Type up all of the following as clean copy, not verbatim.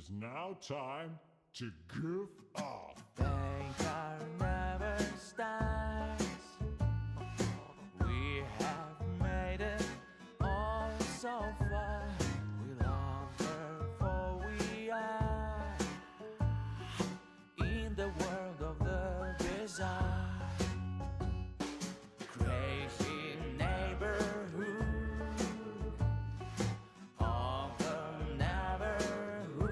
is now time to goof off. Think our never starts. We have made it all so far. We love her for we are in the world of the bizarre. Crazy neighborhood of the neighborhood,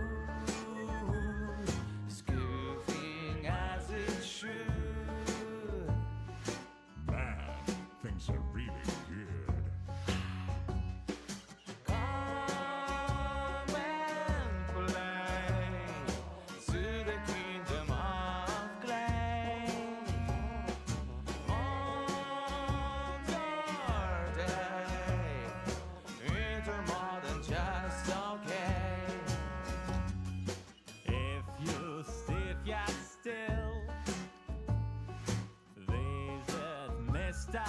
goofing as it should. Man, things are really good. Come and play to the kingdom of clay. On your day, into more than just okay. If you sit still, there's a Mr.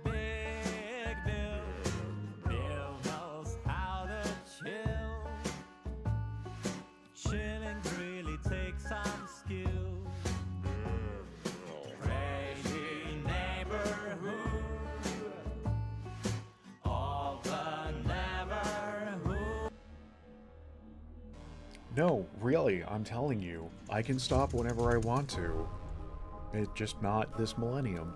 Big Bill. Bill knows how to chill. Chilling really takes some skill. Crazy neighborhood of the neighborhood. No, really, I'm telling you. I can stop whenever I want to. It's just not this millennium.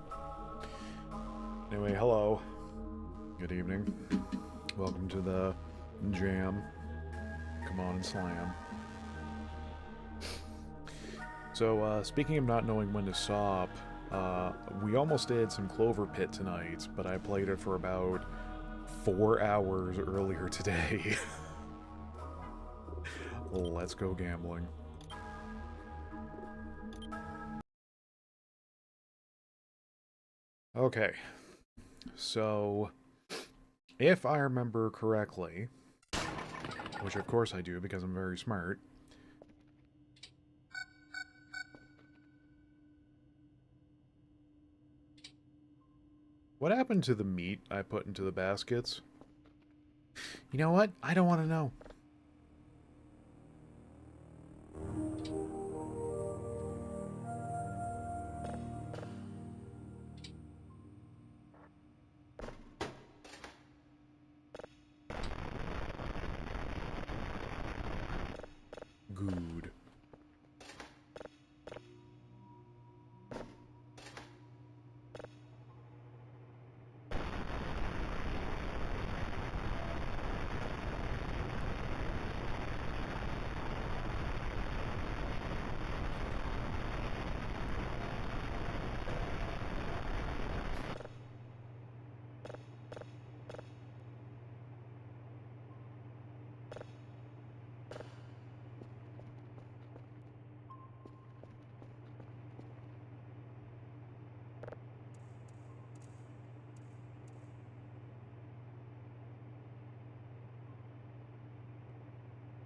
Anyway, hello. Good evening. Welcome to the jam. Come on and slam. So, speaking of not knowing when to stop, we almost did some Clover Pit tonight, but I played it for about 4 hours earlier today. Let's go gambling. Okay, so if I remember correctly, which of course I do because I'm very smart, what happened to the meat I put into the baskets? You know what? I don't want to know. Good.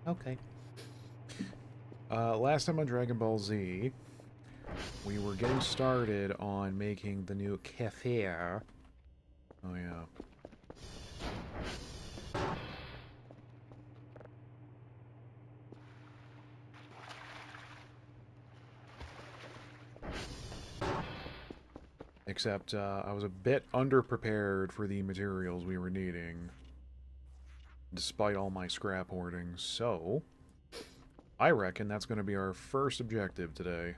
Okay. Last time on Dragon Ball Z, we were getting started on making the new cafe. Oh yeah. Except, I was a bit underprepared for the materials we were needing, despite all my scrap hoarding, so I reckon that's going to be our first objective today.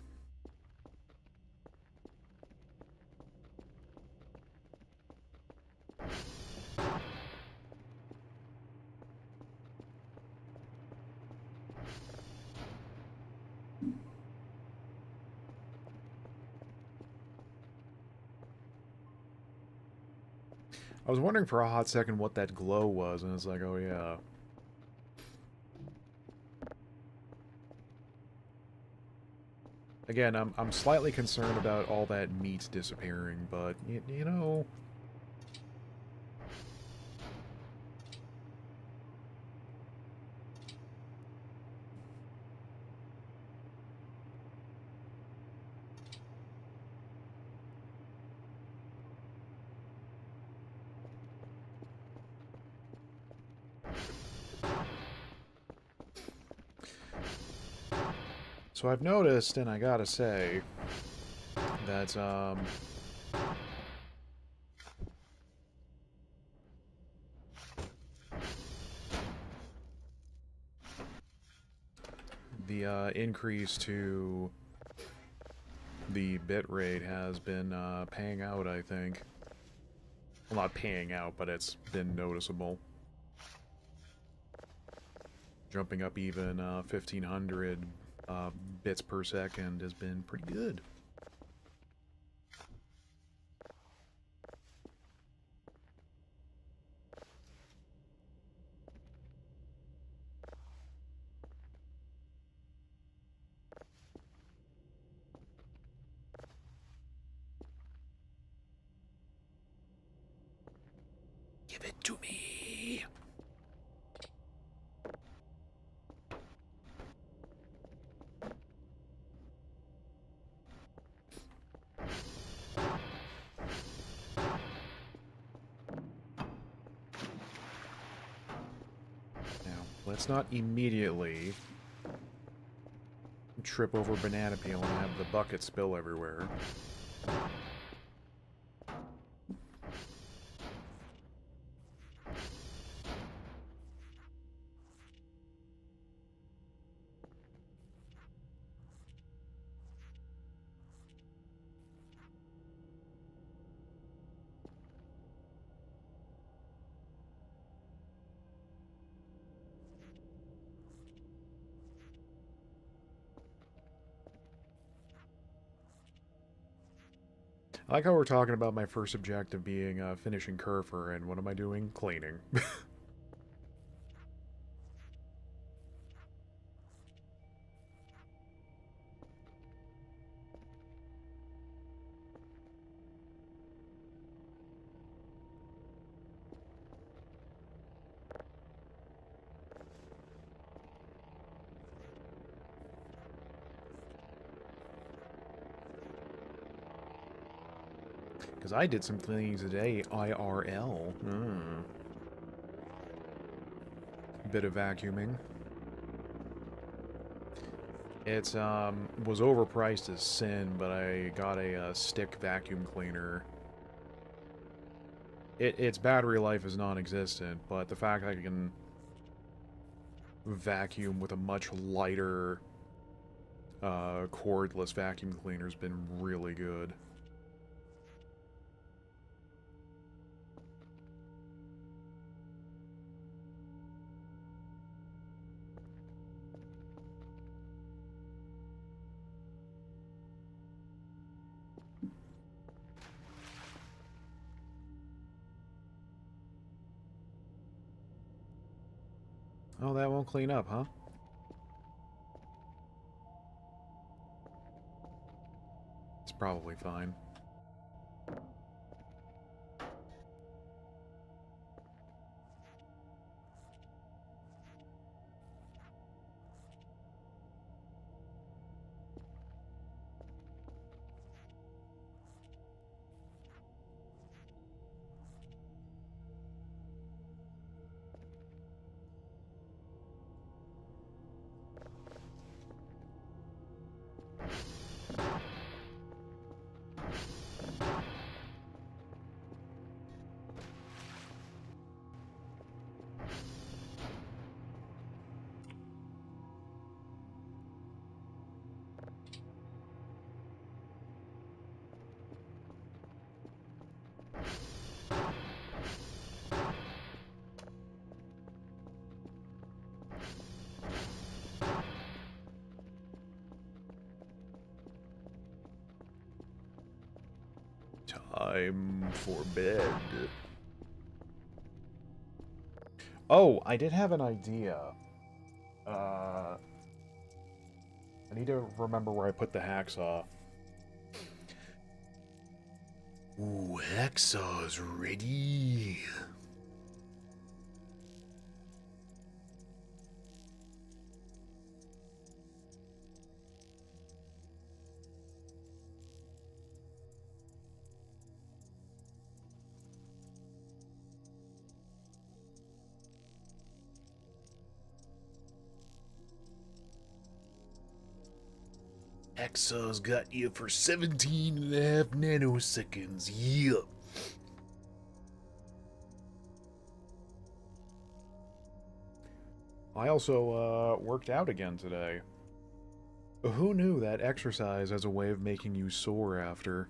I was wondering for a hot second what that glow was, and it's like, oh yeah. Again, I'm slightly concerned about all that meat disappearing, but, you know... So I've noticed, and I gotta say, that, the, increase to the bitrate has been, paying out, I think. Well, not paying out, but it's been noticeable. Jumping up even, 1500, bits per second has been pretty good. Give it to me. Now, let's not immediately trip over banana peel and have the bucket spill everywhere. I like how we're talking about my first objective being finishing Kerfur, and what am I doing? Cleaning. Because I did some cleaning today, IRL. Bit of vacuuming. It's, was overpriced as sin, but I got a stick vacuum cleaner. Its battery life is non-existent, but the fact that I can vacuum with a much lighter, cordless vacuum cleaner has been really good. Oh, that won't clean up, huh? It's probably fine. Time for bed. Oh, I did have an idea. I need to remember where I put the hacksaw. Ooh, hacksaw's ready. Exo's got you for 17.5 nanoseconds. Yep. I also worked out again today. Who knew that exercise has a way of making you sore after?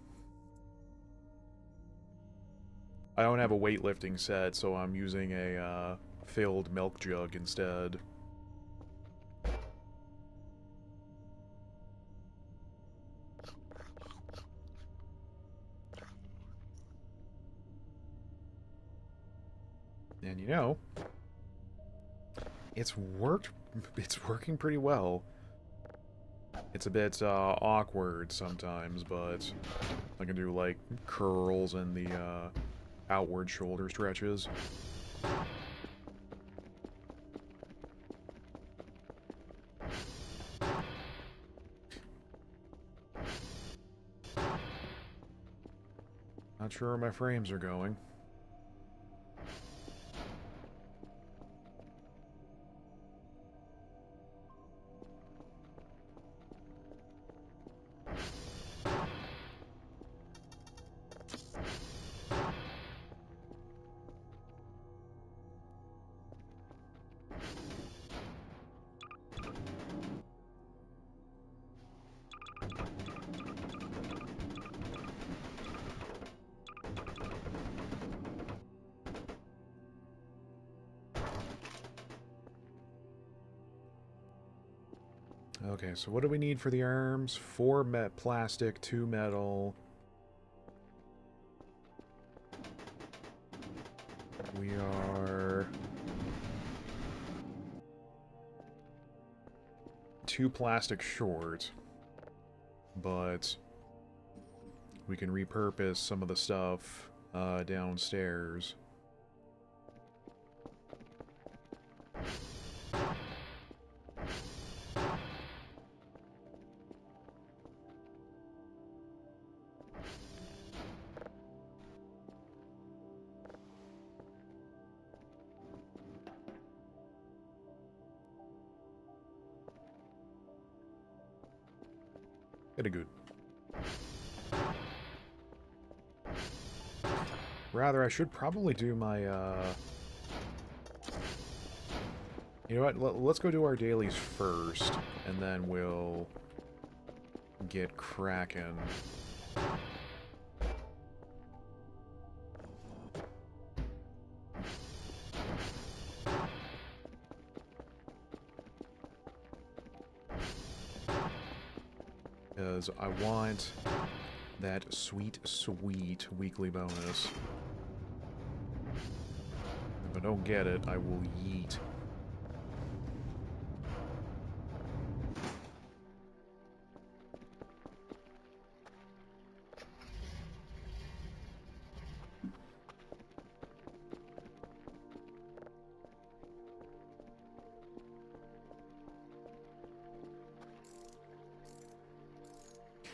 I don't have a weightlifting set, so I'm using a filled milk jug instead. And you know, it's working pretty well. It's a bit awkward sometimes, but I can do like curls and the outward shoulder stretches. Not sure where my frames are going. Okay, so what do we need for the arms? 4 plastic, 2 metal. We are 2 plastic short, but we can repurpose some of the stuff downstairs. Pretty good. Rather, I should probably do my, You know what, let's go do our dailies first, and then we'll get cracking. Because I want that sweet, sweet weekly bonus. If I don't get it, I will yeet.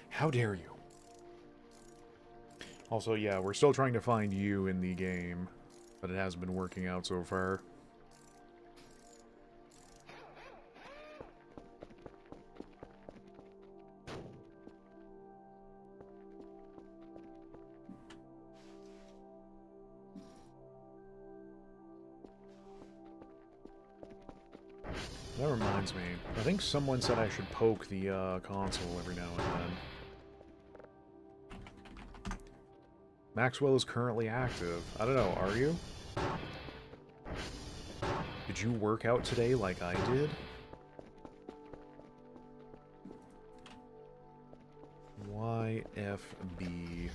How dare you? Also, yeah, we're still trying to find you in the game, but it hasn't been working out so far. That reminds me, I think someone said I should poke the console every now and then. Maxwell is currently active. I don't know, are you? Did you work out today like I did? YFB.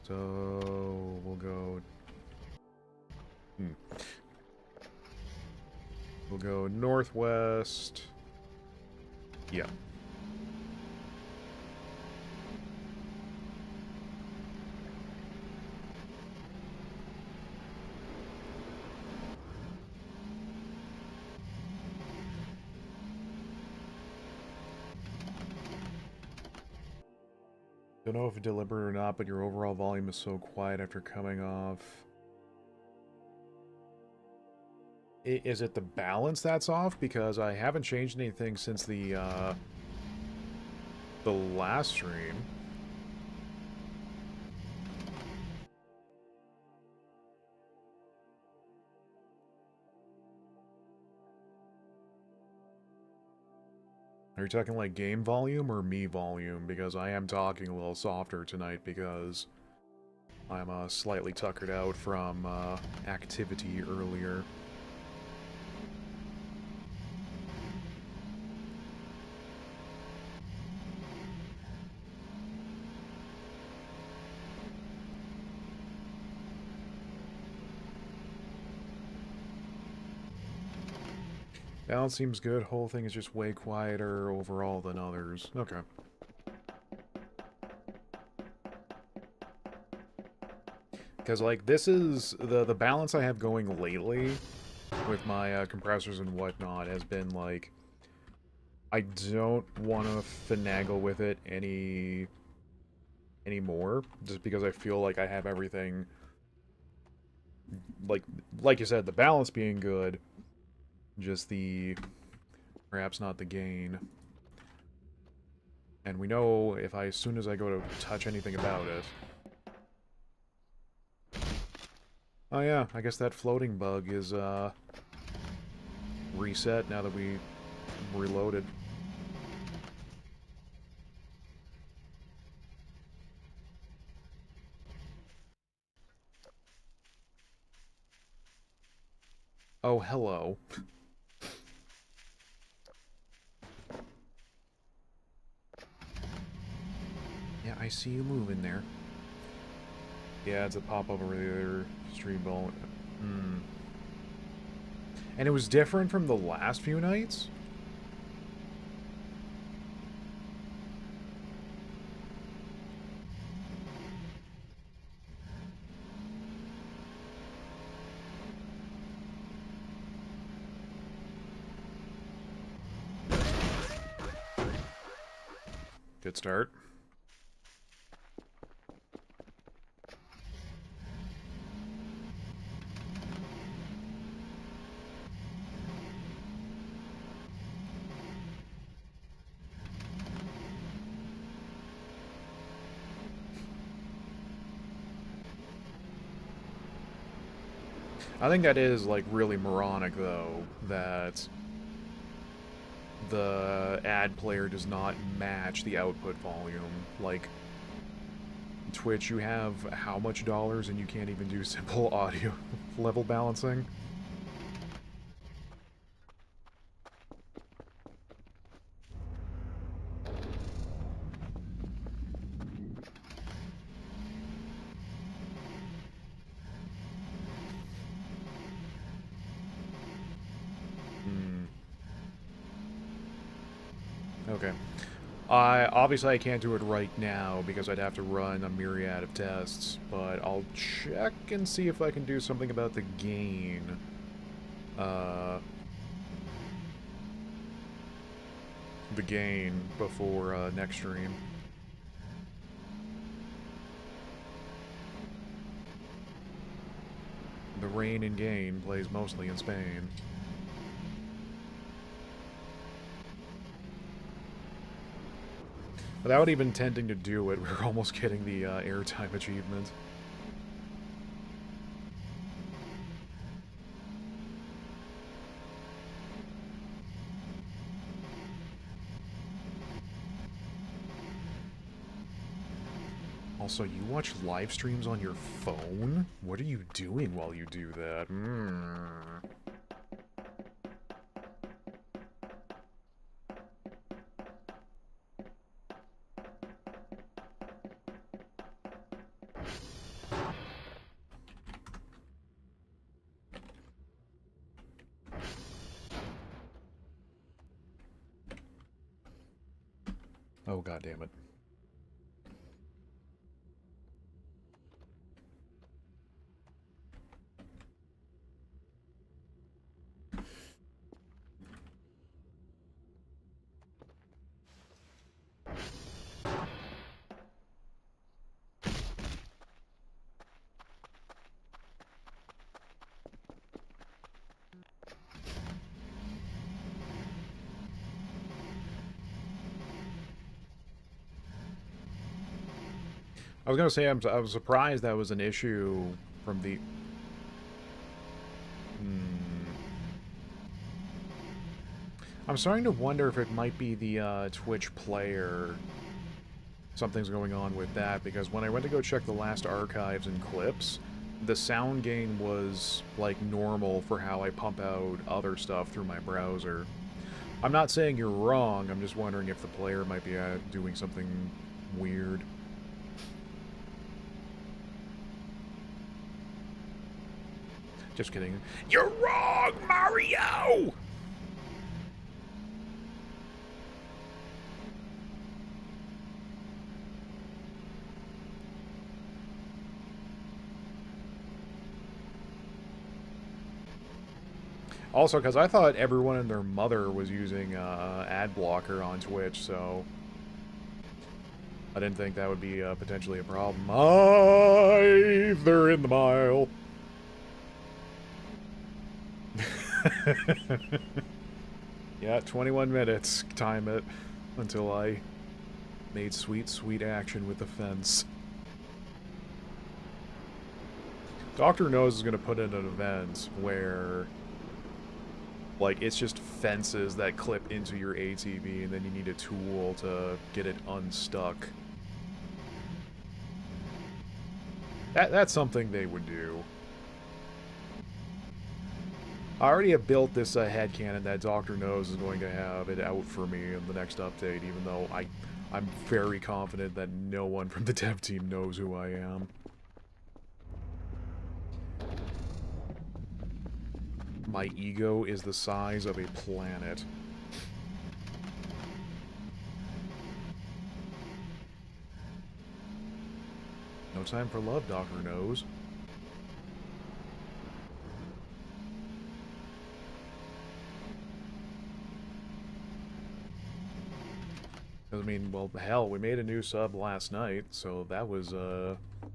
So, we'll go... We'll go northwest. Yeah. Don't know if it's deliberate or not, but your overall volume is so quiet after coming off. Is it the balance that's off? Because I haven't changed anything since the last stream. Are you talking like game volume or me volume? Because I am talking a little softer tonight because I'm slightly tuckered out from activity earlier. Balance seems good. Whole thing is just way quieter overall than others. Okay. Because, like, this is... The balance I have going lately with my compressors and whatnot has been, like... I don't want to finagle with it anymore. Just because I feel like I have everything... Like you said, the balance being good... Just the... Perhaps not the gain. And we know if as soon as I go to touch anything about it... Oh yeah, I guess that floating bug is, reset now that we reloaded. Oh, hello. Yeah, I see you moving there. Yeah, it's a pop-up over the other stream ball. And it was different from the last few nights? Good start. I think that is, like, really moronic, though, that the ad player does not match the output volume. Like, Twitch, you have how much dollars and you can't even do simple audio level balancing? Okay. Obviously I can't do it right now because I'd have to run a myriad of tests, but I'll check and see if I can do something about the gain. The gain before next stream. The Rain and Gain plays mostly in Spain. Without even intending to do it, we were almost getting the airtime achievement. Also, you watch live streams on your phone? What are you doing while you do that? Oh, god damn it. I was gonna say I was surprised that was an issue from the. I'm starting to wonder if it might be the Twitch player. Something's going on with that, because when I went to go check the last archives and clips, the sound gain was, like, normal for how I pump out other stuff through my browser. I'm not saying you're wrong, I'm just wondering if the player might be doing something weird. Just kidding. You're wrong, Mario! Also, because I thought everyone and their mother was using ad blocker on Twitch, so I didn't think that would be potentially a problem. They're in the mile. Yeah, 21 minutes. Time it until I made sweet, sweet action with the fence. Dr. Nose is going to put in an event where, like, it's just fences that clip into your ATV, and then you need a tool to get it unstuck. That's something they would do. I already have built this headcanon that Dr. Nose is going to have it out for me in the next update, even though I'm very confident that no one from the dev team knows who I am. My ego is the size of a planet. No time for love, Dr. Nose. I mean, well, hell, we made a new sub last night, so that was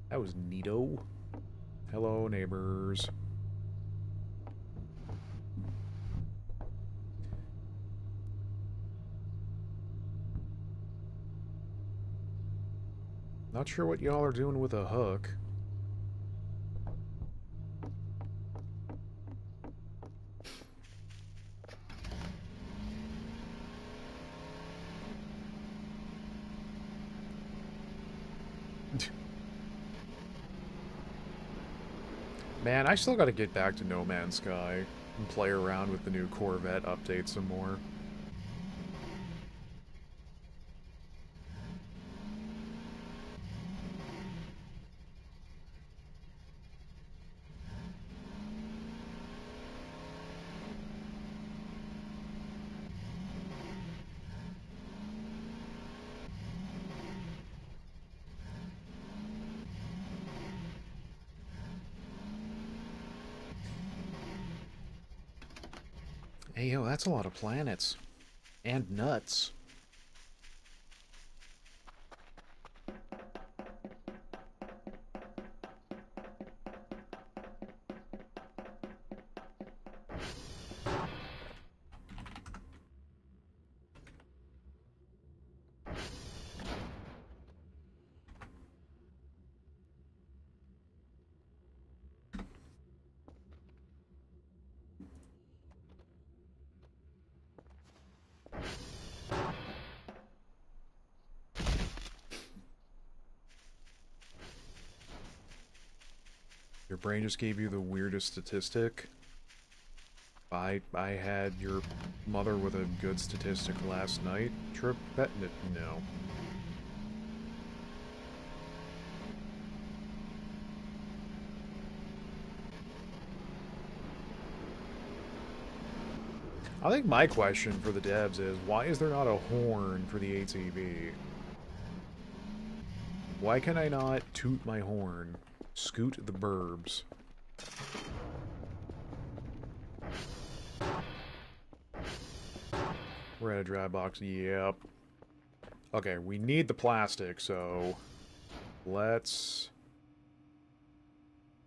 neato. Hello, neighbors. Not sure what y'all are doing with a hook. Man, I still gotta get back to No Man's Sky and play around with the new Corvette update some more. Hey, yo, that's a lot of planets. And nuts. Your brain just gave you the weirdest statistic. I had your mother with a good statistic last night. Trip bet no. I think my question for the devs is, why is there not a horn for the ATV? Why can I not toot my horn? Scoot the burbs. We're at a dry box. Yep. Okay, we need the plastic, so let's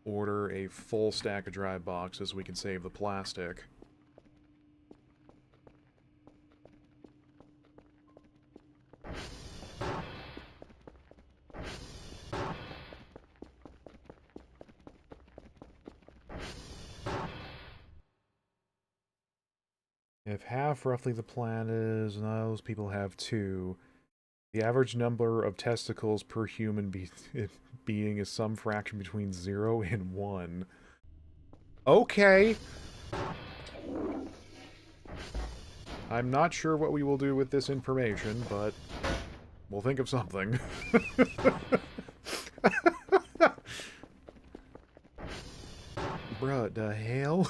order a full stack of dry boxes so we can save the plastic. If half roughly the planet is, and those people have 2, the average number of testicles per human being is some fraction between 0 and 1. Okay. I'm not sure what we will do with this information, but we'll think of something. Bruh, the hell?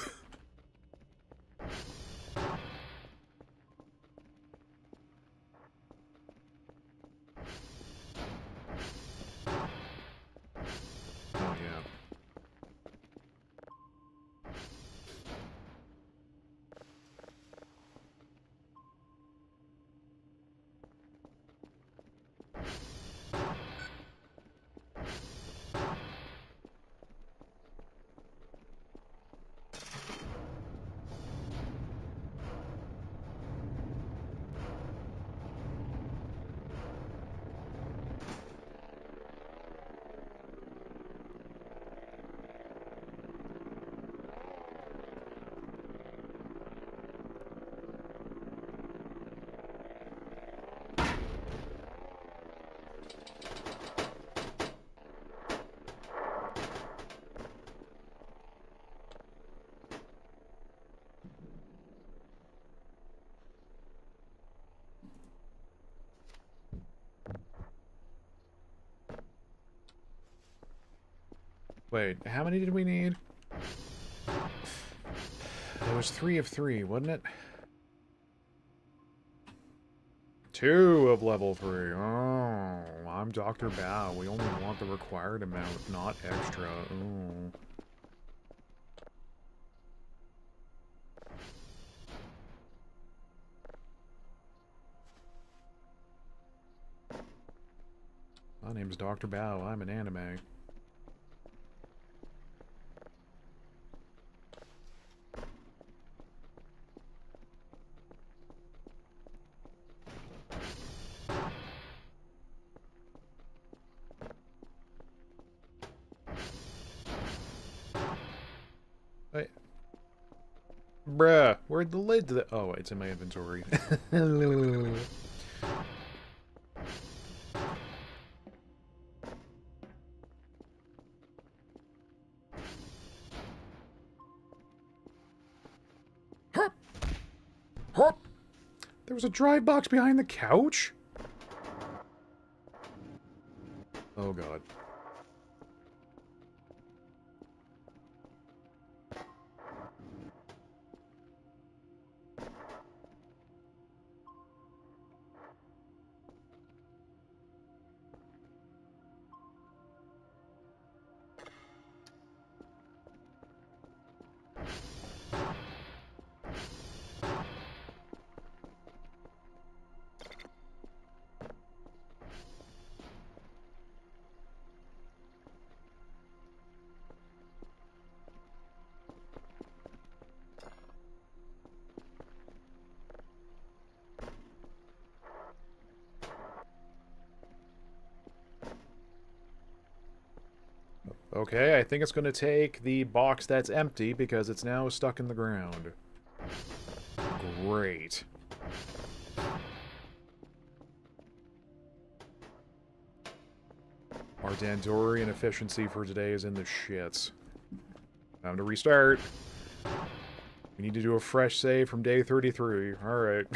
Oh, yeah. Wait, how many did we need? It was 3 of 3, wasn't it? 2 of level 3. Oh, I'm Dr. Bao. We only want the required amount, not extra. Ooh. My name's Dr. Bao. I'm an anime. Wait. Bruh, where'd the lid to the— oh, it's in my inventory. There was a drive box behind the couch? Oh god. Okay, I think it's going to take the box that's empty because it's now stuck in the ground. Great. Our Dandorian efficiency for today is in the shits. Time to restart. We need to do a fresh save from day 33. Alright.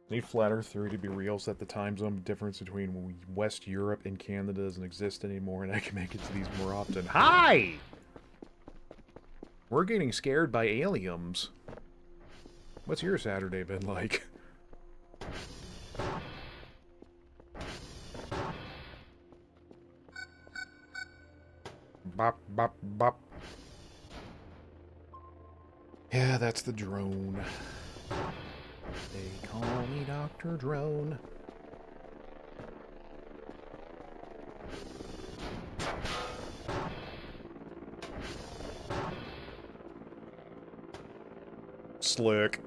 Need Flat Earth theory to be real so that the time zone difference between West Europe and Canada doesn't exist anymore and I can make it to these more often. Hi! We're getting scared by aliens. What's your Saturday been like? Bop, bop, bop. Yeah, that's the drone. They call me Dr. Drone. Slick.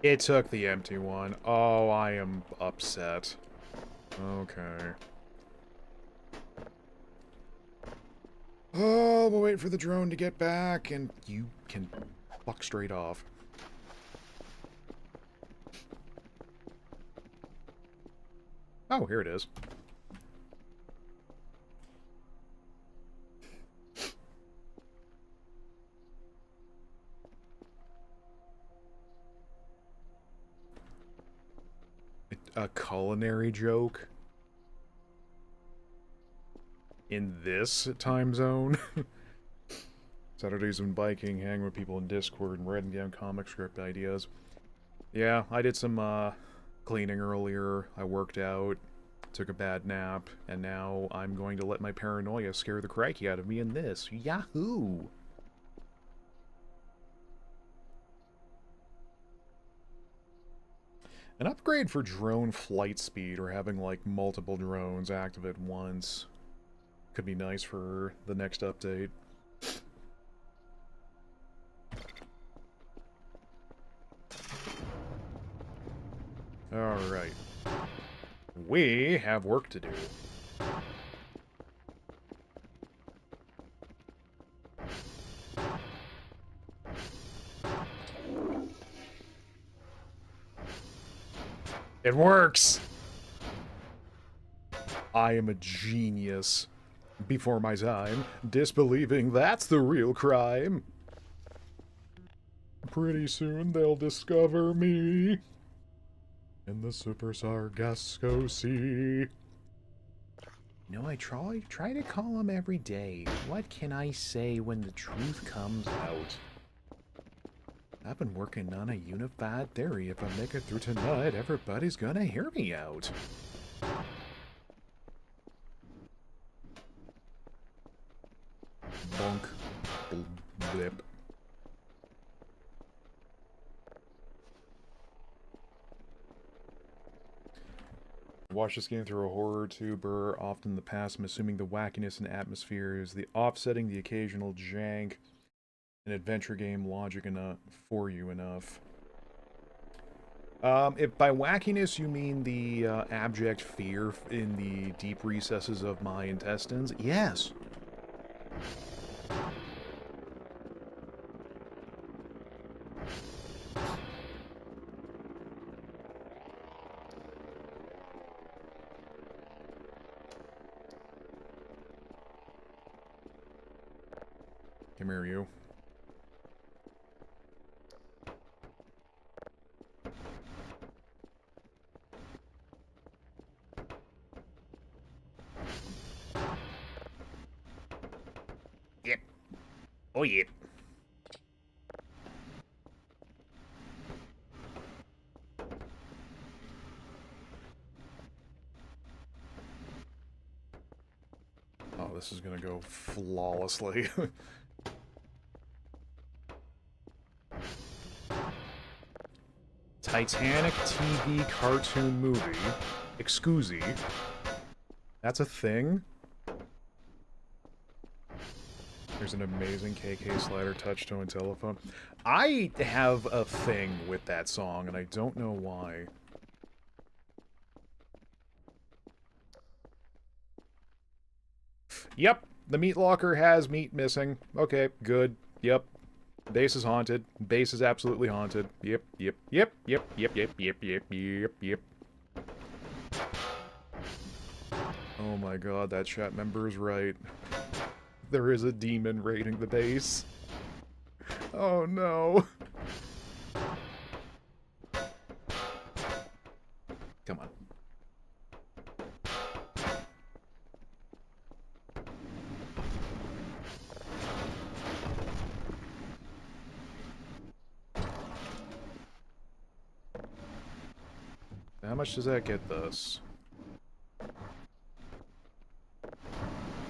It took the empty one. Oh, I am upset. Okay. Oh, we'll wait for the drone to get back, and you can fuck straight off. Oh, here it is. A culinary joke? In this time zone? Saturdays in biking, hang with people in Discord, and writing down comic script ideas. Yeah, I did some, cleaning earlier, I worked out, took a bad nap, and now I'm going to let my paranoia scare the crikey out of me in this. Yahoo! An upgrade for drone flight speed, or having, like, multiple drones active at once, could be nice for the next update. Alright. We have work to do. It works! I am a genius. Before my time, disbelieving that's the real crime. Pretty soon they'll discover me in the Super Sargasso Sea. No, I try to call him every day. What can I say when the truth comes out? I've been working on a unified theory. If I make it through tonight, everybody's gonna hear me out. Bonk. Blip. Watch this game through a horror tuber. Often in the past, I'm assuming the wackiness and atmosphere is the offsetting the occasional jank. An adventure game logic enough for you enough. If by wackiness you mean the abject fear in the deep recesses of my intestines, yes. Come here, you. Yep. Oh, yep. Oh, this is gonna go flawlessly. Titanic TV cartoon movie. Excuse. That's a thing? There's an amazing KK Slider touch-tone telephone. I have a thing with that song, and I don't know why. Yep, the meat locker has meat missing. Okay, good. Yep. Base is haunted. Base is absolutely haunted. Yep, yep, yep, yep, yep, yep, yep, yep, yep, yep. Oh my god, that chat member is right. There is a demon raiding the base. Oh no. Come on. How much does that get us?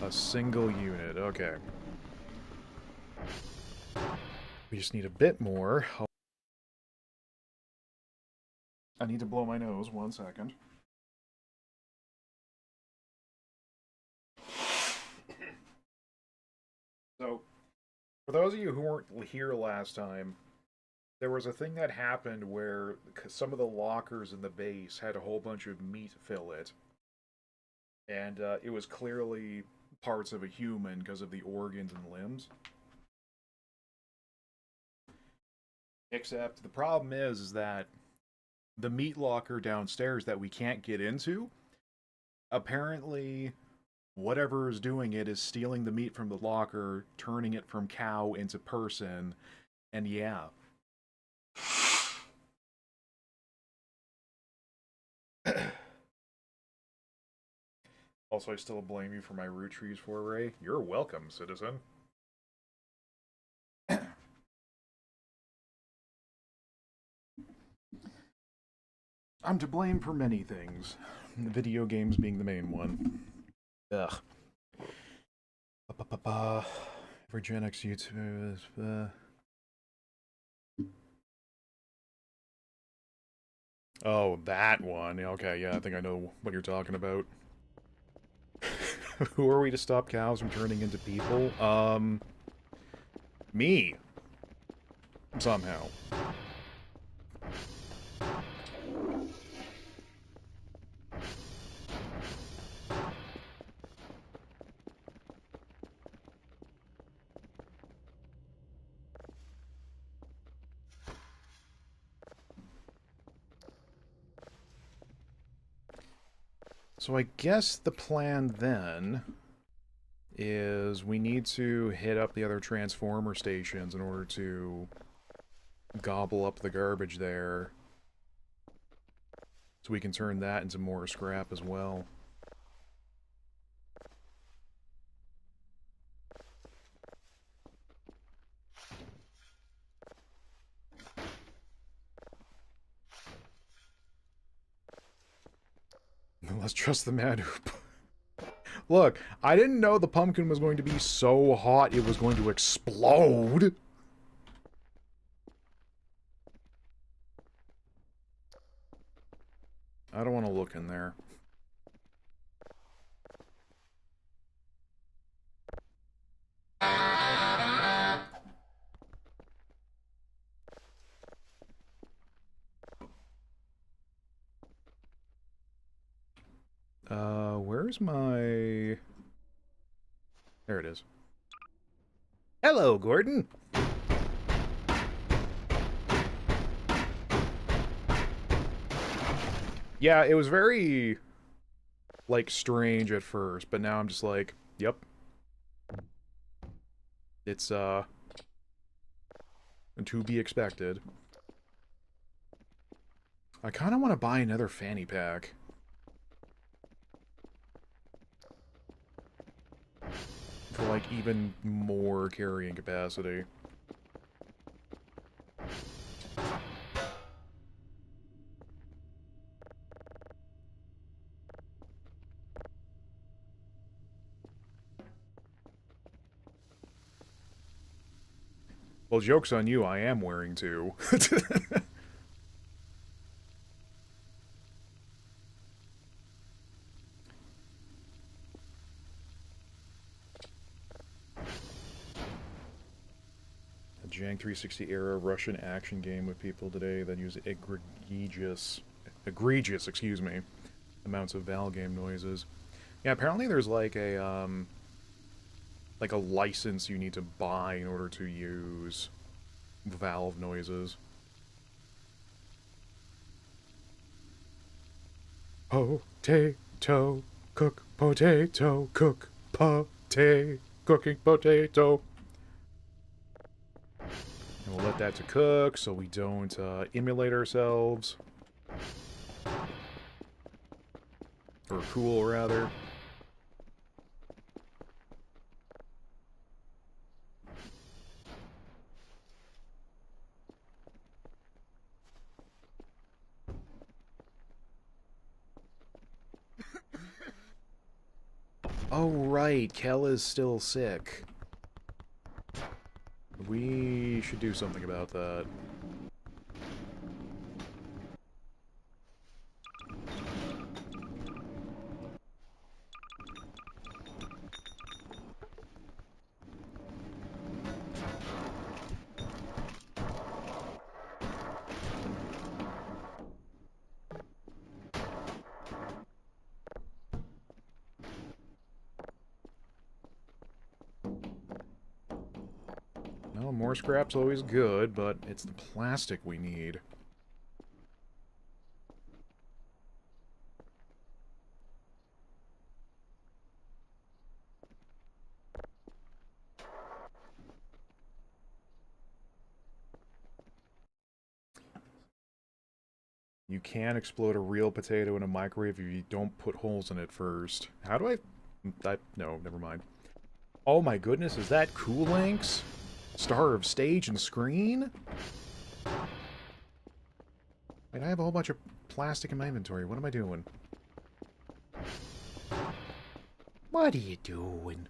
A single unit, okay. We just need a bit more. I need to blow my nose, 1 second. So, for those of you who weren't here last time, there was a thing that happened where some of the lockers in the base had a whole bunch of meat fill it. And it was clearly parts of a human because of the organs and limbs. Except the problem is that the meat locker downstairs that we can't get into, apparently whatever is doing it is stealing the meat from the locker, turning it from cow into person, and yeah. Also, I still blame you for my root trees foray. You're welcome, citizen. I'm to blame for many things, video games being the main one. Ugh. Virginix YouTube. Oh, that one. Okay, yeah, I think I know what you're talking about. Who are we to stop cows from turning into people? Me. Somehow. So I guess the plan then is we need to hit up the other transformer stations in order to gobble up the garbage there. So we can turn that into more scrap as well. Let's trust the man who... Look, I didn't know the pumpkin was going to be so hot it was going to explode. I don't want to look in there. Where's my... There it is. Hello, Gordon! Yeah, it was very, like, strange at first, but now I'm just like, yep. It's, to be expected. I kind of want to buy another fanny pack. For, like, even more carrying capacity. Well, joke's on you, I am wearing two. Jank 360 era Russian action game with people today that use egregious, excuse me, amounts of Val game noises. Yeah, apparently there's like a license you need to buy in order to use Valve noises. Potato, cook potato, cook potato, cooking potato. And we'll let that to cook so we don't immolate ourselves. Or cool, rather. Oh, right. Kel is still sick. We should do something about that. Well, more scrap's always good, but it's the plastic we need. You can explode a real potato in a microwave if you don't put holes in it first. How do no, never mind. Oh my goodness, is that Cool Links? Star of stage and screen? Wait, I have a whole bunch of plastic in my inventory. What am I doing? What are you doing?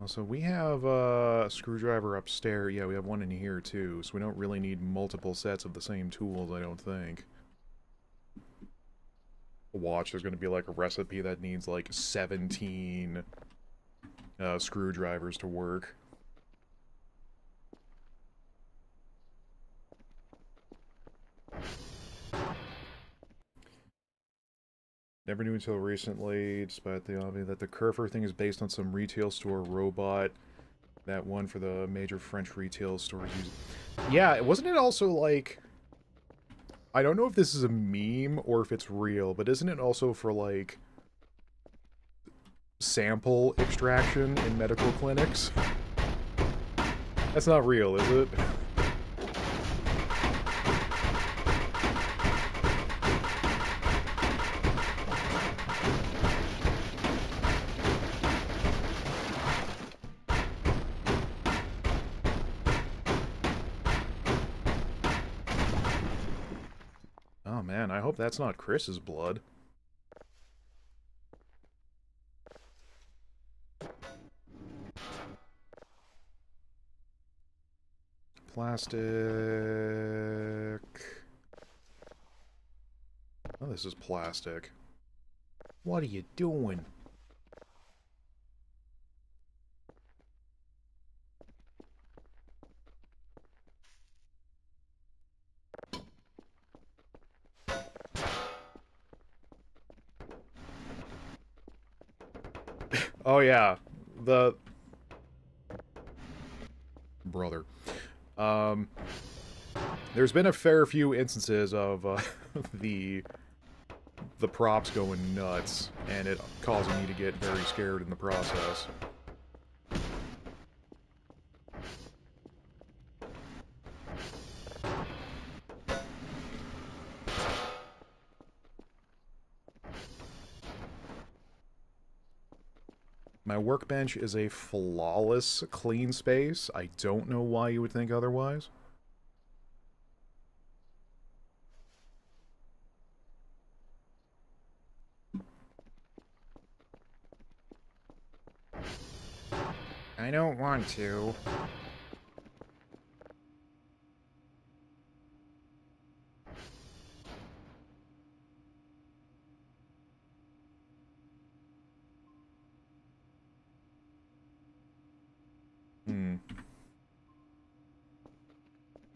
So we have a screwdriver upstairs. Yeah, we have one in here too, so we don't really need multiple sets of the same tools, I don't think. Watch, there's going to be like a recipe that needs like 17 screwdrivers to work. Never knew until recently, despite the obvious, that the Kerfer thing is based on some retail store robot. That one for the major French retail stores use. Yeah, wasn't it also like... I don't know if this is a meme or if it's real, but isn't it also for like... sample extraction in medical clinics? That's not real, is it? Oh man, I hope that's not Chris's blood. Plastic... Oh, this is plastic. What are you doing? Oh yeah, the... Brother. There's been a fair few instances of the props going nuts, and it causing me to get very scared in the process. My workbench is a flawless, clean space. I don't know why you would think otherwise. I don't want to.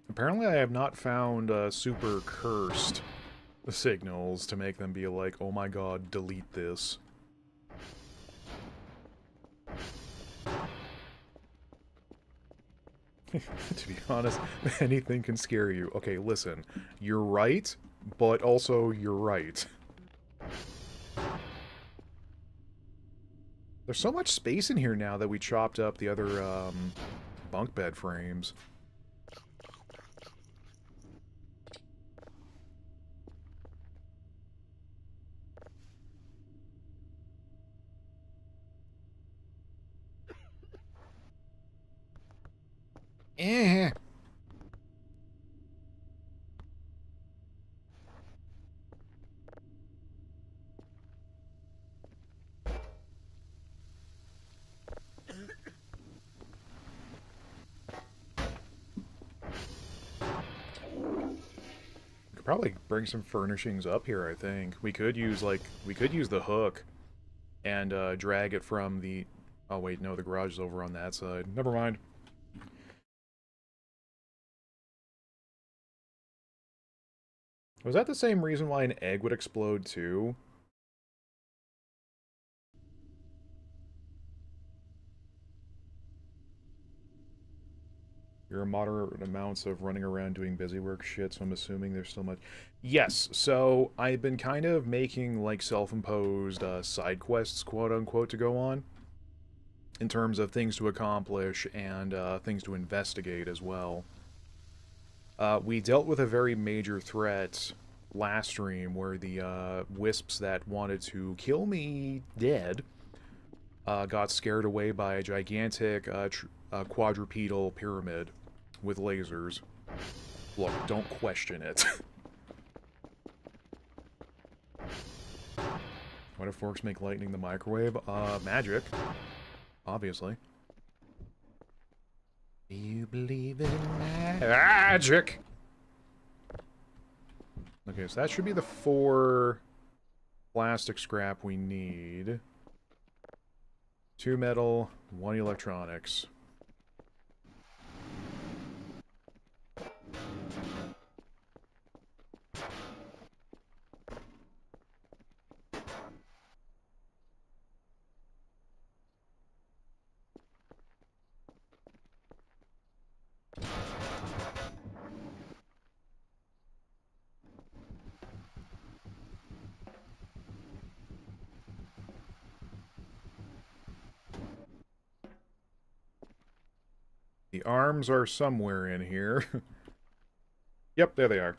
Apparently I have not found super cursed signals to make them be like, oh my god, delete this. To be honest, anything can scare you. Okay, listen. You're right, but also you're right. There's so much space in here now that we chopped up the other bunk bed frames. Eh. We could probably bring some furnishings up here, I think. We could use, like, the hook and drag it from the... Oh, wait, no, the garage is over on that side. Never mind. Was that the same reason why an egg would explode, too? There are moderate amounts of running around doing busy work shit, so I'm assuming there's still much. Yes, so I've been kind of making, like, self-imposed side quests, quote-unquote, to go on, in terms of things to accomplish and things to investigate as well. We dealt with a very major threat last stream where the wisps that wanted to kill me dead got scared away by a gigantic quadrupedal pyramid with lasers. Look, don't question it. Why do forks make lightning the microwave? Magic. Obviously. Do you believe in magic? Okay, so that should be the 4 plastic scrap we need. 2 metal, 1 electronics. The arms are somewhere in here. Yep, there they are.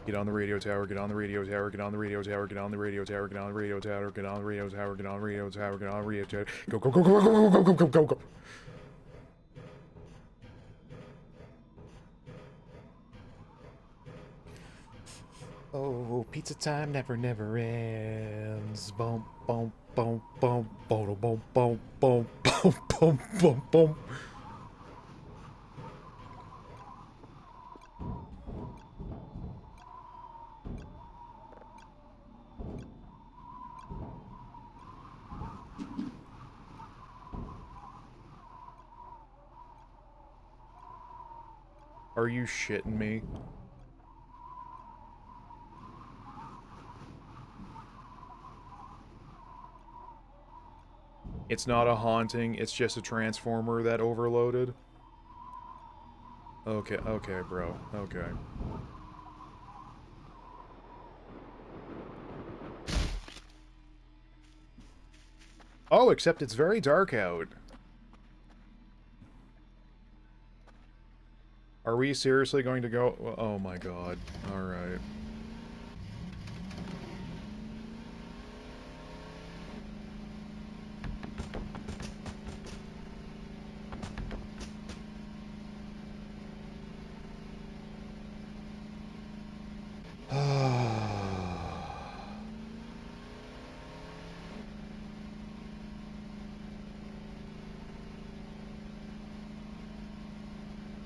Get on the radio tower, get on the radio tower, get on the radio tower, get on the radio tower, get on the radio tower, get on the radio tower, get on the radio tower, get on the radio tower. Go, go, go, go, go, go, go, go, go, go. Oh, pizza time never ends. Boom, boom, boom, boom, boom, boom, boom, boom, boom, boom, boom, boom. Are you shitting me? It's not a haunting, it's just a transformer that overloaded? Okay, okay, bro. Okay. Oh, except it's very dark out. Are we seriously going to go? Oh my god. Alright.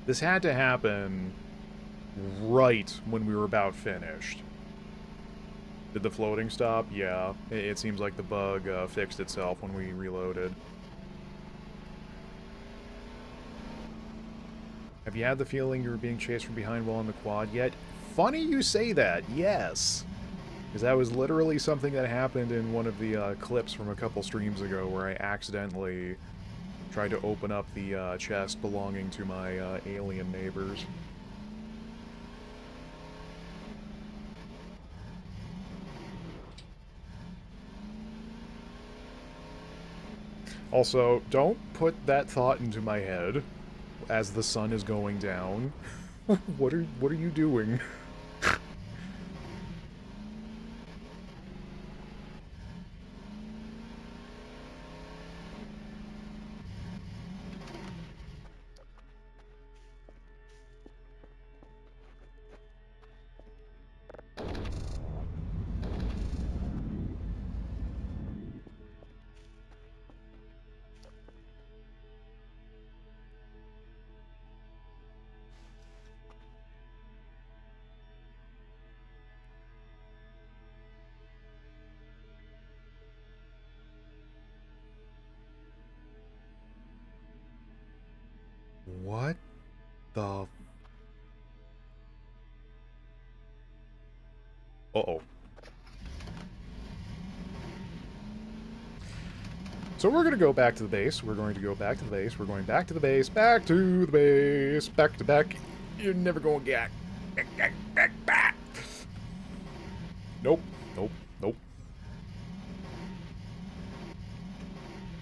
This had to happen right when we were about finished. Did the floating stop? Yeah. It seems like the bug fixed itself when we reloaded. Have you had the feeling you were being chased from behind while on the quad yet? Funny you say that, yes! Because that was literally something that happened in one of the clips from a couple streams ago where I accidentally tried to open up the chest belonging to my alien neighbors. Also, don't put that thought into my head as the sun is going down. What are you doing? What the... Uh-oh. So we're going to go back to the base. We're going to go back to the base. We're going back to the base. Back to the base. Back to back. You're never going to get... Back. Nope. Nope. Nope.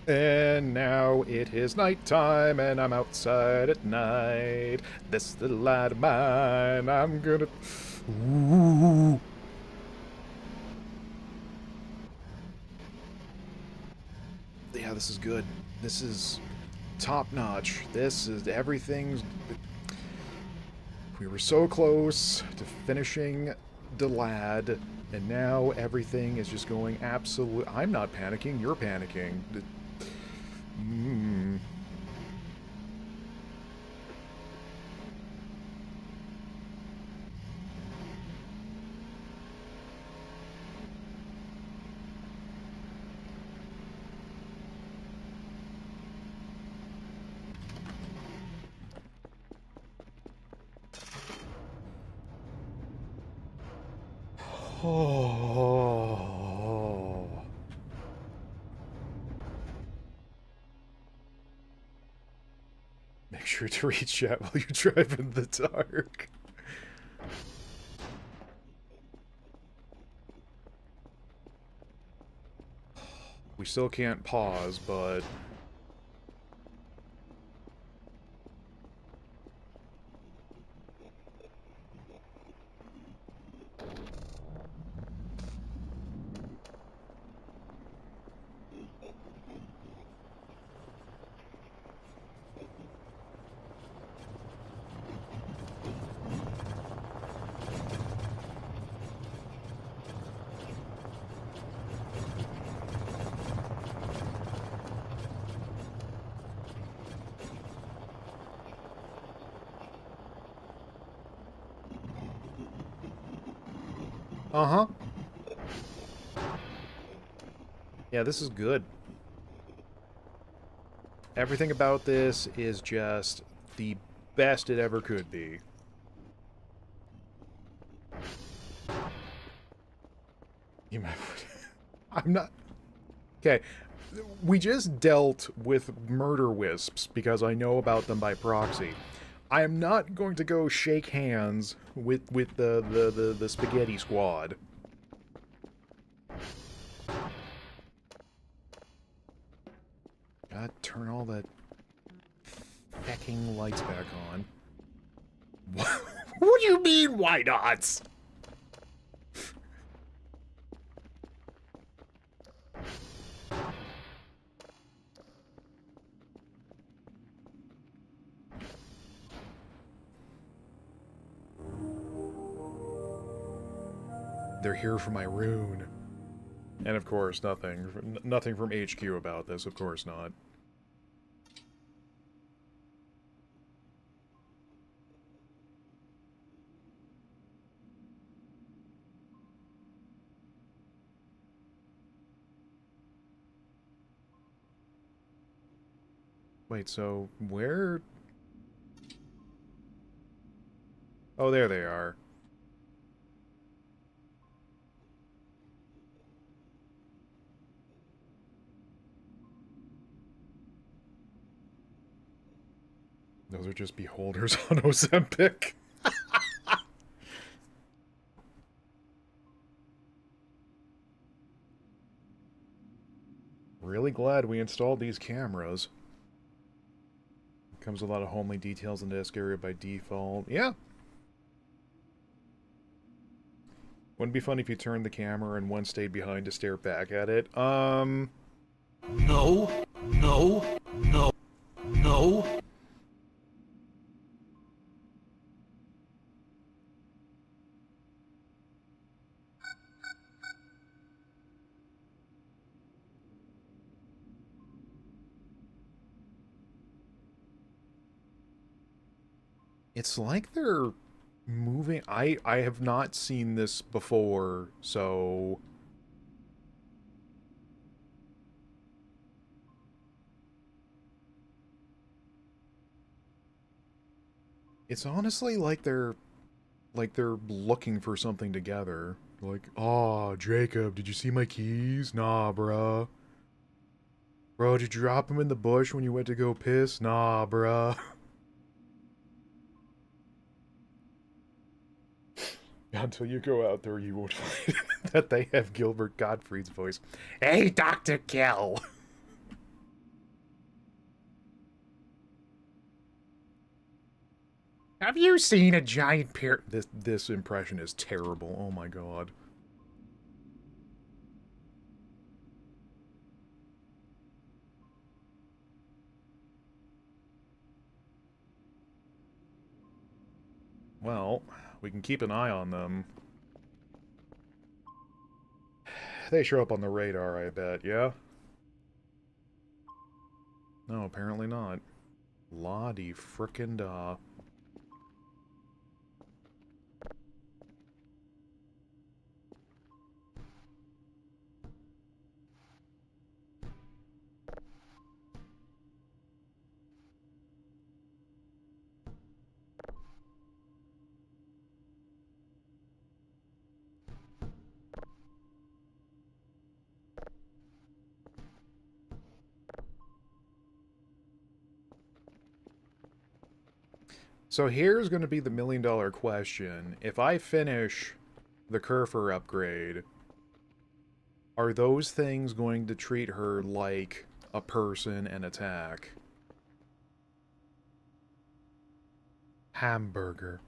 And now it is nighttime, and I'm outside at night. This little light of mine, I'm gonna... Ooh. Yeah, this is good. This is top-notch. This is... everything's... We were so close to finishing Delad, and now everything is just going absolute... I'm not panicking, you're panicking. Oh. Make sure to read chat while you drive in the dark. We still can't pause, but... Uh-huh. Yeah, this is good. Everything about this is just the best it ever could be. You might... I'm not... Okay. We just dealt with murder wisps because I know about them by proxy. I am not going to go shake hands with the spaghetti squad. God, turn all the fecking lights back on. What do you mean, why not? They're here for my rune. And of course, nothing from HQ about this, of course not. Wait, so where... Oh, there they are. Those are just beholders on Ozempic. Really glad we installed these cameras. Comes a lot of homely details in the desk area by default. Yeah. Wouldn't it be funny if you turned the camera and one stayed behind to stare back at it? No. No. No. No. It's like they're moving... I have not seen this before, so... It's honestly like they're looking for something together. Like, oh, Jacob, did you see my keys? Nah, bruh. Bro, did you drop them in the bush when you went to go piss? Nah, bruh. Until you go out there, you won't find that they have Gilbert Gottfried's voice. Hey, Dr. Kell! Have you seen a giant pear? This impression is terrible. Oh my god. Well, we can keep an eye on them. They show up on the radar, I bet, yeah? No, apparently not. La-di frickin' da. So here's going to be the million-dollar question. If I finish the Kerfur upgrade, are those things going to treat her like a person and attack? Hamburger.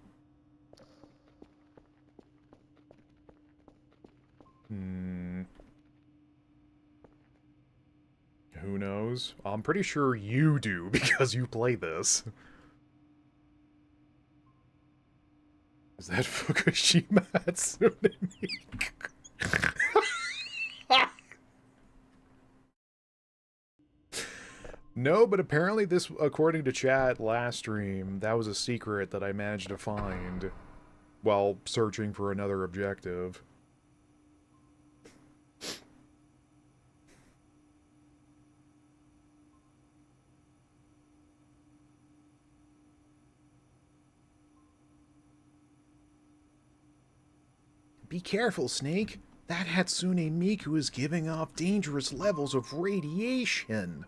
Who knows? I'm pretty sure you do, because you play this. Is that Fukushima Hatsune Miku? No, but apparently this, according to chat last stream, that was a secret that I managed to find while searching for another objective. Be careful, Snake. That Hatsune Miku is giving off dangerous levels of radiation.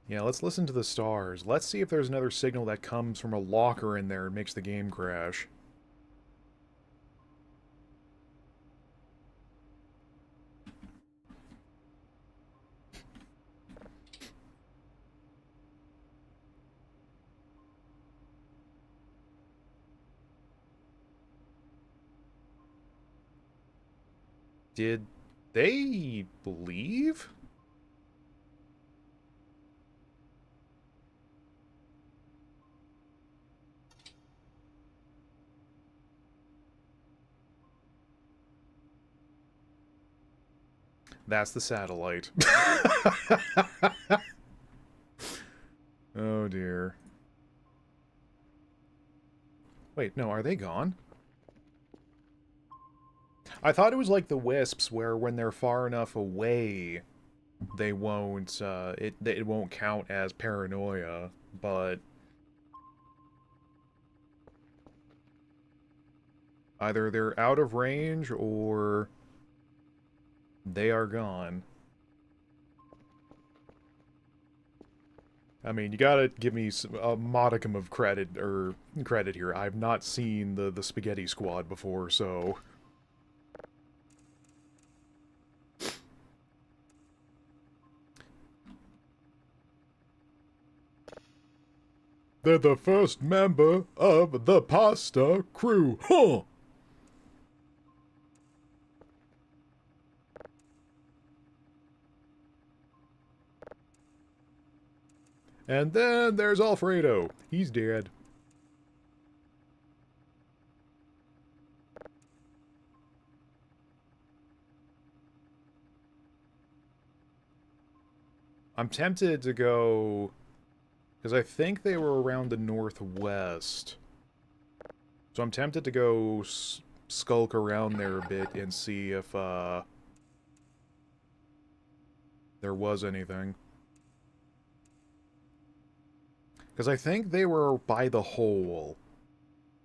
Yeah, let's listen to the stars. Let's see if there's another signal that comes from a locker in there and makes the game crash. Did they leave? That's the satellite. Oh dear. Wait, no, are they gone? I thought it was like the Wisps, where when they're far enough away, they won't, it won't count as paranoia, but either they're out of range, or they are gone. I mean, you gotta give me a modicum of credit here. I've not seen the Spaghetti Squad before, so... They're the first member of the Pasta Crew, huh? And then there's Alfredo. He's dead. I'm tempted to go... because I think they were around the northwest. So I'm tempted to go skulk around there a bit and see if, there was anything. Because I think they were by the hole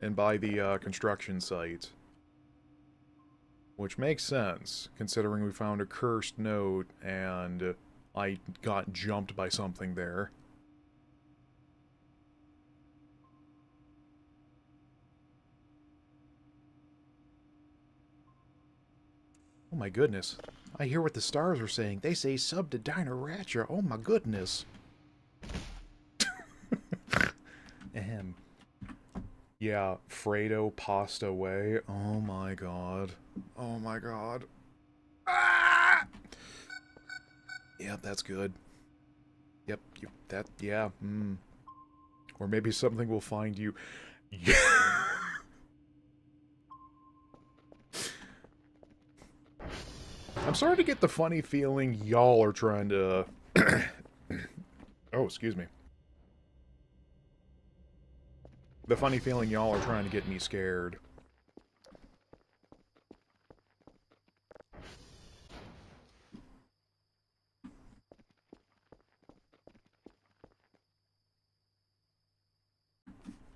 and by the construction site. Which makes sense, considering we found a cursed note and I got jumped by something there. Oh my goodness. I hear what the stars are saying. They say sub to Diner Ratcher. Oh my goodness. Ahem. Yeah, Fredo pasta way. Oh my god. Oh my god. Ah! Yep, that's good. Yep, yeah. Or maybe something will find you. I'm starting to get the funny feeling y'all are trying to... Oh, excuse me. The funny feeling y'all are trying to get me scared.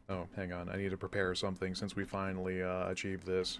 Oh, hang on. I need to prepare something since we finally achieved this.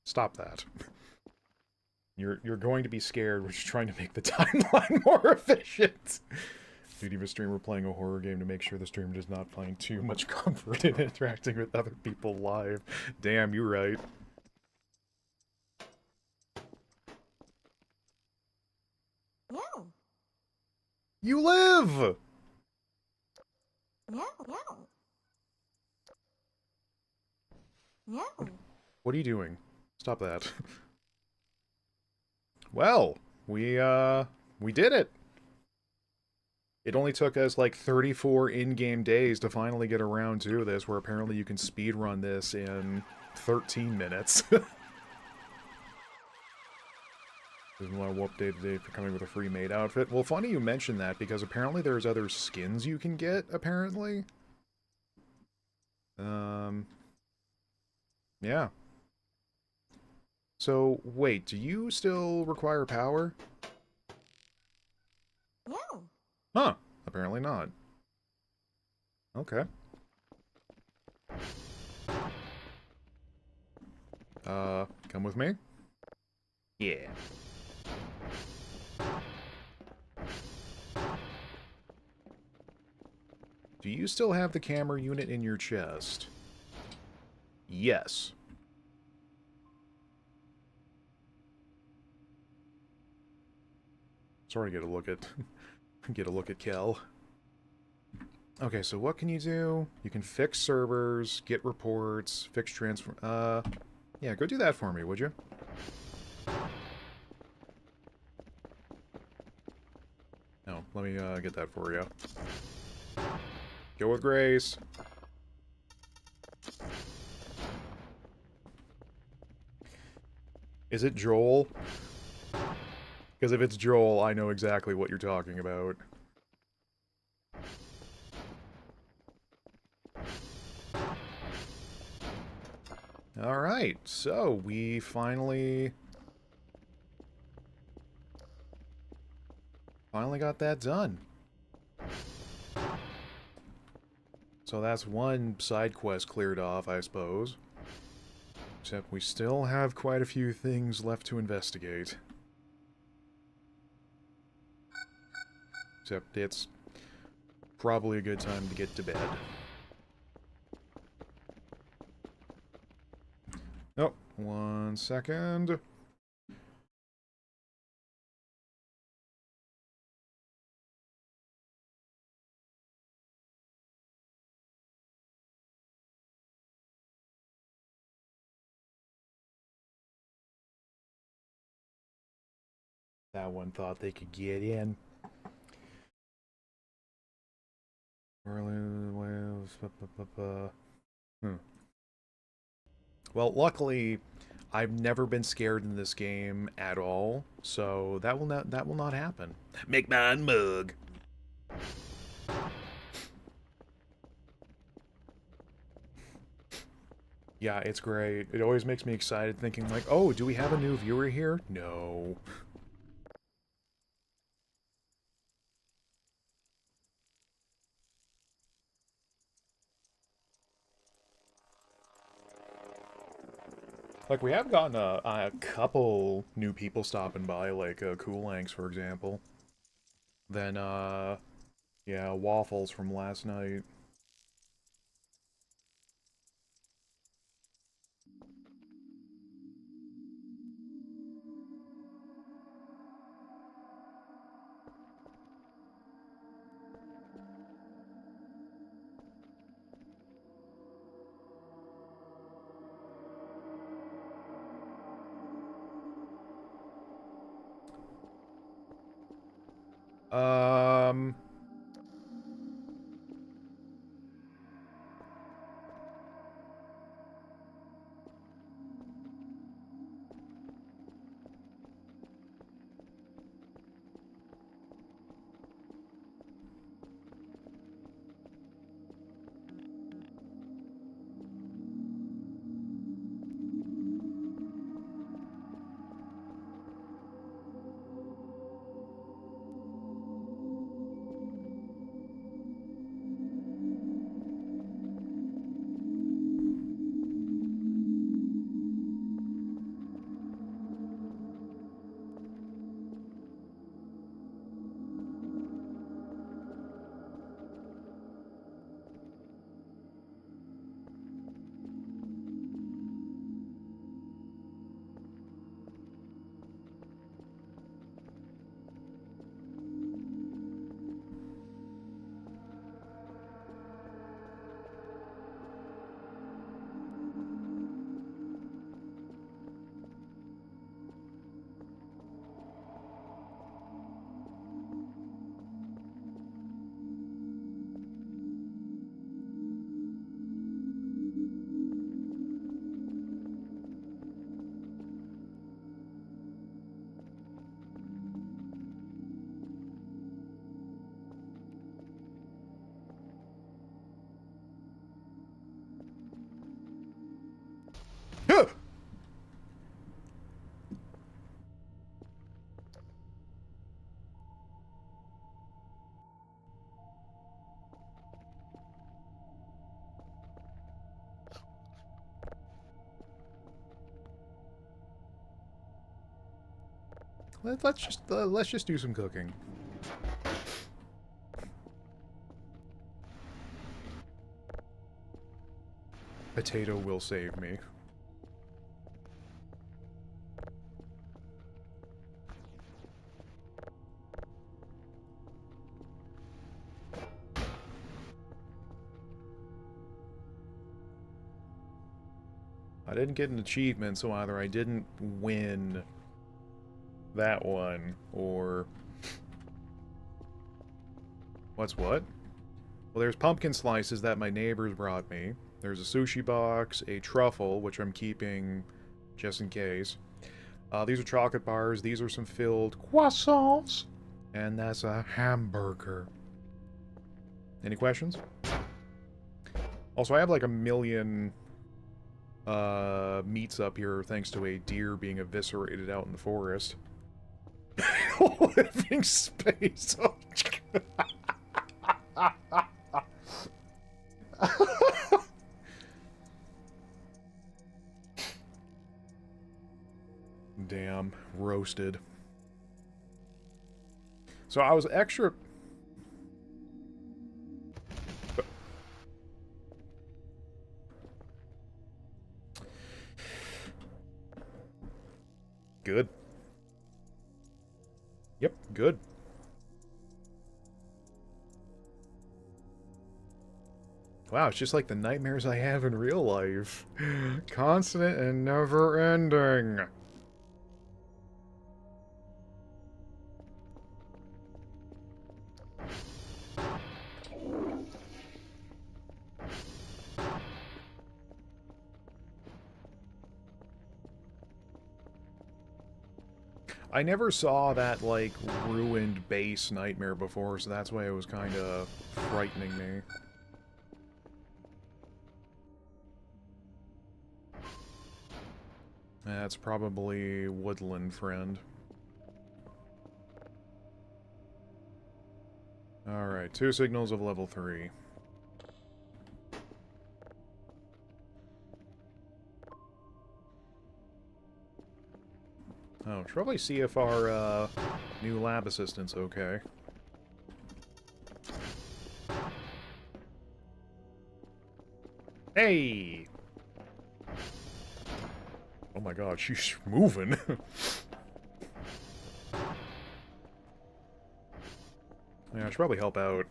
Stop that. You're going to be scared. We're just trying to make the timeline more efficient. Duty of a streamer playing a horror game to make sure the streamer does not find too much comfort in interacting with other people live. Damn, you're right. Meow. You live! Meow. Meow. Meow. What are you doing? Stop that. Well, we did it. It only took us like 34 in-game days to finally get around to this, where apparently you can speedrun this in 13 minutes. There's a lot of update today for coming with a free maid outfit. Well, funny you mention that, because apparently there's other skins you can get, apparently. Yeah. So, wait, do you still require power? Meow. Huh. Apparently not. Okay. Come with me? Yeah. Do you still have the camera unit in your chest? Yes. Sorry to get a look at Kel. Okay, so what can you do? You can fix servers, get reports, fix transfer. Yeah, go do that for me, would you? No, let me get that for you. Go with grace. Is it Joel? Because if it's Joel, I know exactly what you're talking about. Alright, so we finally got that done. So that's one side quest cleared off, I suppose. Except we still have quite a few things left to investigate. Except it's probably a good time to get to bed. Oh, 1 second. That one thought they could get in. Well, luckily, I've never been scared in this game at all, so that will not happen. Make mine mug. Yeah, it's great. It always makes me excited thinking like, oh, do we have a new viewer here? No. Like, we have gotten a couple new people stopping by, like Coolangs, for example. Then, yeah, Waffles from last night. Um... let's just do some cooking. Potato will save me. I didn't get an achievement, so either I didn't win that one, or... What's what? Well, there's pumpkin slices that my neighbors brought me. There's a sushi box, a truffle, which I'm keeping just in case. These are chocolate bars. These are some filled croissants. And that's a hamburger. Any questions? Also, I have like a million meats up here thanks to a deer being eviscerated out in the forest. Living space. Damn, roasted. So I was extra... Yep, good. Wow, it's just like the nightmares I have in real life. Constant and never ending. I never saw that, like, ruined base nightmare before, so that's why it was kind of frightening me. That's probably Woodland Friend. Alright, 2 signals of level 3. Oh, should probably see if our new lab assistant's okay. Hey! Oh my god, she's moving. Yeah, I should probably help out.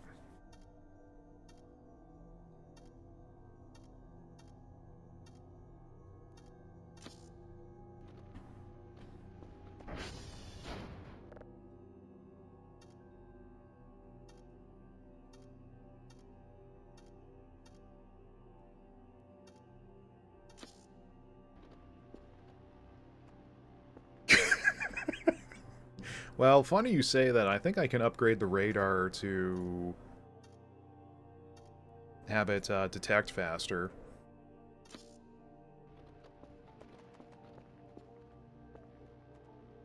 Well, funny you say that. I think I can upgrade the radar to have it detect faster.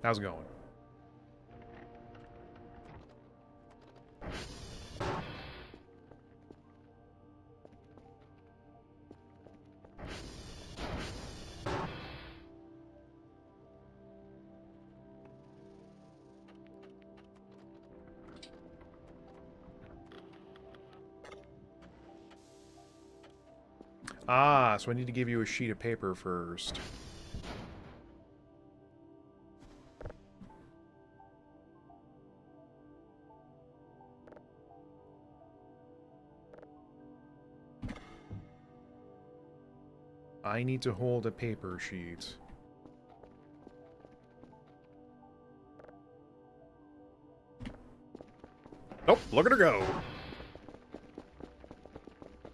How's it going? Ah, so I need to give you a sheet of paper first. I need to hold a paper sheet. Oh, look at her go!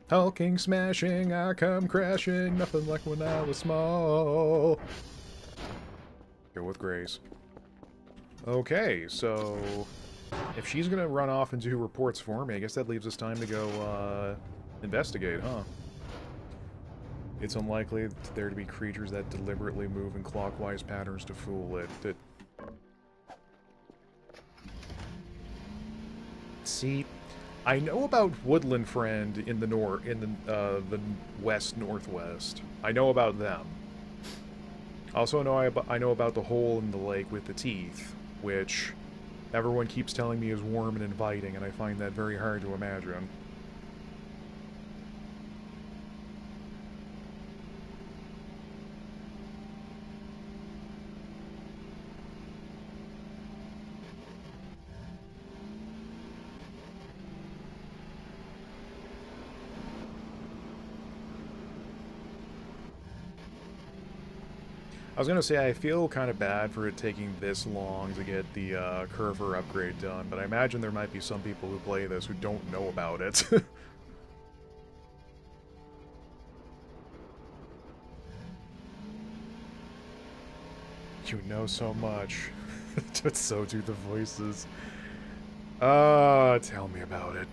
Hulking, smashing, I come crashing, nothing like when I was small. Go with grace. Okay, so if she's gonna run off and do reports for me, I guess that leaves us time to go, investigate, huh? It's unlikely there to be creatures that deliberately move in clockwise patterns to fool it. See, I know about Woodland Friend in the the west-northwest. I know about them. Also I know about the hole in the lake with the teeth, which everyone keeps telling me is warm and inviting, and I find that very hard to imagine. I was gonna say, I feel kind of bad for it taking this long to get the Curver upgrade done, but I imagine there might be some people who play this who don't know about it. You know so much. But so do the voices. Tell me about it.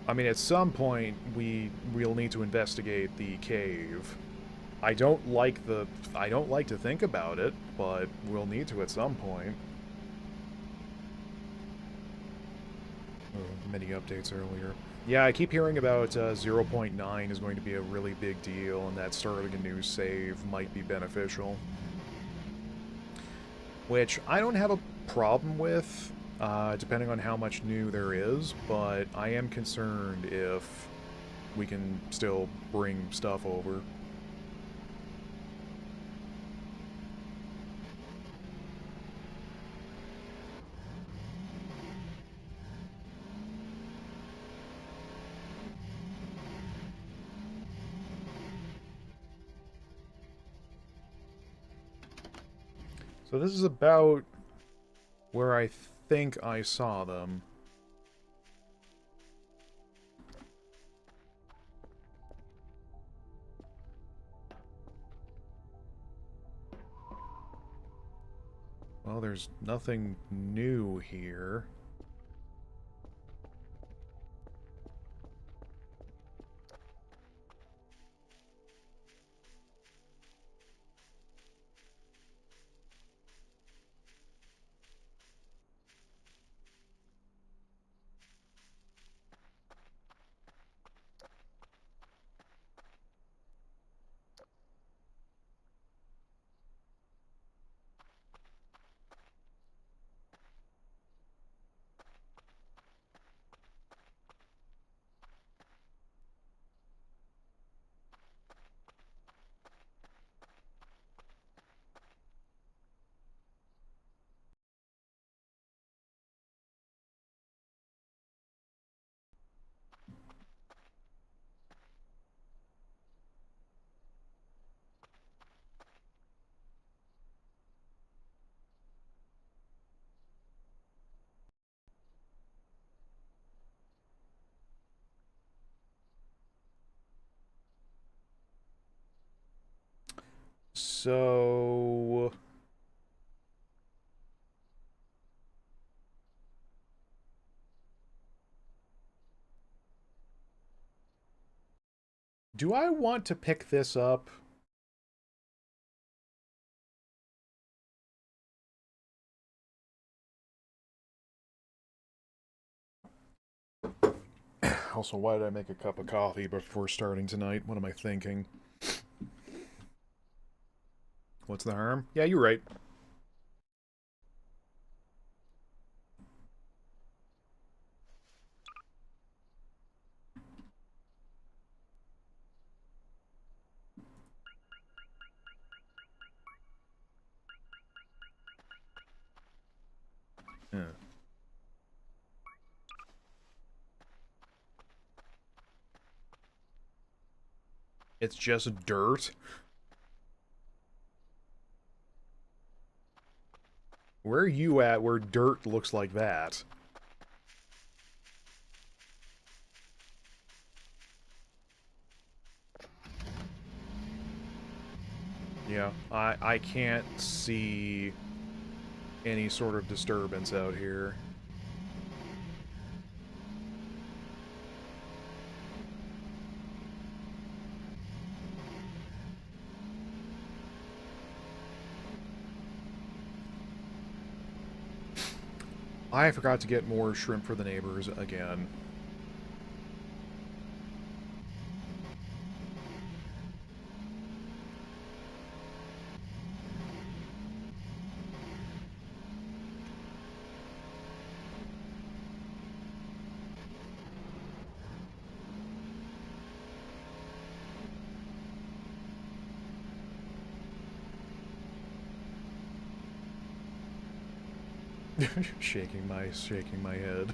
I mean, at some point, we'll need to investigate the cave. I don't like to think about it, but we'll need to at some point. Oh, many updates earlier. Yeah, I keep hearing about 0.9 is going to be a really big deal, and that starting a new save might be beneficial. Which I don't have a problem with, depending on how much new there is, but I am concerned if we can still bring stuff over. So this is about where I think I saw them. Well, there's nothing new here. So... do I want to pick this up? Also, why did I make a cup of coffee before starting tonight? What am I thinking? What's the harm? Yeah, you're right. Yeah. It's just dirt? Where are you at where dirt looks like that? Yeah, I can't see any sort of disturbance out here. I forgot to get more shrimp for the neighbors again. shaking my head.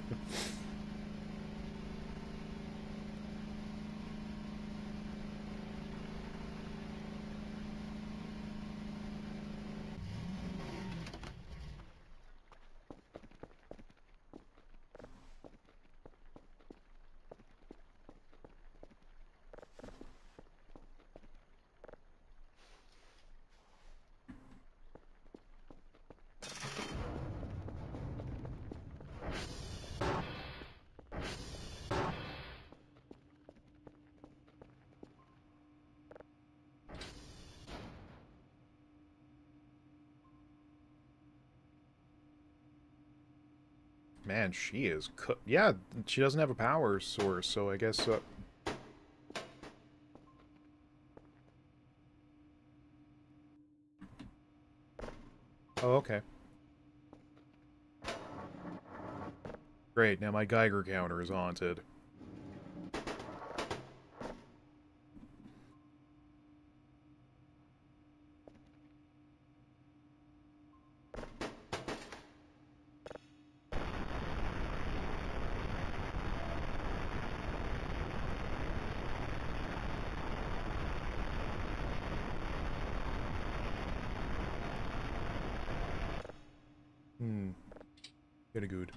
Man, she is yeah, she doesn't have a power source, so I guess... Oh, okay. Great, now my Geiger counter is haunted. Pretty good.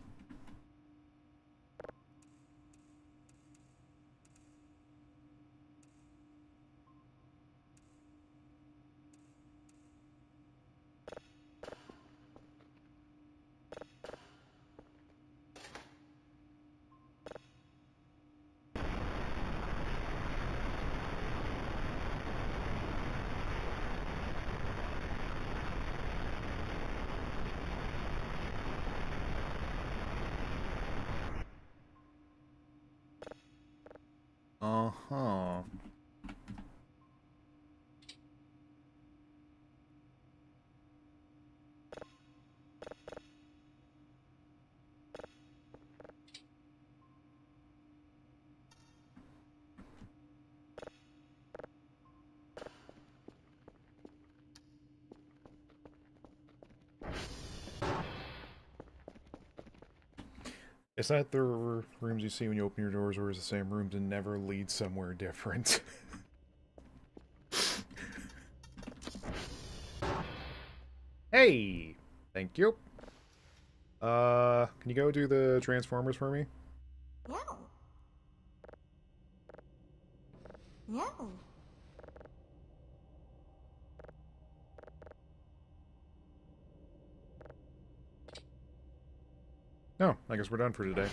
Uh-huh. Is that the rooms you see when you open your doors, or is the same rooms and never lead somewhere different? Hey! Thank you. Can you go do the Transformers for me? No. No. No, I guess we're done for today.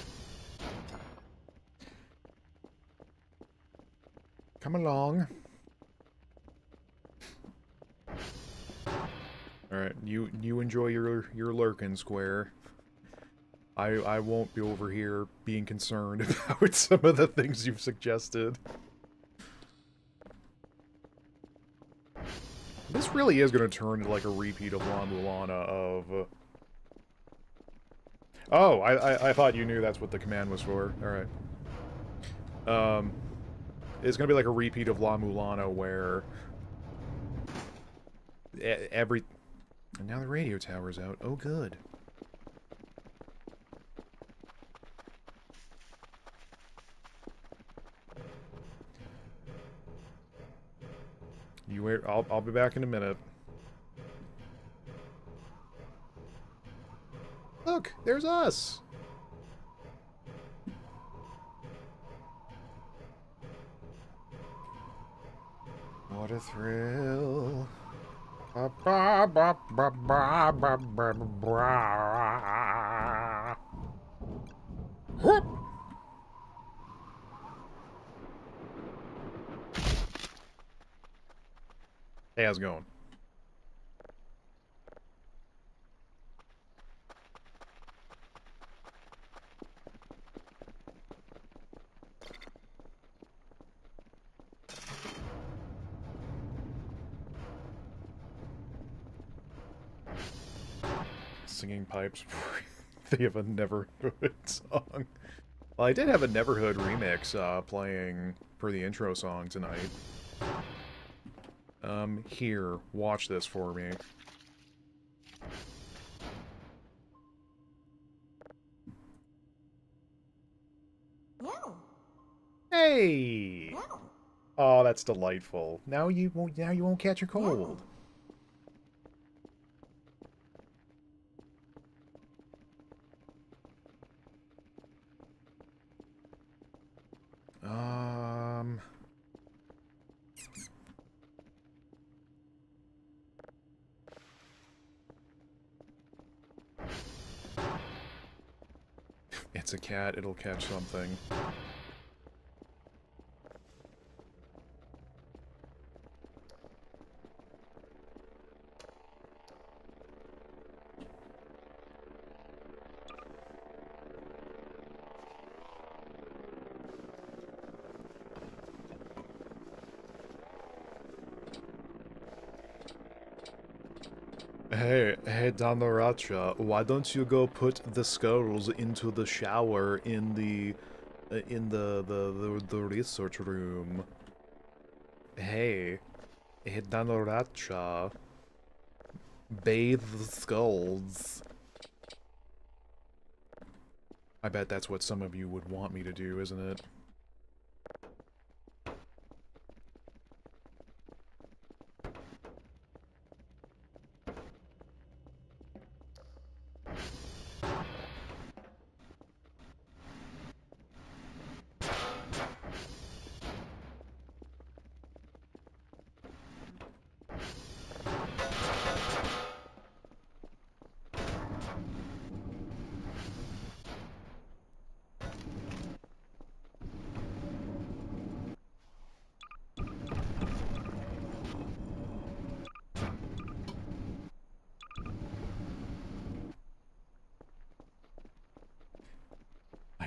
Come along. Alright, you enjoy your lurkin, Square. I won't be over here being concerned about some of the things you've suggested. This really is going to turn into like a repeat of La Mulana of... Oh, I thought you knew that's what the command was for. Alright. It's going to be like a repeat of La Mulana where... every... And now the radio tower's out. Oh, good. You wait. I'll be back in a minute. Look, there's us. What a thrill. Ba, ba, ba, ba, ba, ba, ba, ba. Whoop. Hey, how's it going? Singing pipes they have a Neverhood song. Well, I did have a Neverhood remix playing for the intro song tonight. Here, watch this for me. No. Hey! No. Oh, that's delightful. Now you won't catch a cold. It's a cat, it'll catch something. Hey, Danaracha, why don't you go put the skulls into the shower in the research room? Hey, Danaracha, bathe the skulls. I bet that's what some of you would want me to do, isn't it?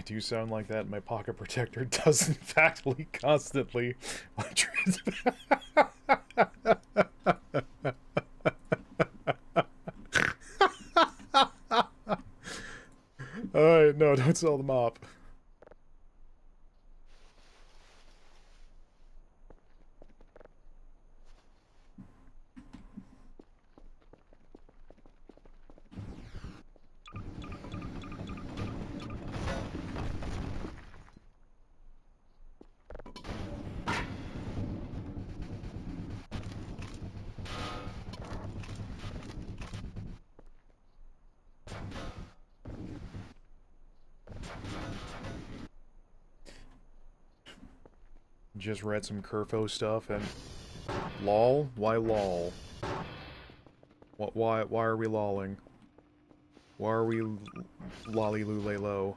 do sound like that. My pocket protector does in fact leak constantly. Alright, no, don't sell the mop. Just read some Kerfo stuff and lol? Why lol? Why are we lolling? Why are we lolly lule low?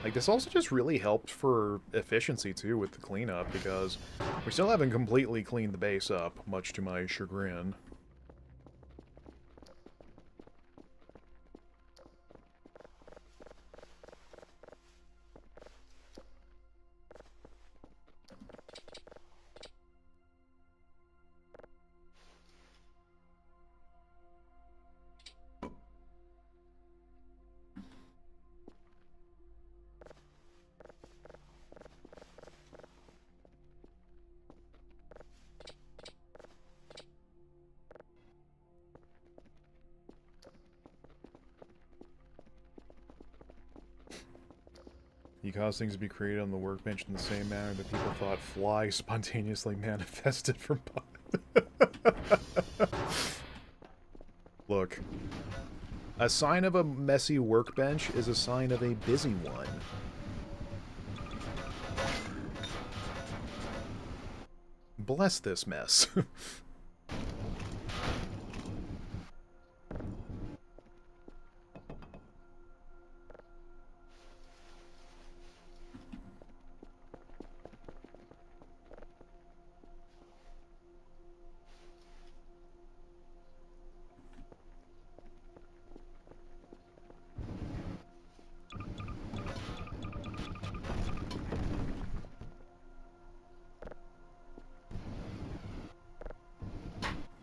Like, this also just really helped for efficiency too with the cleanup, because we still haven't completely cleaned the base up, much to my chagrin. You cause things to be created on the workbench in the same manner that people thought fly spontaneously manifested from Look. A sign of a messy workbench is a sign of a busy one. Bless this mess.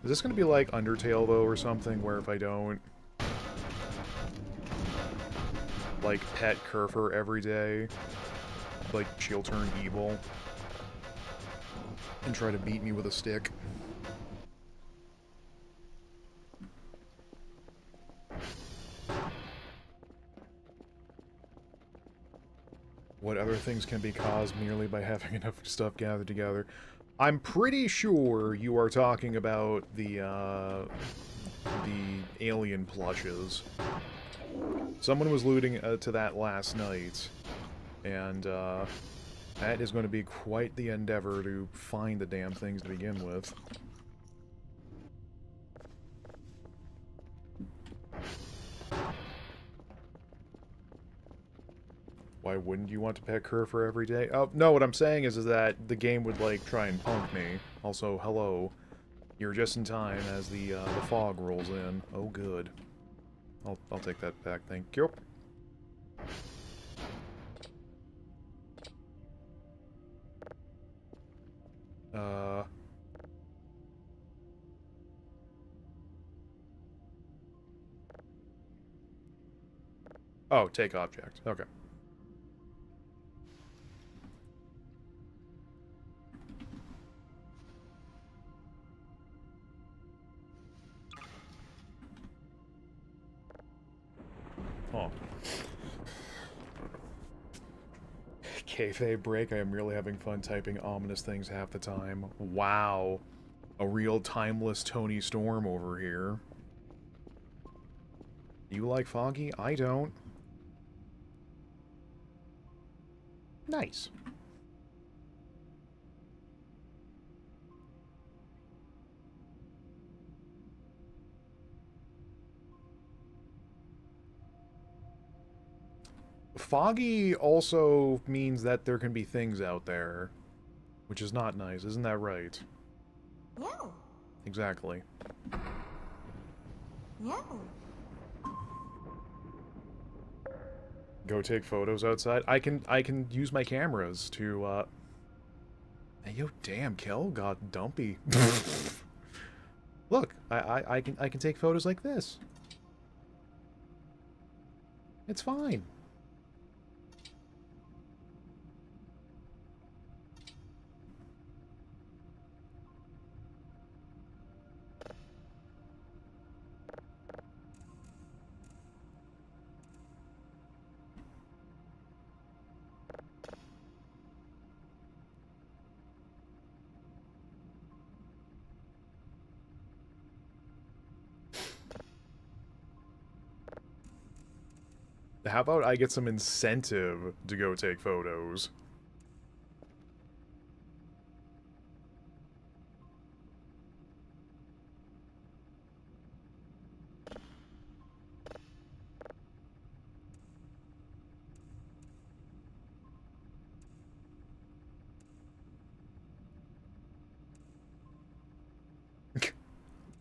Is this gonna be like Undertale, though, or something, where if I don't, like, pet Kerfer every day, like, she'll turn evil and try to beat me with a stick? What other things can be caused merely by having enough stuff gathered together? I'm pretty sure you are talking about the alien plushes. Someone was alluding to that last night, and that is going to be quite the endeavor to find the damn things to begin with. Why wouldn't you want to pet Kerfer every day? Oh, no, what I'm saying is that the game would, like, try and punk me. Also, hello. You're just in time as the fog rolls in. Oh, good. I'll take that back, thank you. Oh, take object. Okay. Oh. Kayfabe break, I am really having fun typing ominous things half the time. Wow. A real timeless Tony Storm over here. You like Foggy? I don't. Nice. Foggy also means that there can be things out there, which is not nice, isn't that right? No. Exactly. No. Go take photos outside. I can use my cameras to Hey, yo, damn, Kel got dumpy. Look, I can take photos like this. It's fine. How about I get some incentive to go take photos?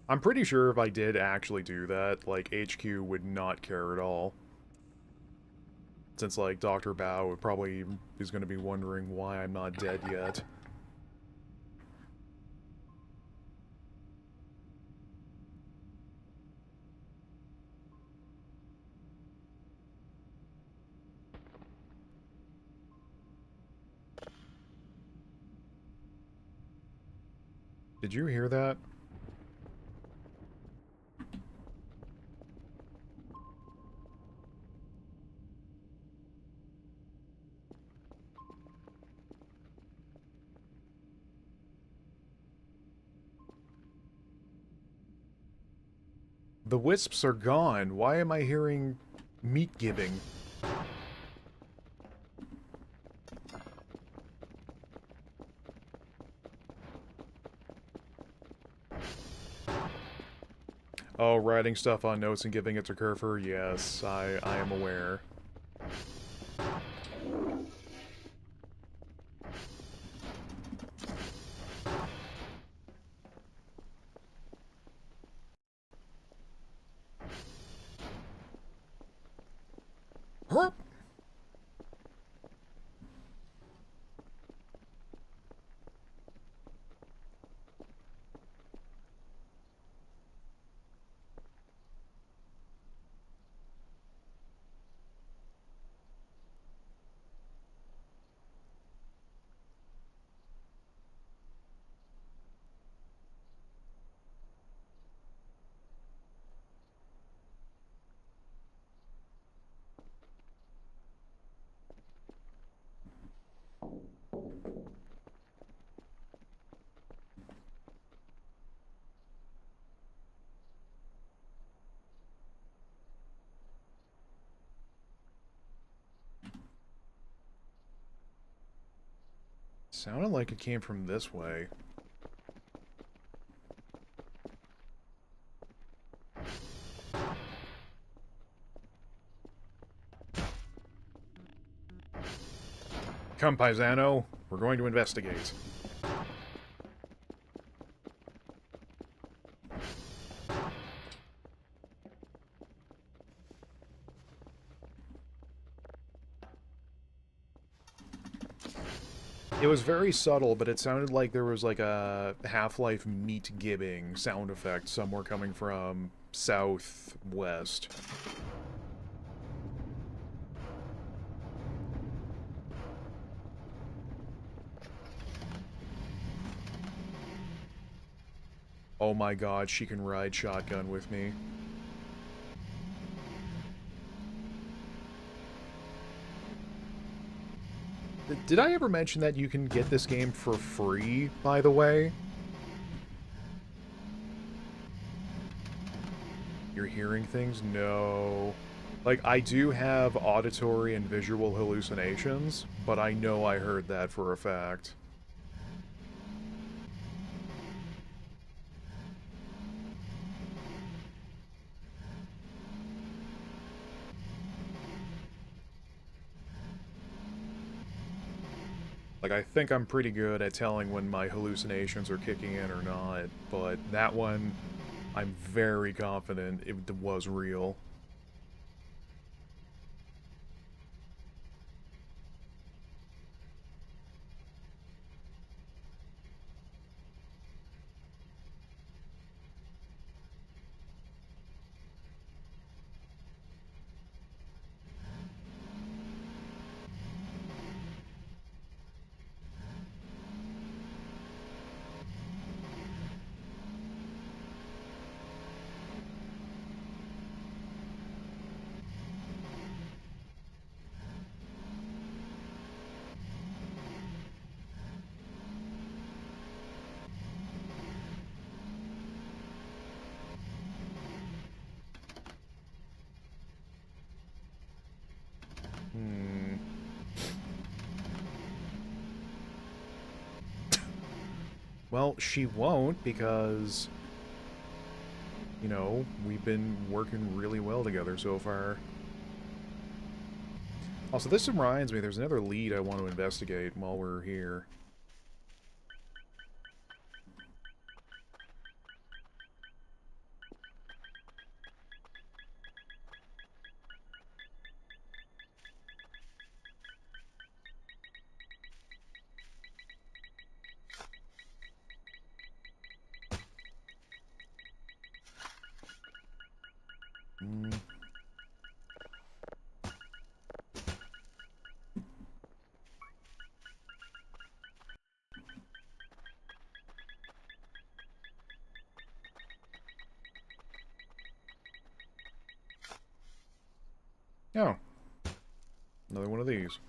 I'm pretty sure if I did actually do that, like, HQ would not care at all. Since, like, Dr. Bao would probably is going to be wondering why I'm not dead yet. Did you hear that? The wisps are gone. Why am I hearing meat giving? Oh, writing stuff on notes and giving it to Kerfer? Yes, I am aware. Huh? Sounded like it came from this way. Come, Paisano. We're going to investigate. It was very subtle, but it sounded like there was like a Half-Life meat gibbing sound effect somewhere coming from southwest. Oh my god, she can ride shotgun with me. Did I ever mention that you can get this game for free, by the way? You're hearing things? No. Like, I do have auditory and visual hallucinations, but I know I heard that for a fact. Like, I think I'm pretty good at telling when my hallucinations are kicking in or not, but that one, I'm very confident it was real. Well, she won't because, you know, we've been working really well together so far. Also, this reminds me, there's another lead I want to investigate while we're here. Hmm. Oh, another one of these.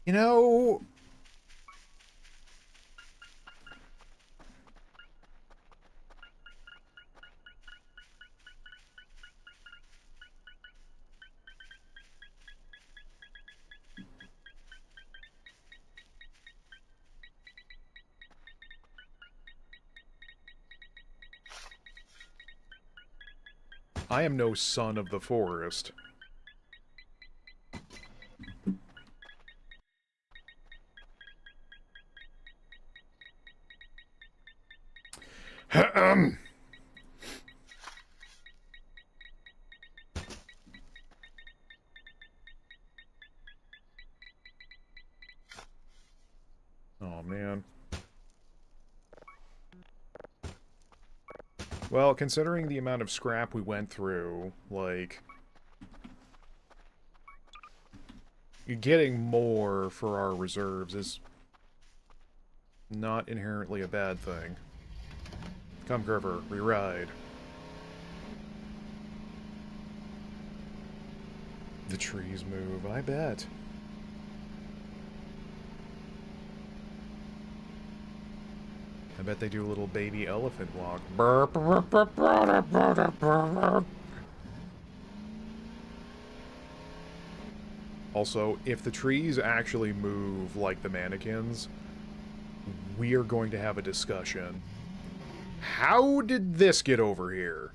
You know, I am no son of the forest. Oh, man. Well, considering the amount of scrap we went through, like, getting more for our reserves is not inherently a bad thing. Come, Grover, we ride. The trees move, I bet. I bet they do a little baby elephant walk. Also, if the trees actually move like the mannequins, we are going to have a discussion. How did this get over here?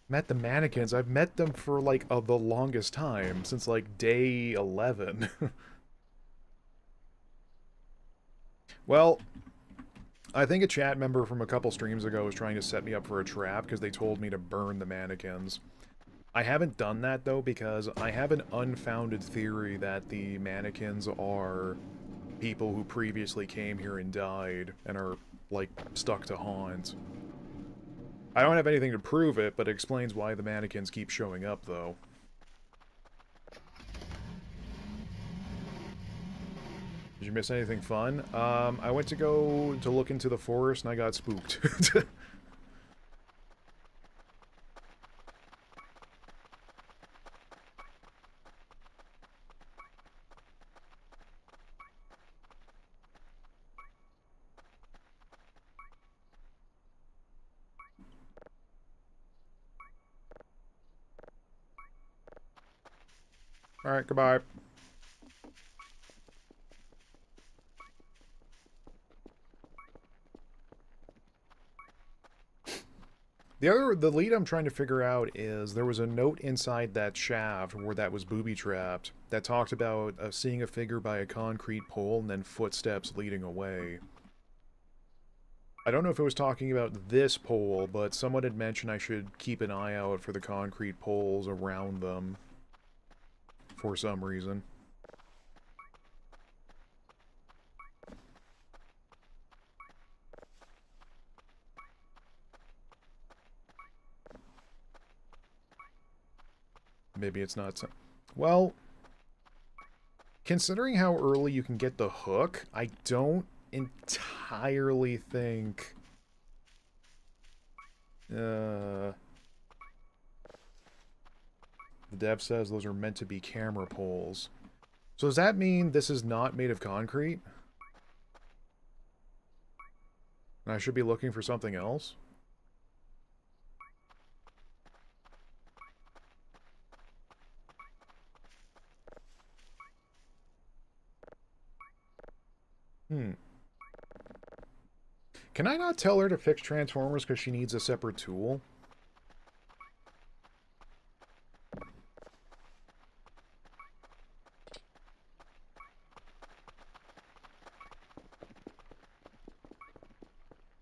Met the mannequins. I've met them for, like, the longest time. Since, like, day 11. Well, I think a chat member from a couple streams ago was trying to set me up for a trap because they told me to burn the mannequins. I haven't done that, though, because I have an unfounded theory that the mannequins are people who previously came here and died and are, like, stuck to haunt. I don't have anything to prove it, but it explains why the mannequins keep showing up, though. Did you miss anything fun? I went to go to look into the forest and I got spooked. Alright, goodbye. The lead I'm trying to figure out is there was a note inside that shaft where that was booby-trapped that talked about seeing a figure by a concrete pole and then footsteps leading away. I don't know if it was talking about this pole, but someone had mentioned I should keep an eye out for the concrete poles around them for some reason. Maybe it's not... Well, considering how early you can get the hook, I don't entirely think... The dev says those are meant to be camera poles. So does that mean this is not made of concrete? And I should be looking for something else? Can I not tell her to fix transformers because she needs a separate tool?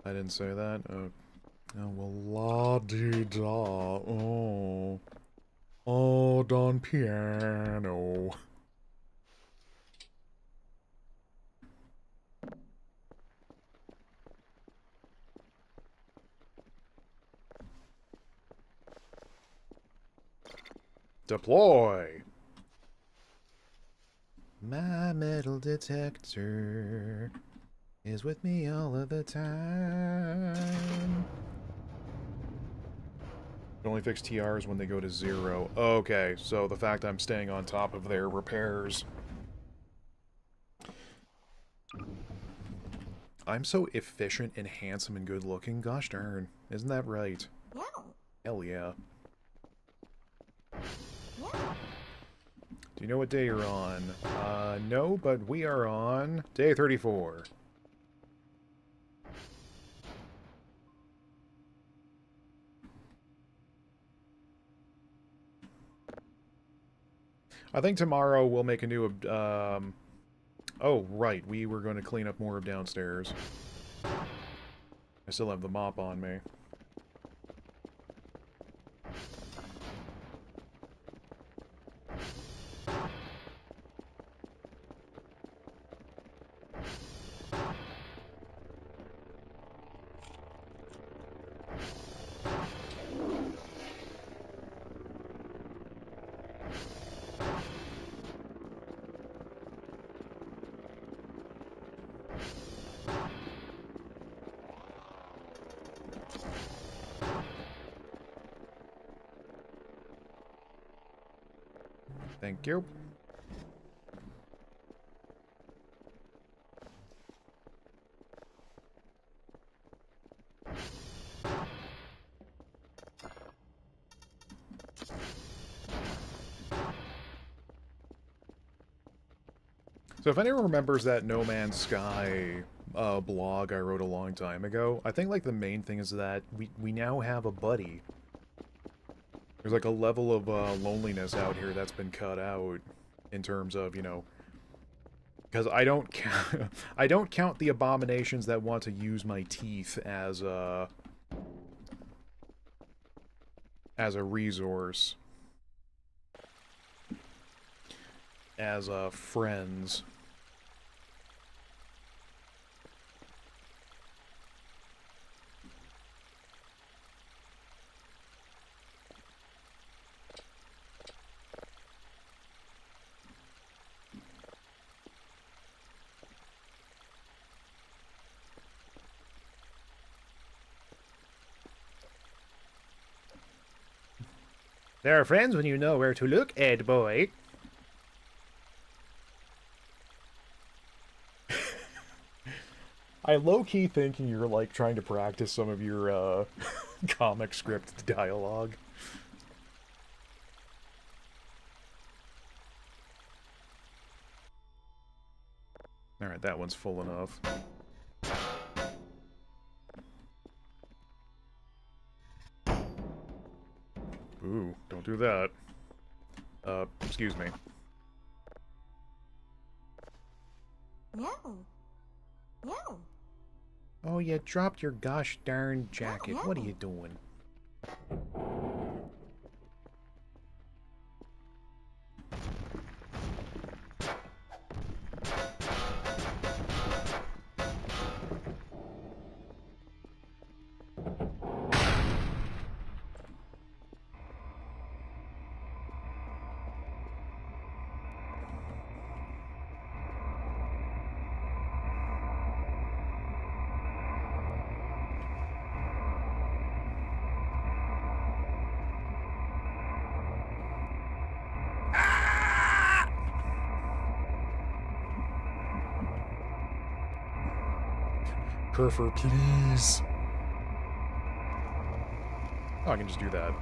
I didn't say that. Oh, well, la-di-da. Oh. Oh, Don Piano. Deploy! My metal detector is with me all of the time. Only fix TRs when they go to 0. Okay, so the fact I'm staying on top of their repairs. I'm so efficient and handsome and good looking, gosh darn. Isn't that right? Yeah. Hell yeah. Yeah. Do you know what day you're on? No, but we are on day 34. I think tomorrow we'll make a new, oh, right, we were going to clean up more of downstairs. I still have the mop on me. Thank you. So if anyone remembers that No Man's Sky blog I wrote a long time ago, I think like the main thing is that we now have a buddy. There's like a level of loneliness out here that's been cut out in terms of, you know, because I don't I don't count the abominations that want to use my teeth as a resource, as friends. There are friends when you know where to look, Ed boy. I low-key thinking you're, like, trying to practice some of your, comic script dialogue. Alright, that one's full enough. Ooh, don't do that. Excuse me. No. No. Oh, you dropped your gosh darn jacket. Oh, What are no. you doing? Kerfer, please. Oh, I can just do that.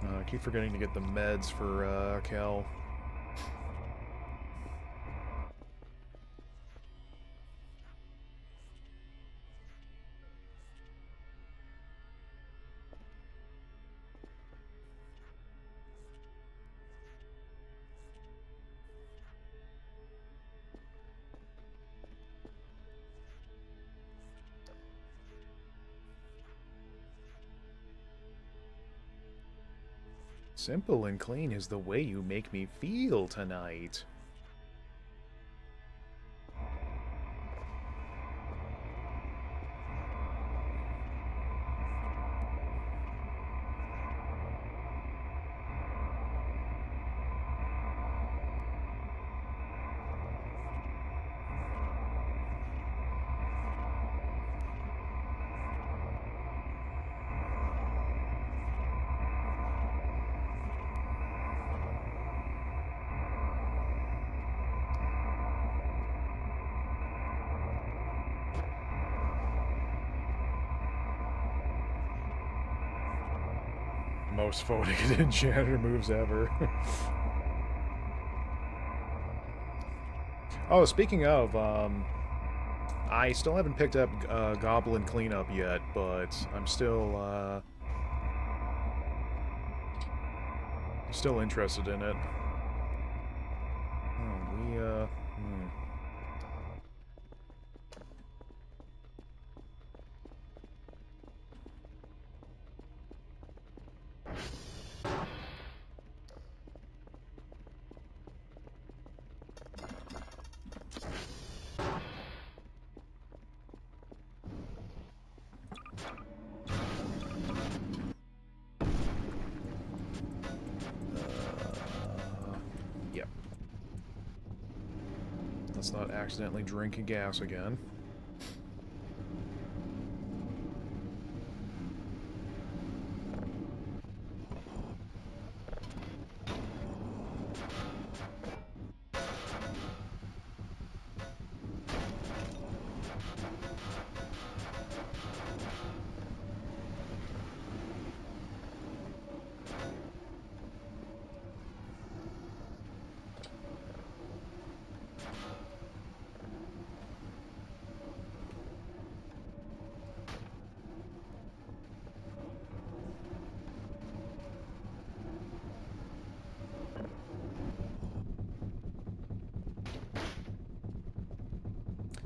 I keep forgetting to get the meds for Cal. Simple and clean is the way you make me feel tonight. Most photic enchanter moves ever. Oh, speaking of, I still haven't picked up Goblin Cleanup yet, but I'm still interested in it. Oh, Yep. Let's not accidentally drink gas again.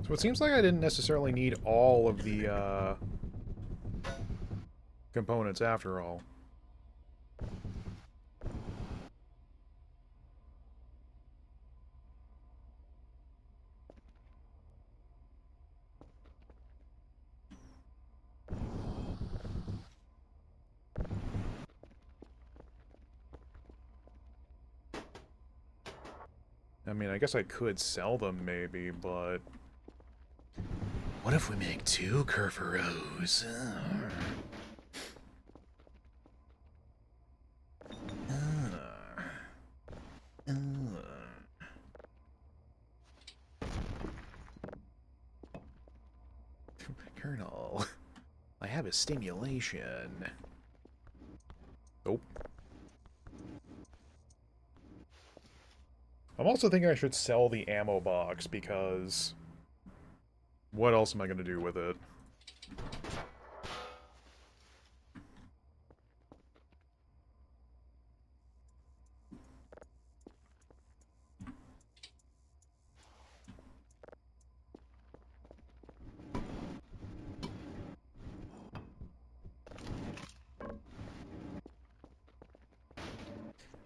So it seems like I didn't necessarily need all of the components after all. I mean, I guess I could sell them maybe, but... What if we make 2 Kerferos? Colonel, I have a stimulation. Nope. I'm also thinking I should sell the ammo box, because... what else am I going to do with it?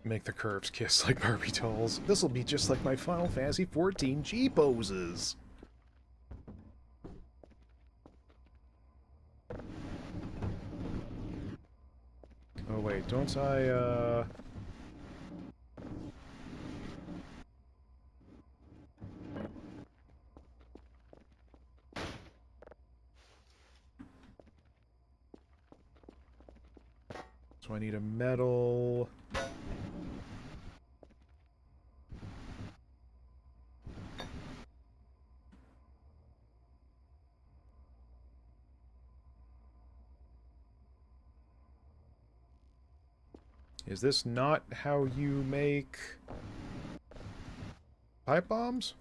Make the curves kiss like Barbie dolls. This'll be just like my Final Fantasy XIV G poses. Oh wait, don't I, So I need a medal. Is this not how you make pipe bombs?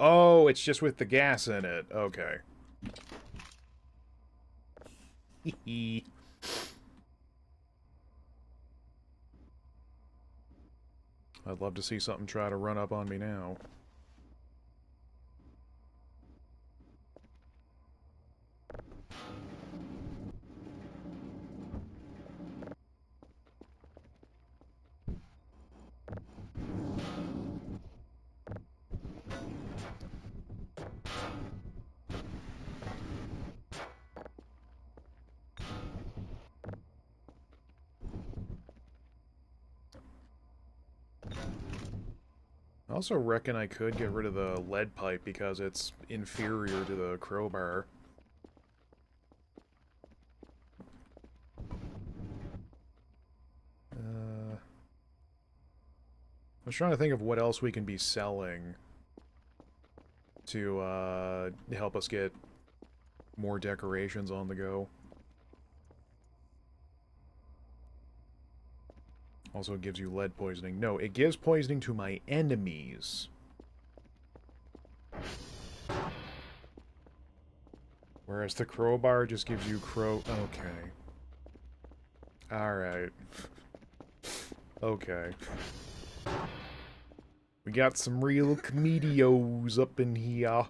Oh, it's just with the gas in it. Okay. I'd love to see something try to run up on me now. I also reckon I could get rid of the lead pipe because it's inferior to the crowbar. I was trying to think of what else we can be selling to help us get more decorations on the go. Also, it gives you lead poisoning. No, it gives poisoning to my enemies. Whereas the crowbar just gives you Okay. Alright. Okay. We got some real comedios up in here.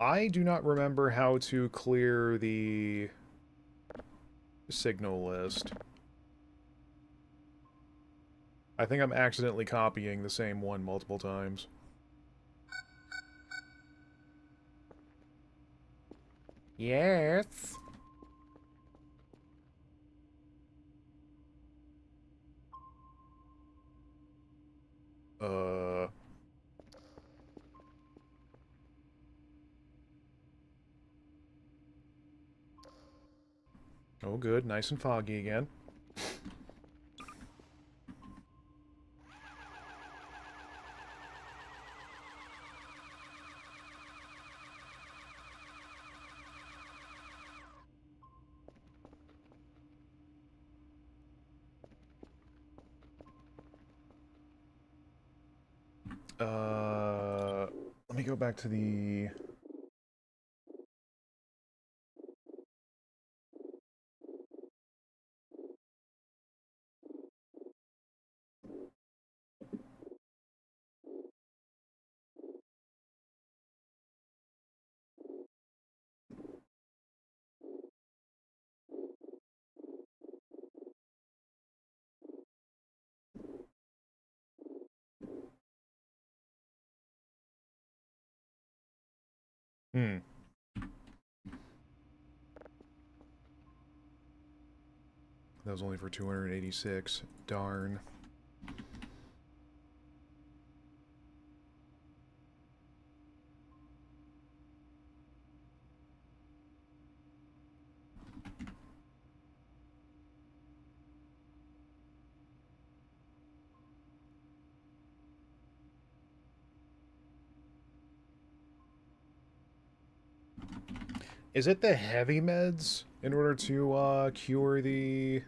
I do not remember how to clear the signal list. I think I'm accidentally copying the same one multiple times. Yes. Oh, good. Nice and foggy again. Let me go back to the... Hmm. That was only for 286. Darn. Is it the heavy meds in order to cure the...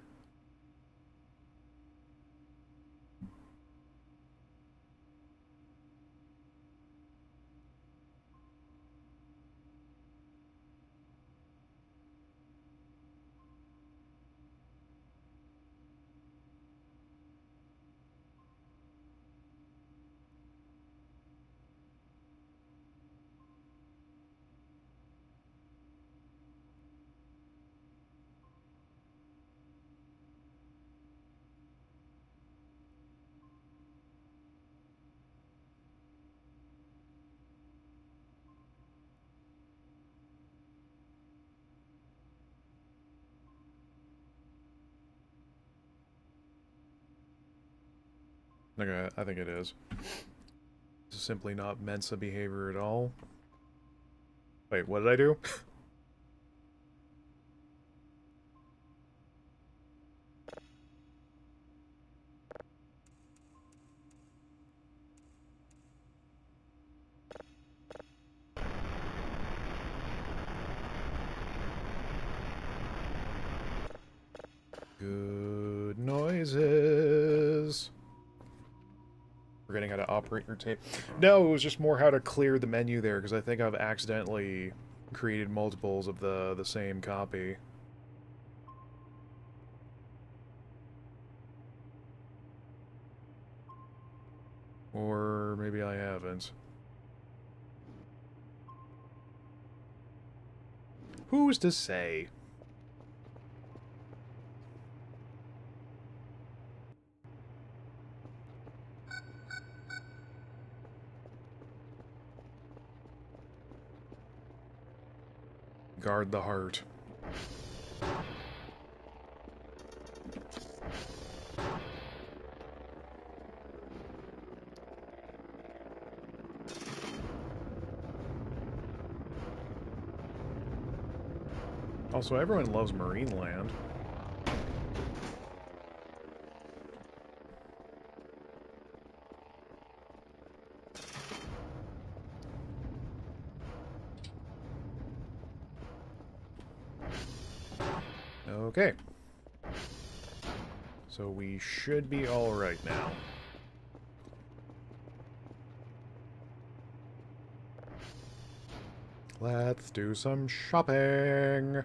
Okay, I think it is. This is simply not Mensa behavior at all. Wait, what did I do? Good noises. Forgetting how to operate your tape. No, it was just more how to clear the menu there, because I think I've accidentally created multiples of the same copy. Or maybe I haven't. Who's to say? Guard the heart. Also, everyone loves Marineland. Okay. So we should be alright now. Let's do some shopping.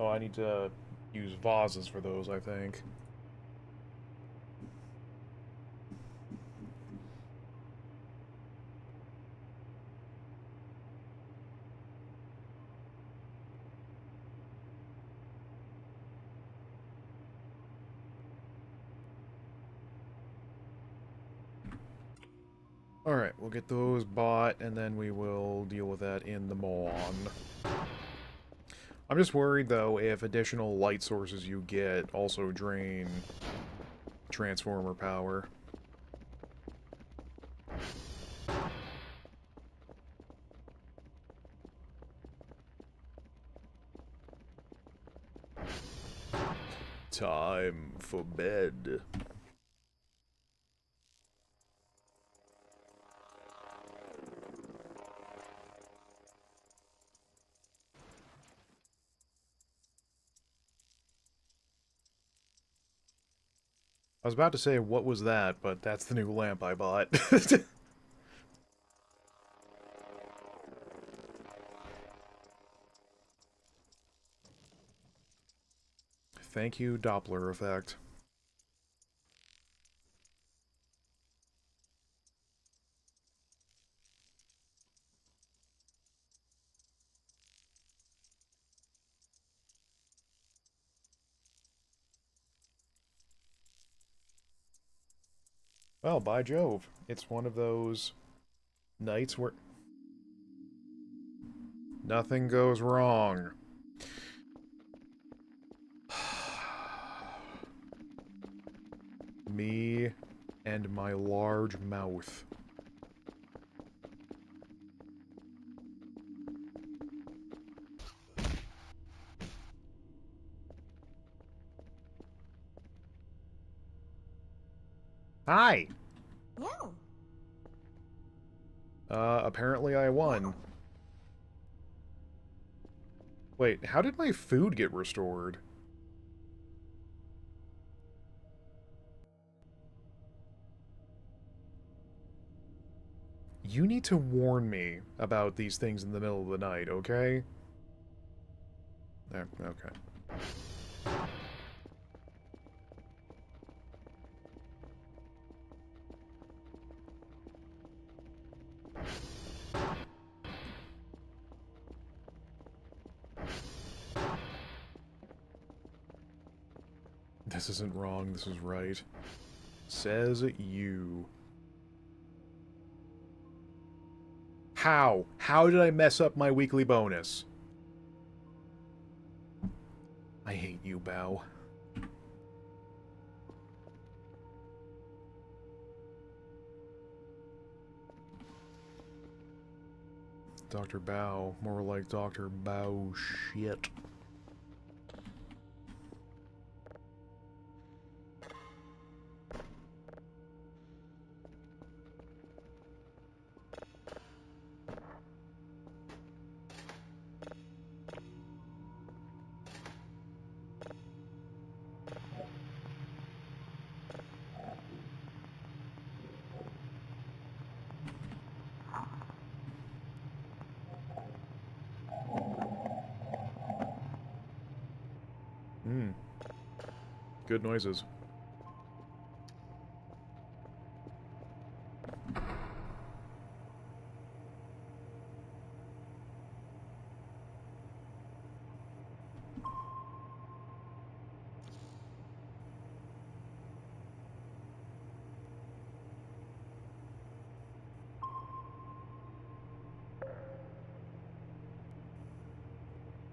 Oh, I need to use vases for those, I think. Alright, we'll get those bought, and then we will deal with that in the Mon. I'm just worried, though, if additional light sources you get also drain transformer power. Time for bed. I was about to say, what was that? But that's the new lamp I bought. thank you, Doppler effect. Well, by Jove, it's one of those nights where nothing goes wrong. Me and my large mouth. Hi! Meow. Apparently I won. Wait, how did my food get restored? You need to warn me about these things in the middle of the night, okay? Okay. This isn't wrong, this is right. Says you. How? How did I mess up my weekly bonus? I hate you, Bao. Dr. Bao. More like Dr. Bao shit. Good noises.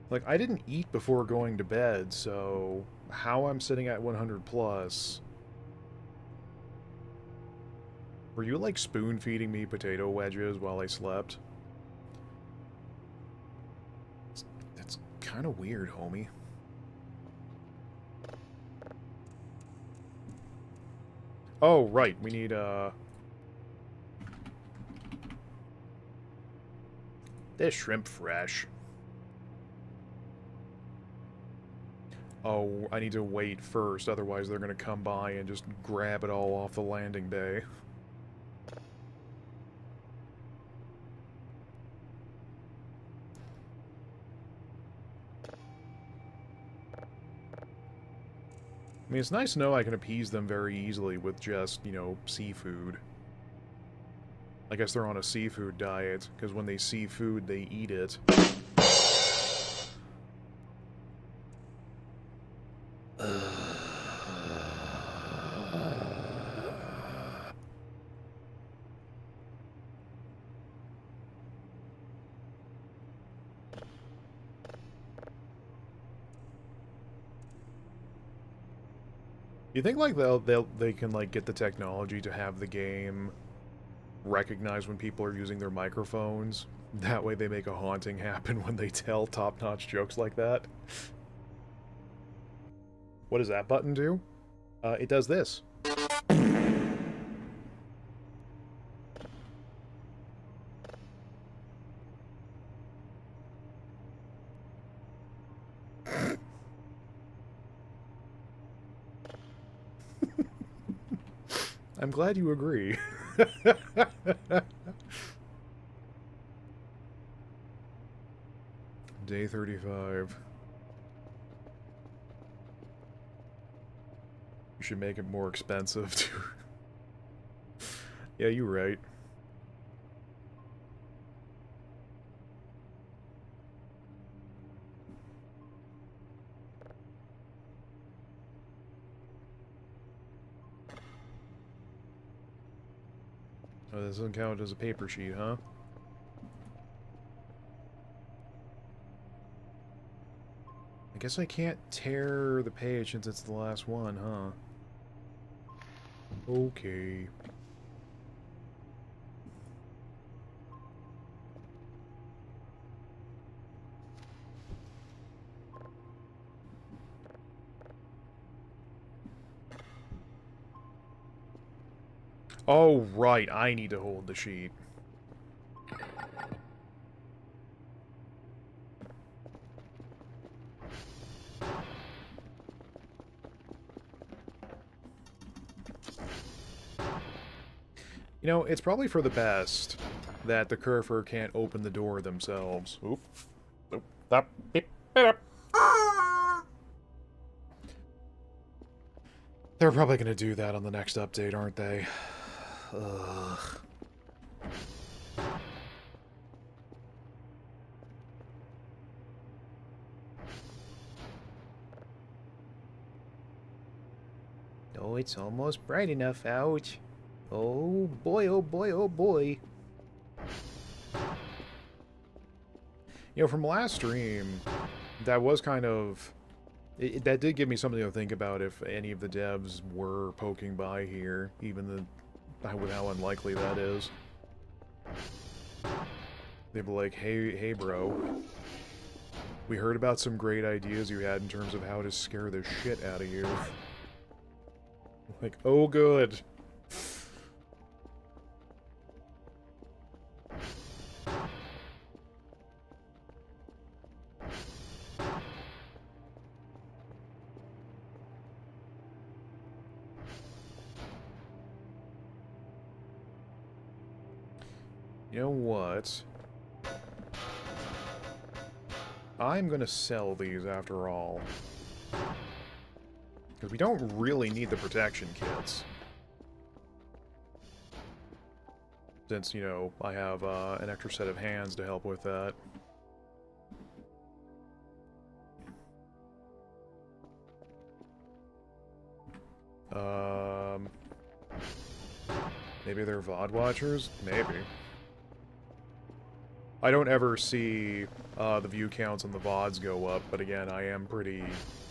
Like, I didn't eat before going to bed, so how I'm sitting at 100 plus... Were you, like, spoon-feeding me potato wedges while I slept? That's kind of weird, homie. Oh, right, we need, this shrimp fresh. Oh, I need to wait first, otherwise they're gonna come by and just grab it all off the landing bay. I mean, it's nice to know I can appease them very easily with just, you know, seafood. I guess they're on a seafood diet, because when they see food, they eat it. You think like they can like get the technology to have the game recognize when people are using their microphones? That way they make a haunting happen when they tell top-notch jokes like that. What does that button do? It does this. I'm glad you agree. Day 35. You should make it more expensive, too. Yeah, you're right. Oh, this doesn't count as a paper sheet, huh? I guess I can't tear the page since it's the last one, huh? Okay. Oh, right, I need to hold the sheet. You know, it's probably for the best that the Kerfur can't open the door themselves. Oop. Oop. Stop. Beep. Beep. Up. They're probably going to do that on the next update, aren't they? Ugh. Oh, it's almost bright enough out. Oh boy, oh boy, oh boy. You know, from last stream, that was kind of... that did give me something to think about if any of the devs were poking by here, even with how unlikely that is. They'd be like, hey bro, we heard about some great ideas you had in terms of how to scare the shit out of you. Like, oh good. You know what? I'm gonna sell these after all. Because we don't really need the protection kits. Since, you know, I have an extra set of hands to help with that. Maybe they're VOD watchers? Maybe. I don't ever see the view counts on the VODs go up, but again, I am pretty,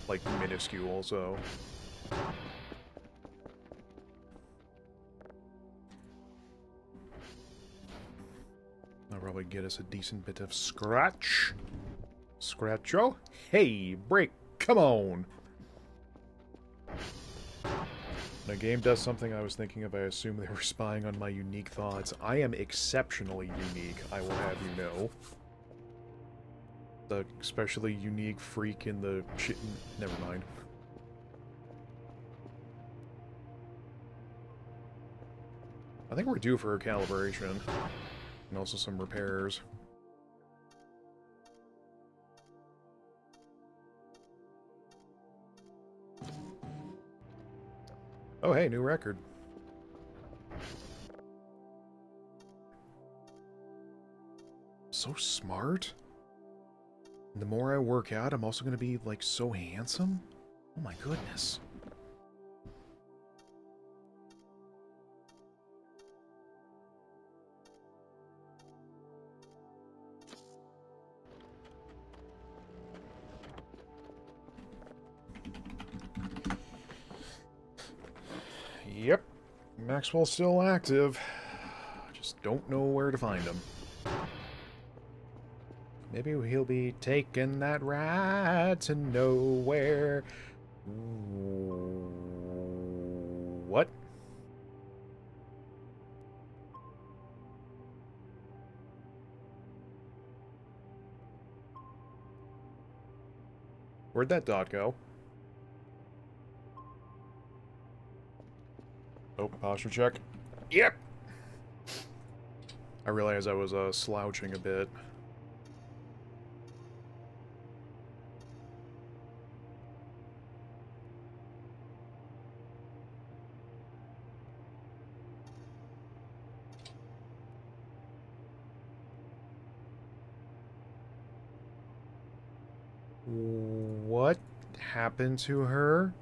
like, minuscule, so... I'll probably get us a decent bit of scratch. Scratcho? Hey, break! Come on! When a game does something I was thinking of, I assume they were spying on my unique thoughts. I am exceptionally unique, I will have you know. The especially unique freak in the shit... Never mind. I think we're due for a calibration. And also some repairs. Oh hey, new record. So smart. And the more I work out, I'm also gonna be, like, so handsome? Oh my goodness. Yep. Maxwell's still active. Just don't know where to find him. Maybe he'll be taking that ride to nowhere. What? Where'd that dot go? Oh, posture check. Yep! I realized I was slouching a bit. happened to her?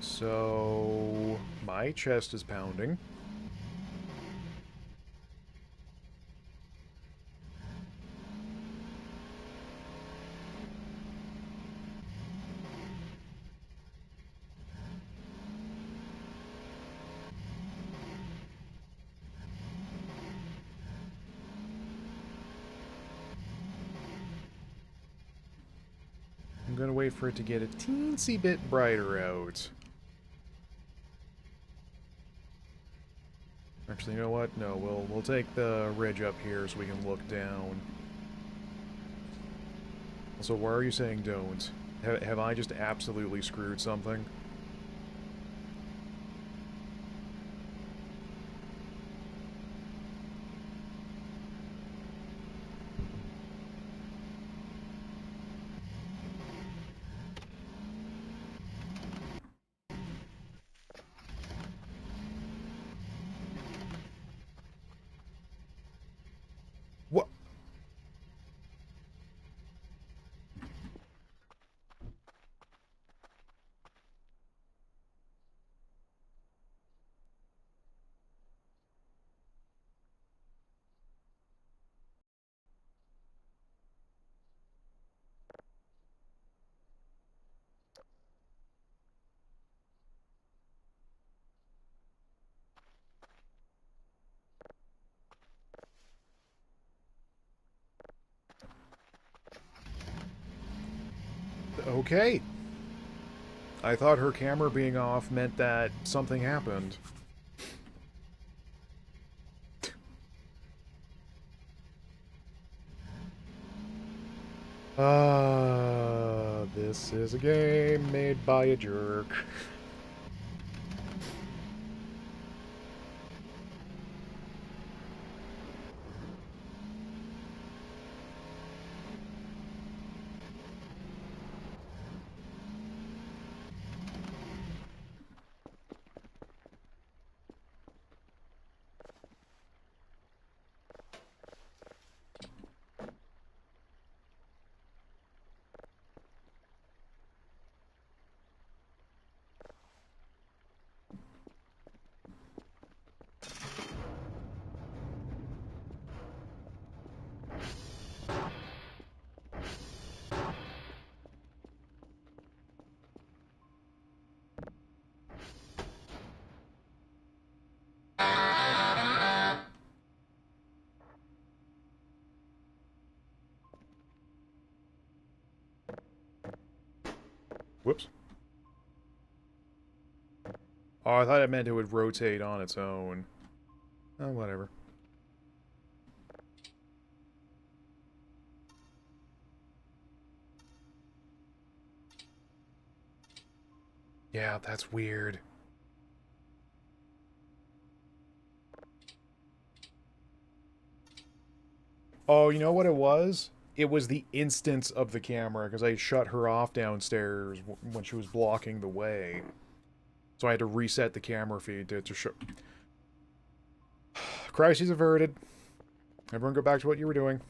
So, my chest is pounding. I'm gonna wait for it to get a teensy bit brighter out. Actually, you know what? No, we'll take the ridge up here so we can look down. Also, why are you saying don't? Have I just absolutely screwed something? What? Okay. I thought her camera being off meant that something happened. This is a game made by a jerk. Whoops. Oh, I thought it meant it would rotate on its own. Oh, whatever. Yeah, that's weird. Oh, you know what it was? It was the instance of the camera, because I shut her off downstairs when she was blocking the way. So I had to reset the camera feed to show... Crisis averted. Everyone go back to what you were doing.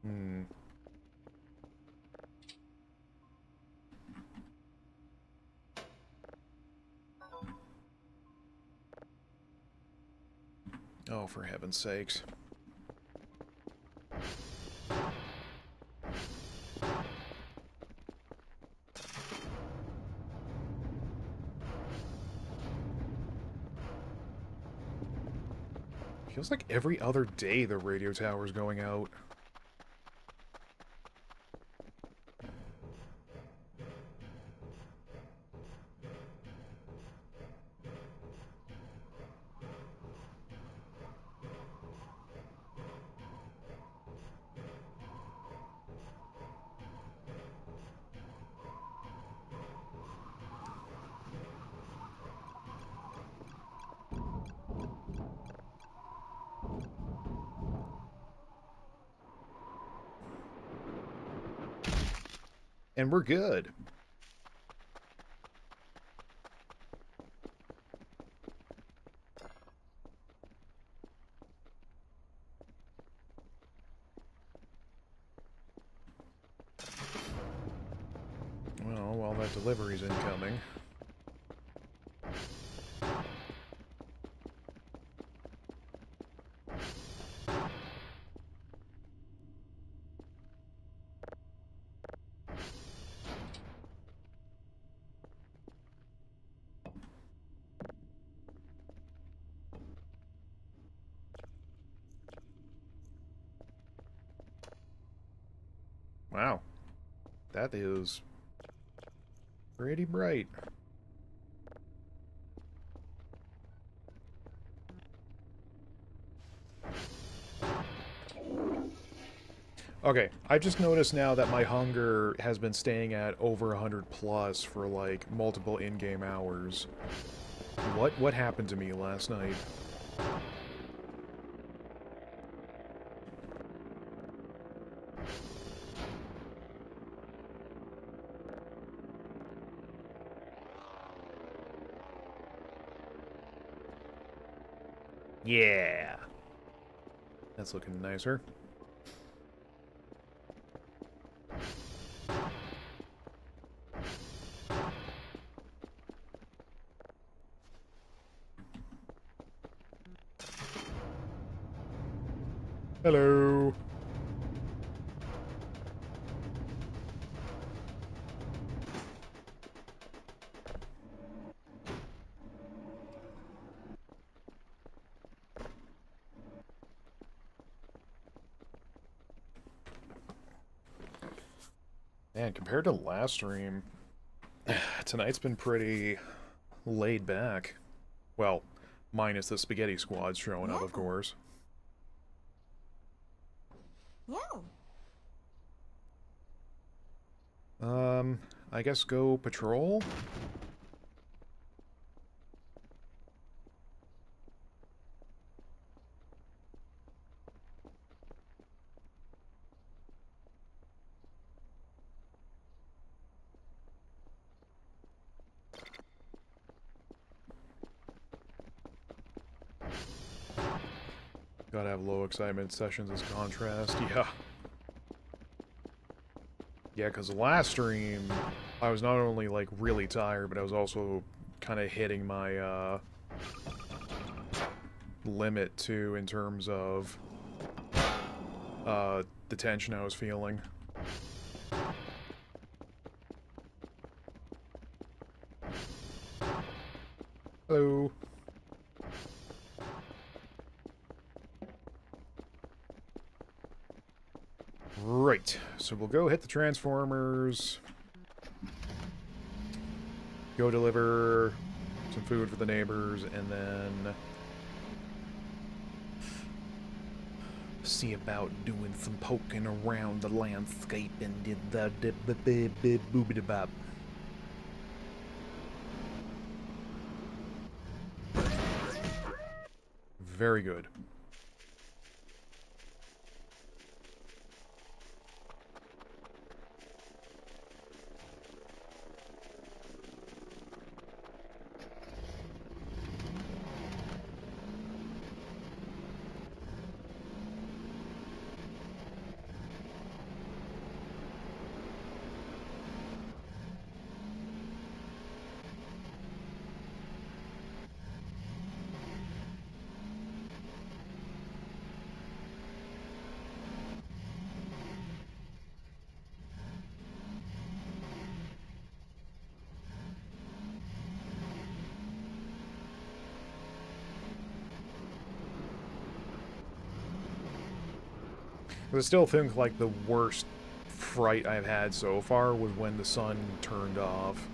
Hmm. Oh, for heaven's sakes. Feels like every other day the radio tower's going out. And we're good. Well, while that delivery's incoming. Wow. That is pretty bright. Okay, I've just noticed now that my hunger has been staying at over 100 plus for like multiple in-game hours. What happened to me last night? Yeah. That's looking nicer. Hello. Man, compared to last stream, tonight's been pretty laid back. Well, minus the spaghetti squad showing up, of course. No. I guess go patrol? Gotta have low excitement sessions as contrast, yeah. Yeah, because last stream, I was not only, like, really tired, but I was also kind of hitting my, limit, too, in terms of, the tension I was feeling. Hello. Right, so we'll go hit the Transformers. Go deliver some food for the neighbors, and then see about doing some poking around the landscape and did the boobity-bop. Very good. I still think, like, the worst fright I've had so far was when the sun turned off,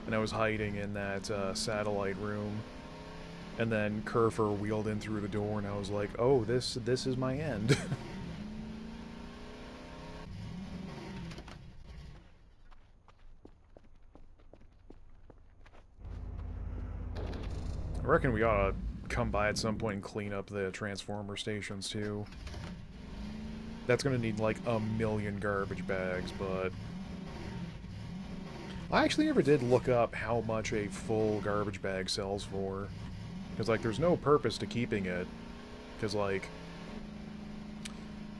and I was hiding in that satellite room, and then Kerfer wheeled in through the door, and I was like, oh, this is my end. I reckon we ought to come by at some point and clean up the transformer stations, too. That's gonna need, like, 1,000,000 garbage bags, but... I actually never did look up how much a full garbage bag sells for. Because, like, there's no purpose to keeping it. Because, like,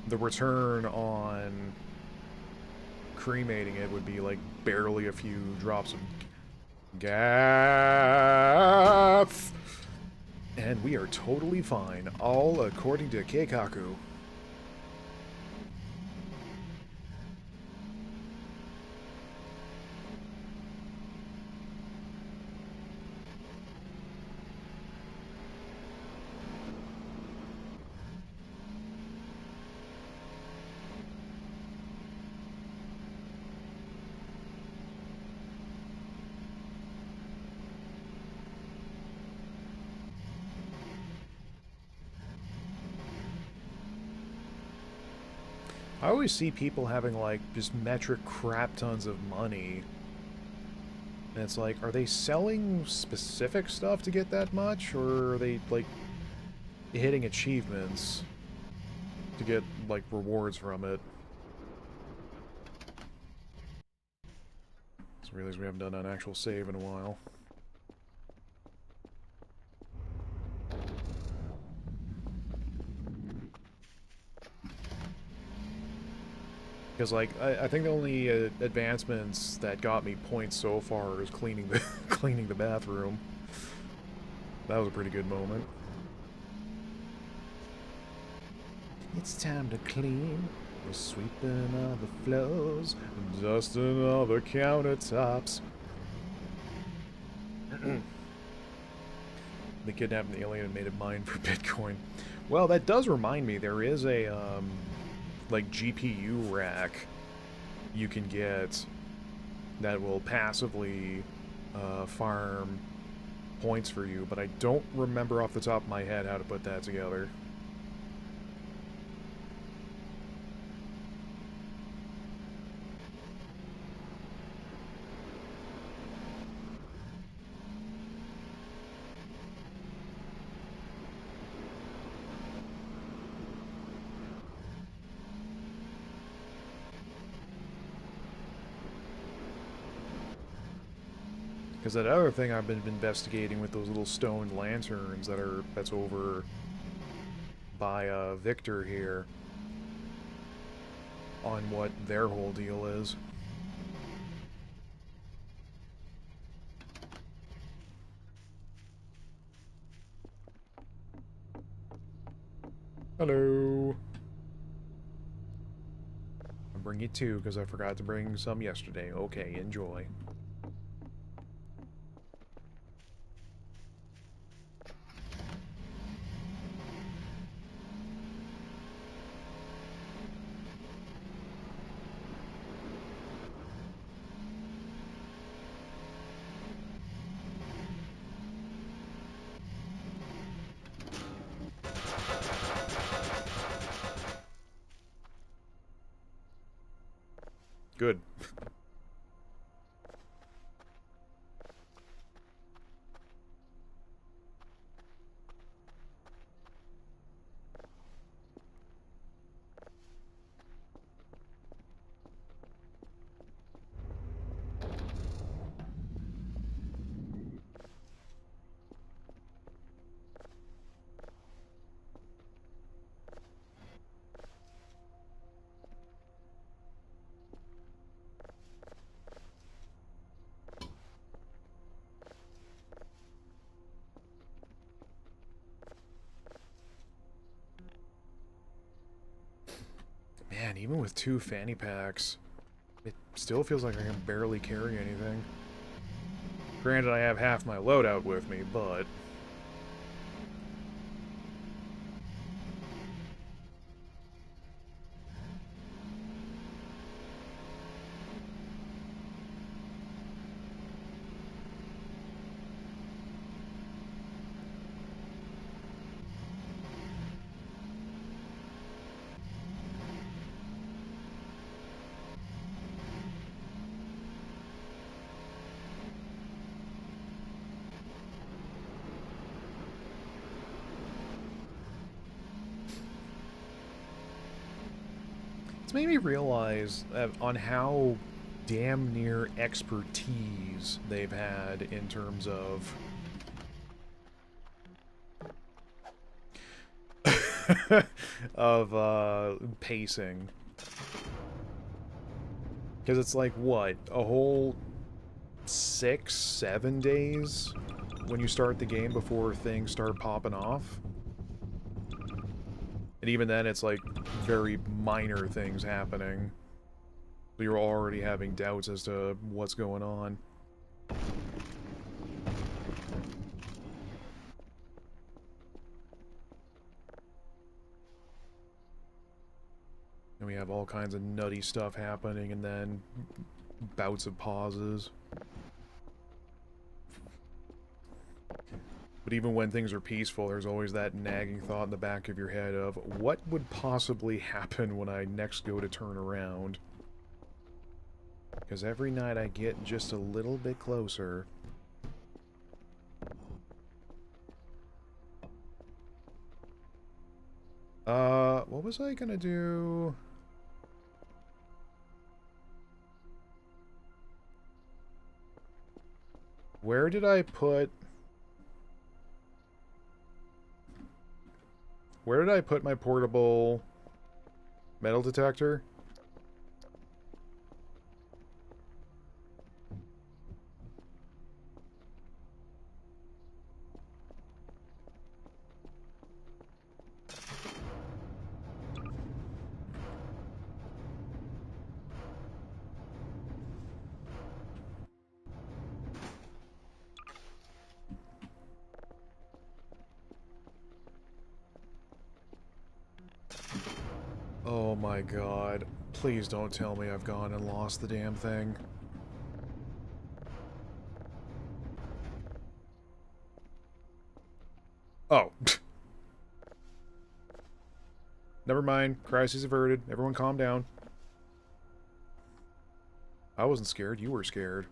the return on cremating it would be, like, barely a few drops of gas. And we are totally fine, all according to Keikaku. I always see people having, like, just metric crap tons of money. And it's like, are they selling specific stuff to get that much? Or are they, like, hitting achievements to get, like, rewards from it? Just realized we haven't done an actual save in a while. Because, like, I think the only advancements that got me points so far is cleaning the cleaning the bathroom. That was a pretty good moment. It's time to clean. We're sweeping all the floors, dusting all the countertops. They kidnapped the alien and made it mine for Bitcoin. Well, that does remind me, there is a, like, GPU rack you can get that will passively farm points for you, but I don't remember off the top of my head how to put that together. Because that other thing I've been investigating with those little stone lanterns that's over by Victor here, on what their whole deal is. Hello. I'll bring you two because I forgot to bring some yesterday. Okay, enjoy. Good. Man, even with 2 fanny packs, it still feels like I can barely carry anything. Granted, I have half my loadout with me, but... It's made me realize on how damn near expertise they've had in terms of pacing. Because it's like, what, a whole 6, 7 days when you start the game before things start popping off? And even then, it's like very minor things happening. So you're already having doubts as to what's going on. And we have all kinds of nutty stuff happening, and then bouts of pauses. But even when things are peaceful, there's always that nagging thought in the back of your head of, what would possibly happen when I next go to turn around? Because every night I get just a little bit closer. What was I gonna do? Where did I put... Where did I put my portable metal detector? Oh my god. Please don't tell me I've gone and lost the damn thing. Oh. Never mind. Crisis averted. Everyone calm down. I wasn't scared. You were scared.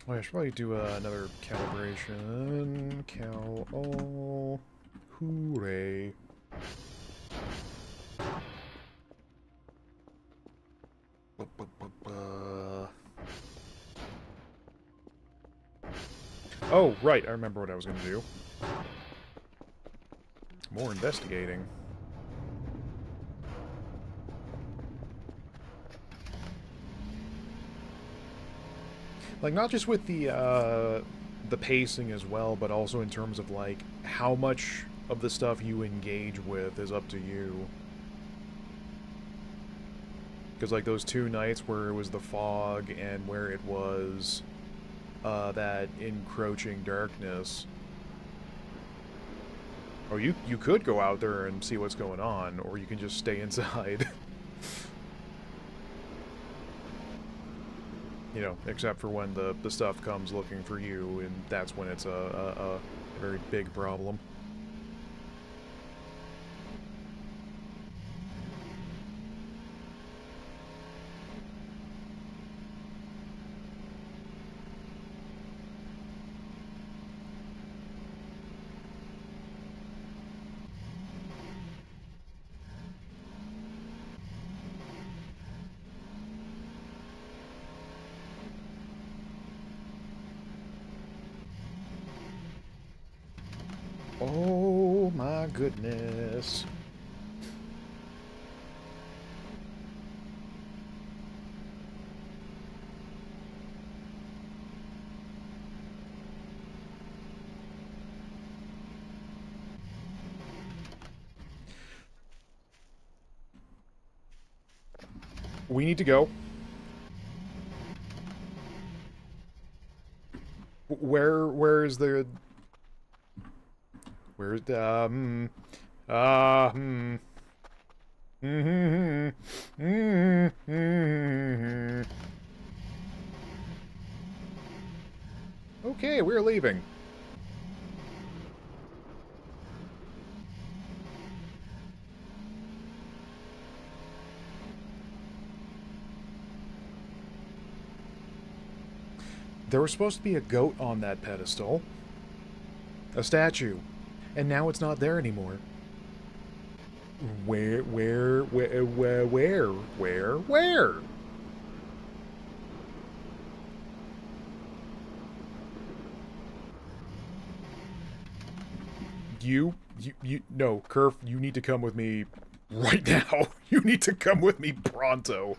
Oh, I should probably do another calibration. Cal-all. Hooray. Oh, right, I remember what I was going to do. More investigating. Like, not just with the pacing as well, but also in terms of, like, how much of the stuff you engage with is up to you. Because, like, those 2 nights where it was the fog and where it was that encroaching darkness, Oh, you could go out there and see what's going on, or you can just stay inside. You know, except for when the stuff comes looking for you, and that's when it's a very big problem. Oh my goodness. We need to go. Where is the... Where's the... Okay, we're leaving. There was supposed to be a goat on that pedestal. A statue. And now it's not there anymore. Where? No, Kerf, you need to come with me right now. You need to come with me pronto.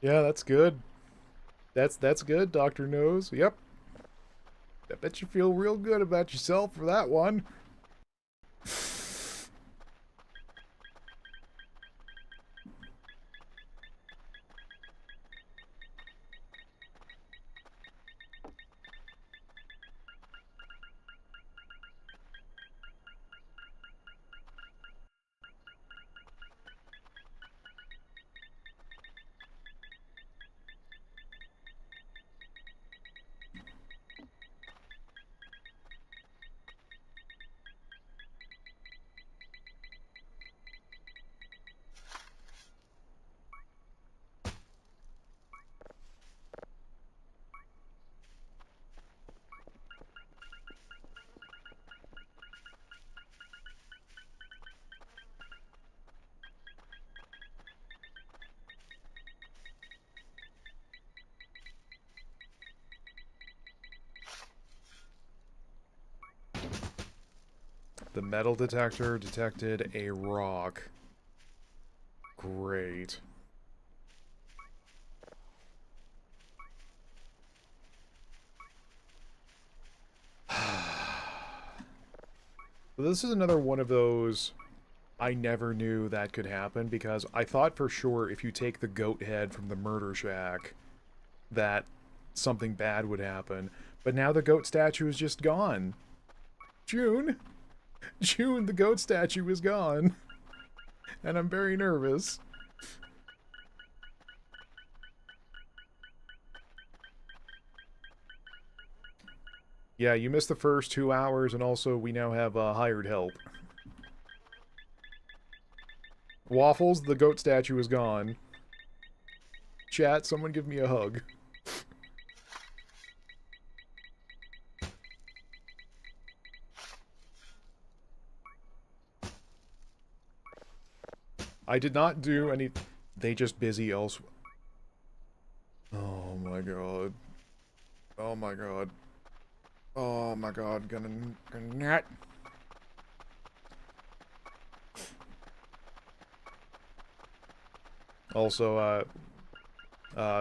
Yeah, that's good. That's good, Dr. Nose. Yep. I bet you feel real good about yourself for that one. The metal detector detected a rock. Great. This is another one of those I never knew that could happen, because I thought for sure if you take the goat head from the murder shack that something bad would happen. But now the goat statue is just gone. June, the goat statue is gone. And I'm very nervous. Yeah, you missed the first 2 hours, and also we now have hired help. Waffles, the goat statue is gone. Chat, someone give me a hug. I did not do any... They just busy elsewhere. Oh my god. Oh my god. Oh my god, gonna net. Also,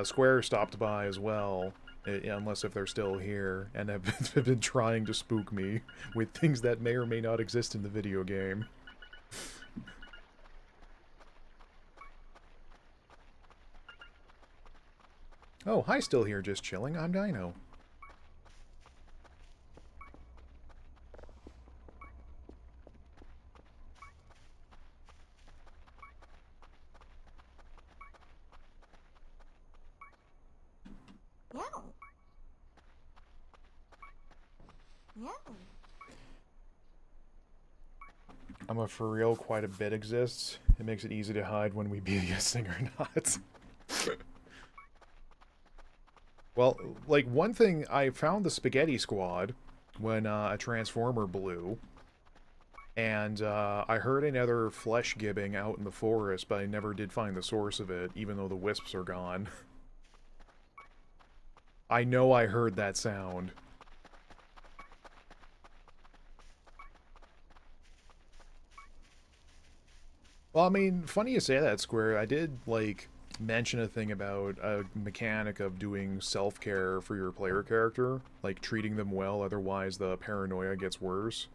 Square stopped by as well, unless if they're still here, and have been trying to spook me with things that may or may not exist in the video game. Oh, hi, still here, just chilling. I'm Dino. Meow. Meow. I'm a for real, quite a bit exists. It makes it easy to hide when we be guessing or not. Well, like, one thing, I found the Spaghetti Squad when a Transformer blew. And I heard another flesh gibbing out in the forest, but I never did find the source of it, even though the wisps are gone. I know I heard that sound. Well, I mean, funny you say that, Square. I did, like, mention a thing about a mechanic of doing self-care for your player character. Like, treating them well, otherwise the paranoia gets worse.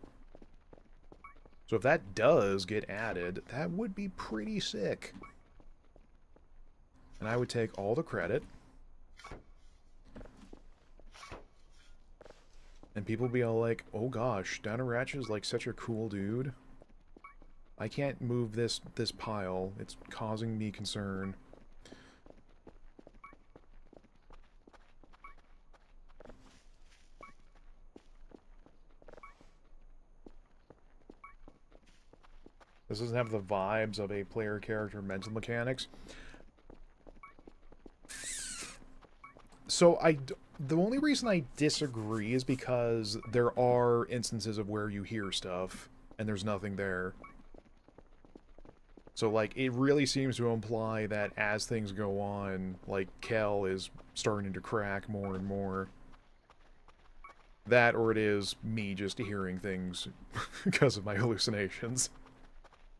So if that does get added, that would be pretty sick. And I would take all the credit. And people be all like, oh gosh, Dino Ratchet is like such a cool dude. I can't move this pile. It's causing me concern. This doesn't have the vibes of a player character mental mechanics. So the only reason I disagree is because there are instances of where you hear stuff and there's nothing there. So, like, it really seems to imply that as things go on, like, Kel is starting to crack more and more. That, or it is me just hearing things because of my hallucinations.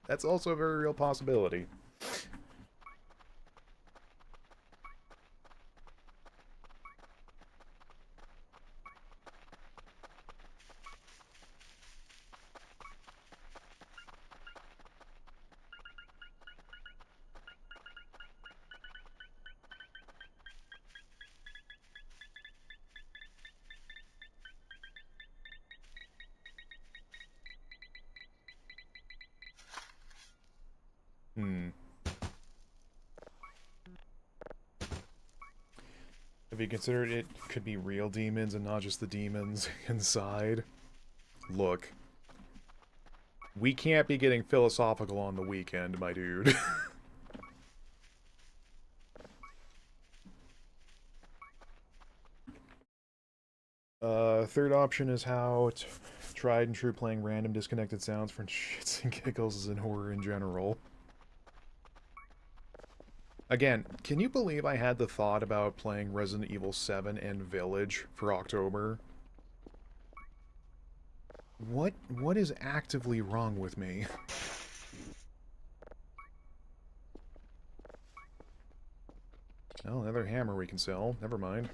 That's also a very real possibility. Have you considered it could be real demons and not just the demons inside? Look. We can't be getting philosophical on the weekend, my dude. Third option is how tried and true playing random disconnected sounds for shits and giggles and horror in general. Again, can you believe I had the thought about playing Resident Evil 7 and Village for October? What is actively wrong with me? Oh, another hammer we can sell. Never mind.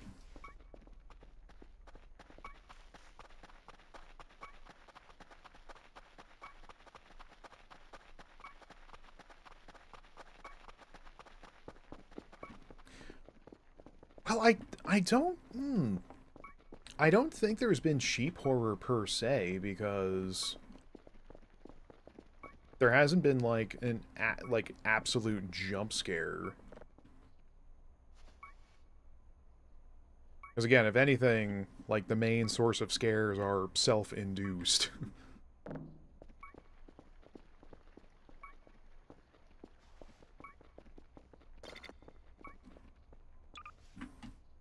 Well, I don't think there's been sheep horror per se, because there hasn't been like an absolute jump scare. Because again, if anything, like the main source of scares are self-induced.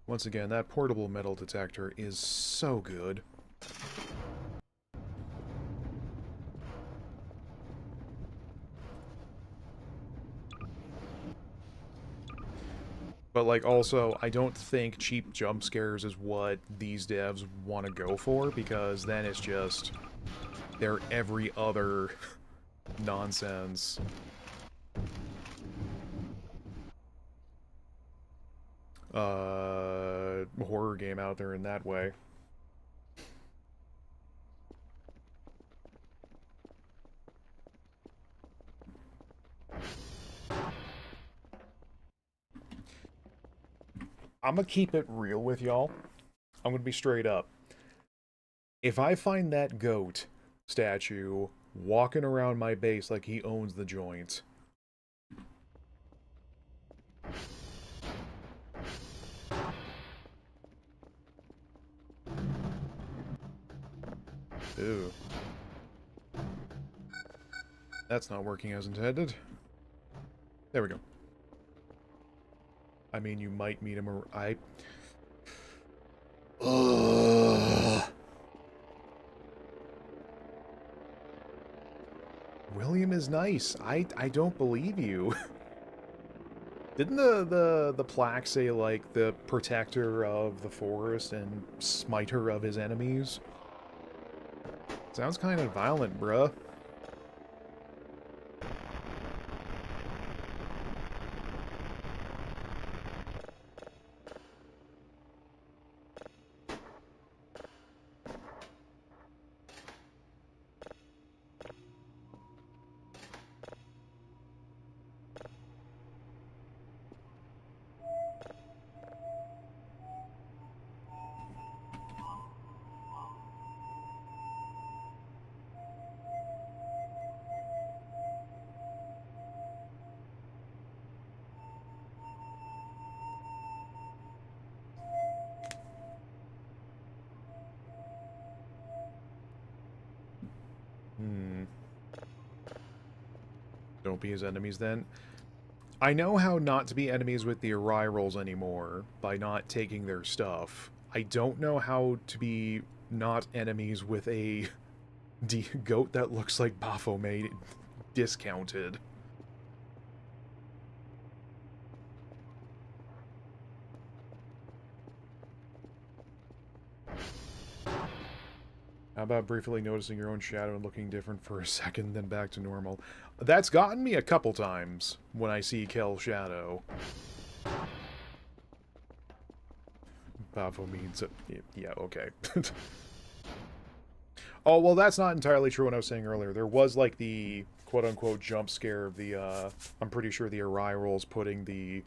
Once again, that portable metal detector is so good. But, like, also, I don't think cheap jump scares is what these devs want to go for, because then it's just their every other nonsense. Horror game out there in that way. I'm gonna keep it real with y'all. I'm gonna be straight up. If I find that goat statue walking around my base like he owns the joint, ew. That's not working as intended. There we go. I mean, you might meet him or Ugh. William is nice. I don't believe you. Didn't the plaque say, like, the protector of the forest and smiter of his enemies? Sounds kind of violent, bruh. Don't be his enemies then. I know how not to be enemies with the Arai rolls anymore by not taking their stuff. I don't know how to be not enemies with a goat that looks like Baphomet discounted. How about briefly noticing your own shadow and looking different for a second, then back to normal? That's gotten me a couple times when I see Kel Shadow. Bavo means... yeah, okay. Oh, well, that's not entirely true what I was saying earlier. There was, like, the quote-unquote jump scare of the, I'm pretty sure the Arai rolls putting the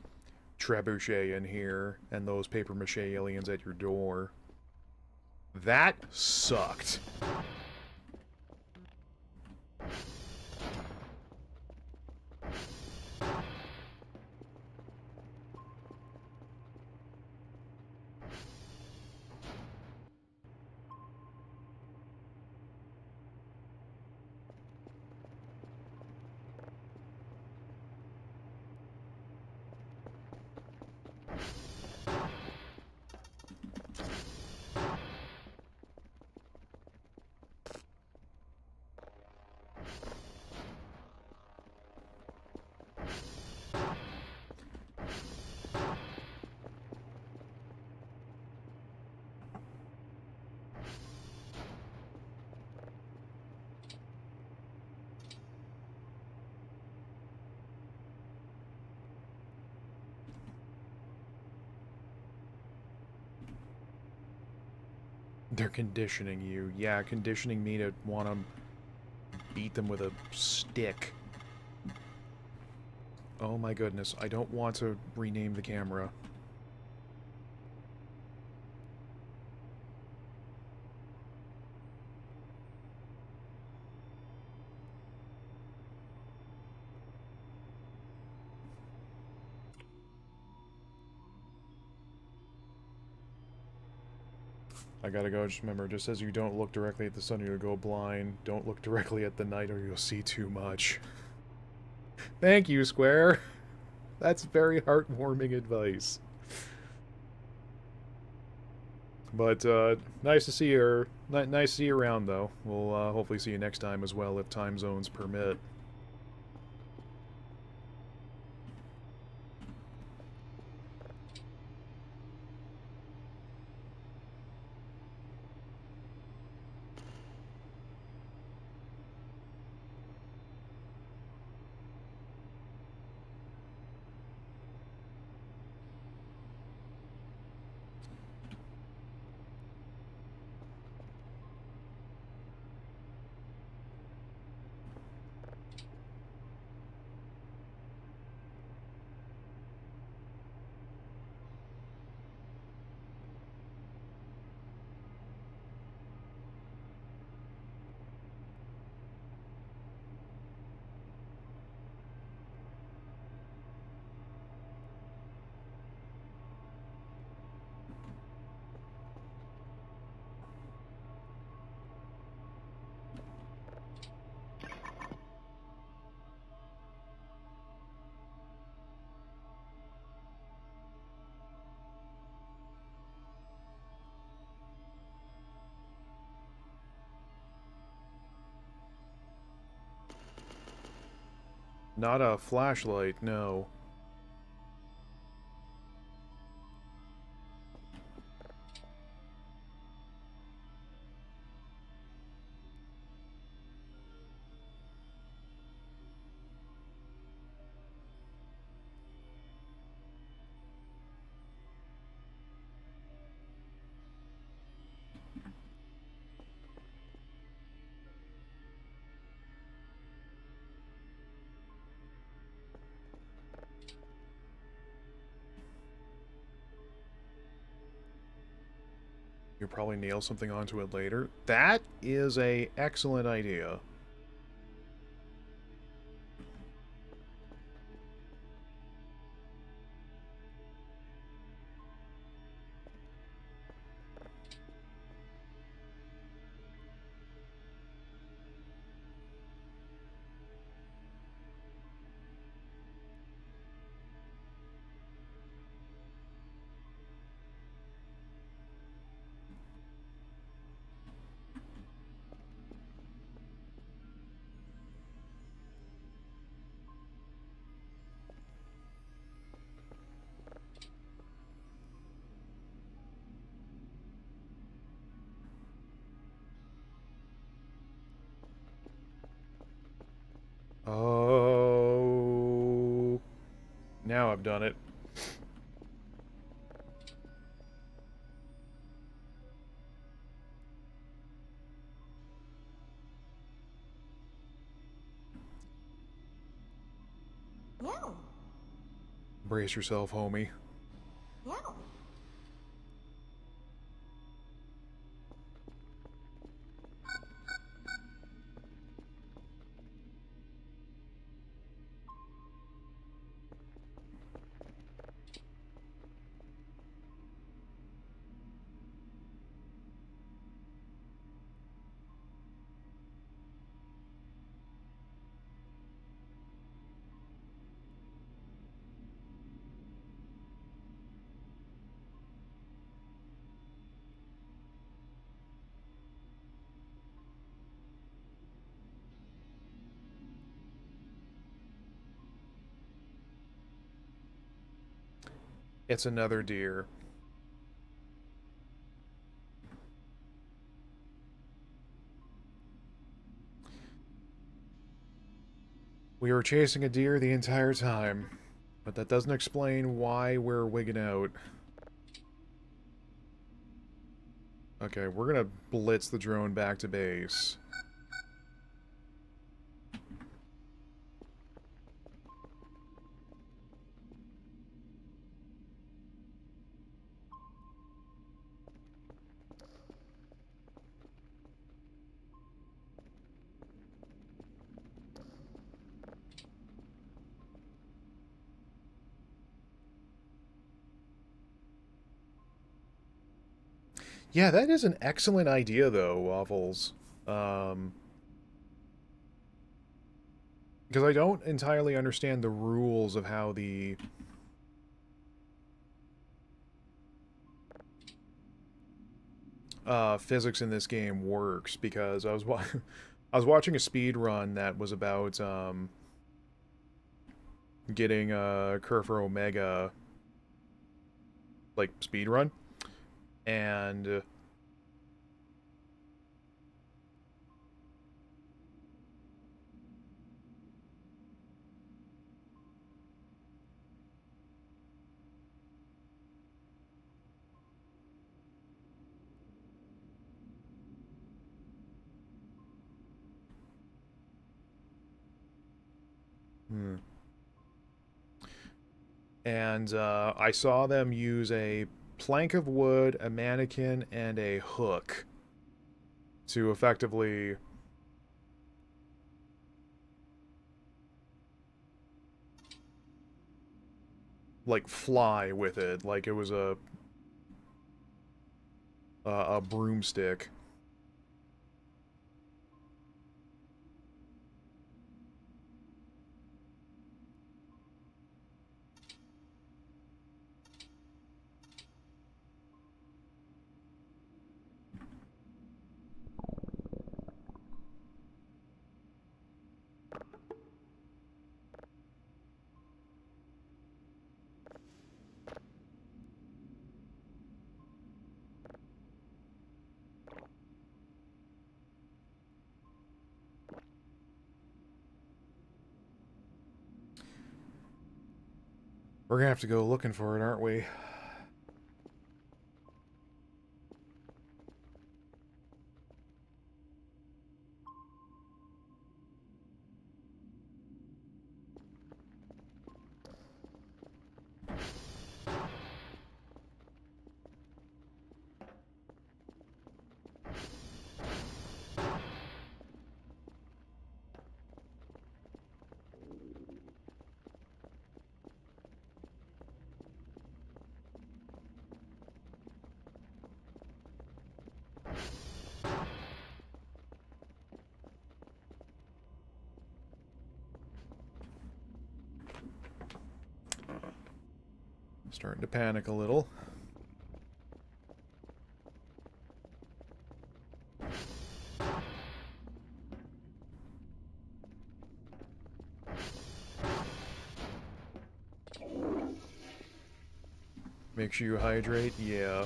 trebuchet in here and those papier-mâché aliens at your door. That sucked. They're conditioning you. Yeah, conditioning me to want to beat them with a stick. Oh my goodness, I don't want to rename the camera. I gotta go, just remember, just as you don't look directly at the sun, you'll go blind. Don't look directly at the night or you'll see too much. Thank you, Square. That's very heartwarming advice. But, nice to see you, nice to see you around, though. We'll, hopefully see you next time as well, if time zones permit. Not a flashlight, no. You'll probably nail something onto it later. That is a excellent idea. Oh, now I've done it. Yeah. Brace yourself, homie. Yeah. It's another deer. We were chasing a deer the entire time, but that doesn't explain why we're wigging out. Okay, we're gonna blitz the drone back to base. Yeah, that is an excellent idea, though, Waffles. Because I don't entirely understand the rules of how the physics in this game works. Because I was I was watching a speed run that was about getting a Kerfer Omega like speed run, and I saw them use a plank of wood, a mannequin, and a hook to effectively like fly with it, like it was a broomstick. We're gonna have to go looking for it, aren't we? Starting to panic a little. Make sure you hydrate, yeah.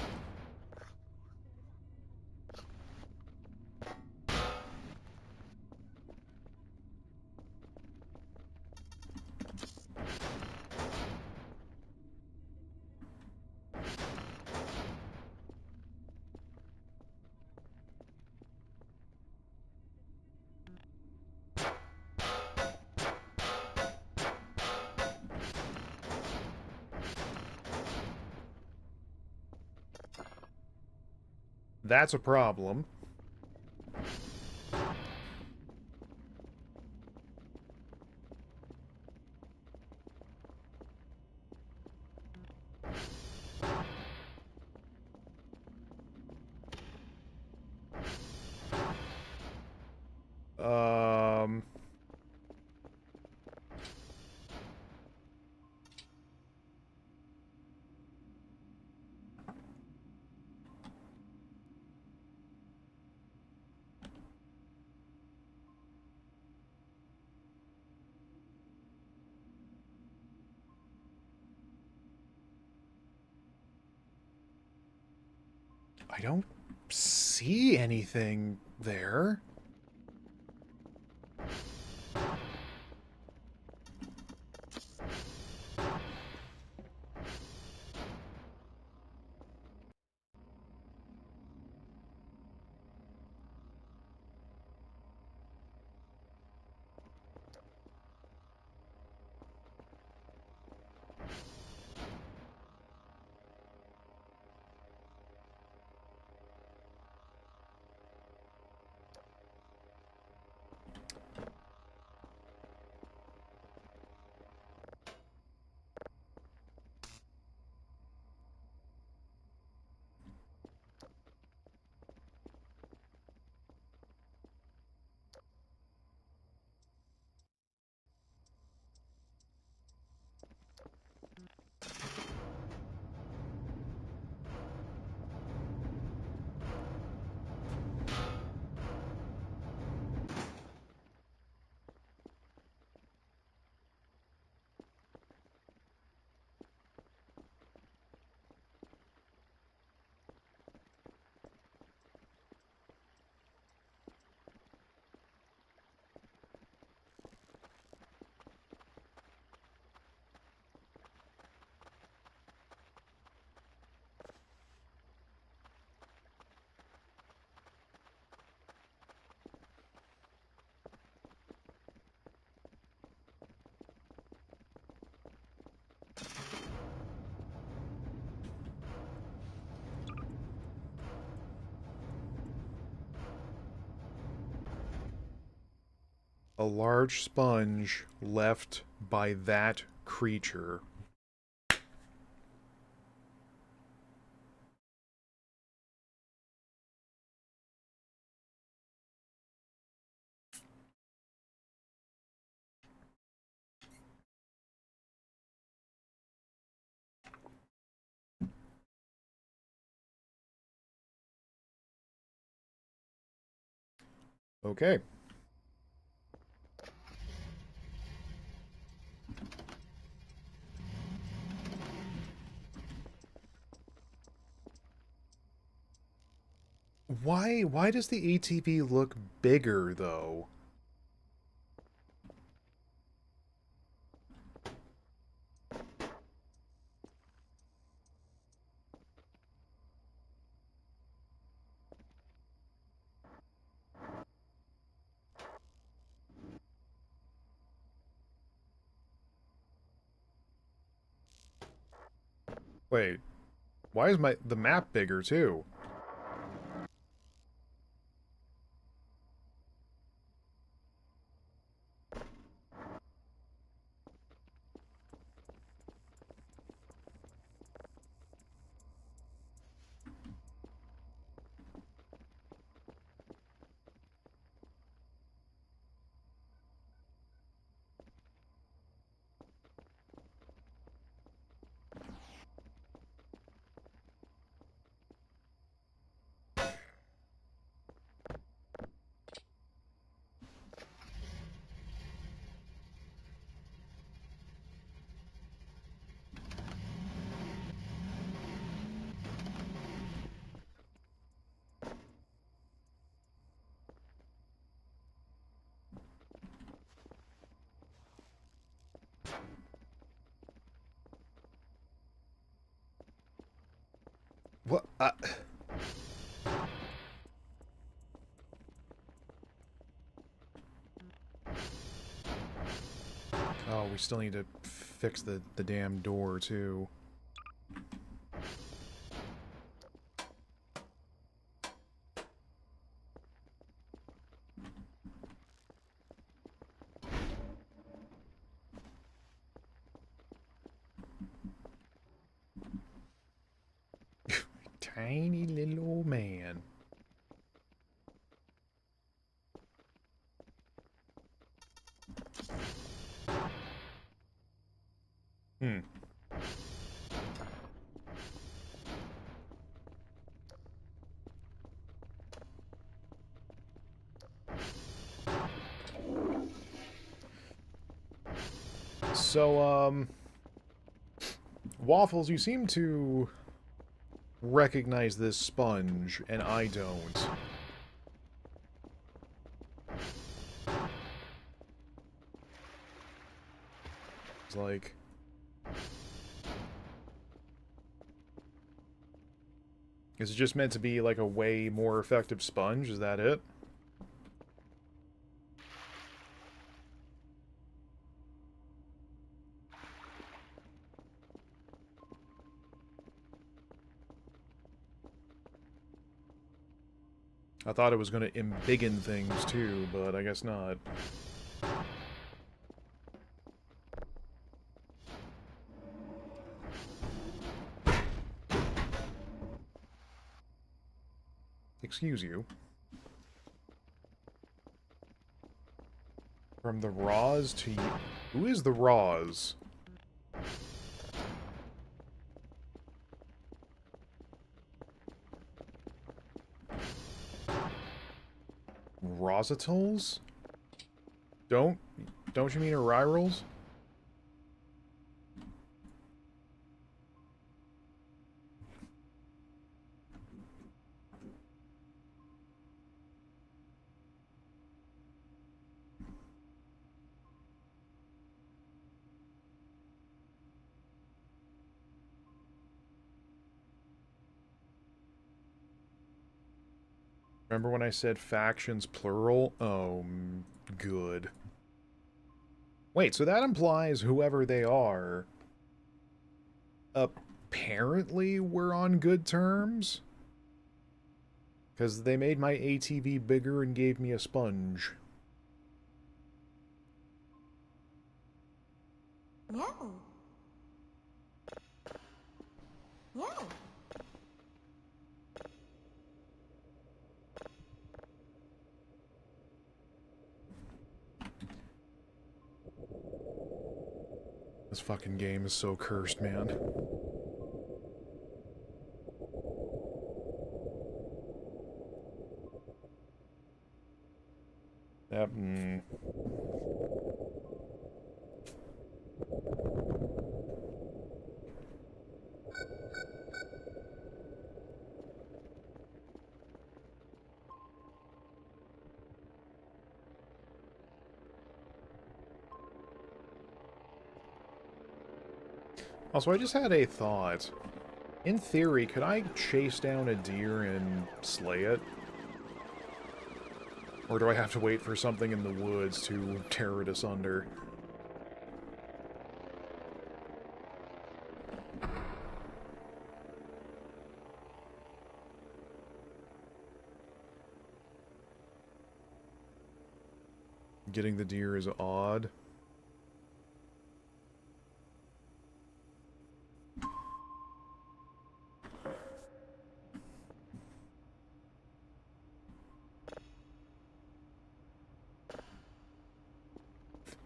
That's a problem. Um... I don't see anything there. A large sponge left by that creature. Okay. Why does the ATV look bigger, though? Wait. Why is the map bigger, too? What? Oh, we still need to fix the damn door, too. Tiny little old man. Hmm. So, Waffles, you seem to recognize this sponge, and I don't. It's like... Is it just meant to be like a way more effective sponge? Is that it? I thought it was going to embiggen things too, but I guess not. Excuse you. From the Roz to... Who is the Roz? Rositals? Don't you mean Arirals? Remember when I said factions plural? Oh, good. Wait, so that implies whoever they are, apparently we're on good terms? Because they made my ATV bigger and gave me a sponge. No. No. This fucking game is so cursed, man. Yep. Also, I just had a thought. In theory, could I chase down a deer and slay it? Or do I have to wait for something in the woods to tear it asunder? Getting the deer is odd.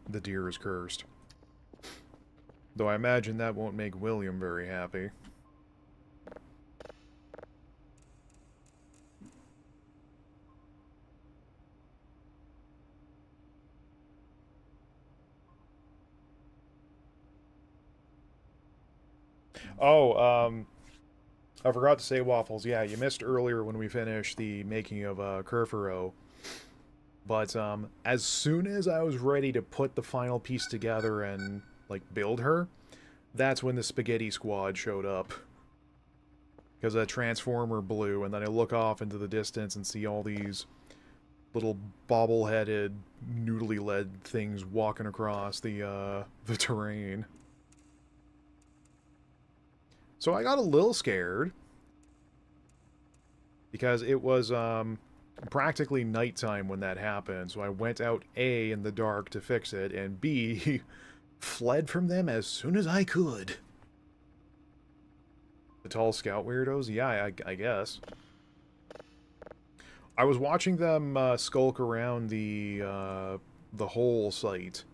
The deer is cursed. Though I imagine that won't make William very happy. Oh, I forgot to say, Waffles. Yeah, you missed earlier when we finished the making of Kerfero. But as soon as I was ready to put the final piece together and like build her, that's when the spaghetti squad showed up. Because a transformer blew, and then I look off into the distance and see all these little bobble-headed, noodly-led things walking across the terrain. So I got a little scared. Because it was practically nighttime when that happened, so I went out A in the dark to fix it, and B fled from them as soon as I could. The tall scout weirdos? Yeah, I guess. I was watching them skulk around the whole site,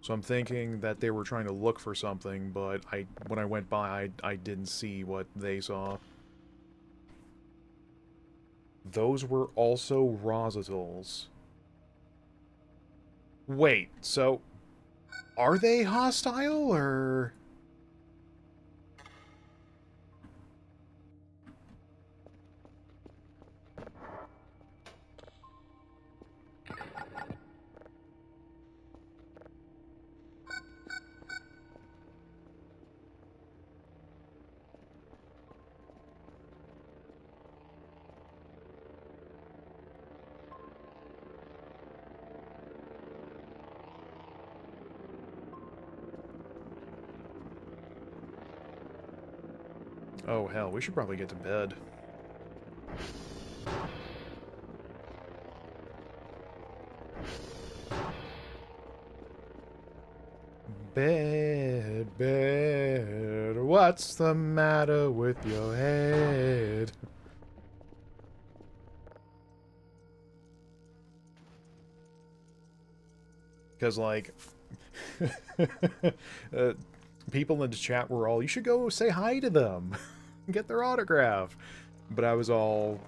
so I'm thinking that they were trying to look for something, but when I went by, I didn't see what they saw. Those were also Rositals. Wait, so are they hostile, or... Oh, hell, we should probably get to bed. Bed, bed, what's the matter with your head? Because, like, people in the chat were all, you should go say hi to them. Get their autograph. But I was all,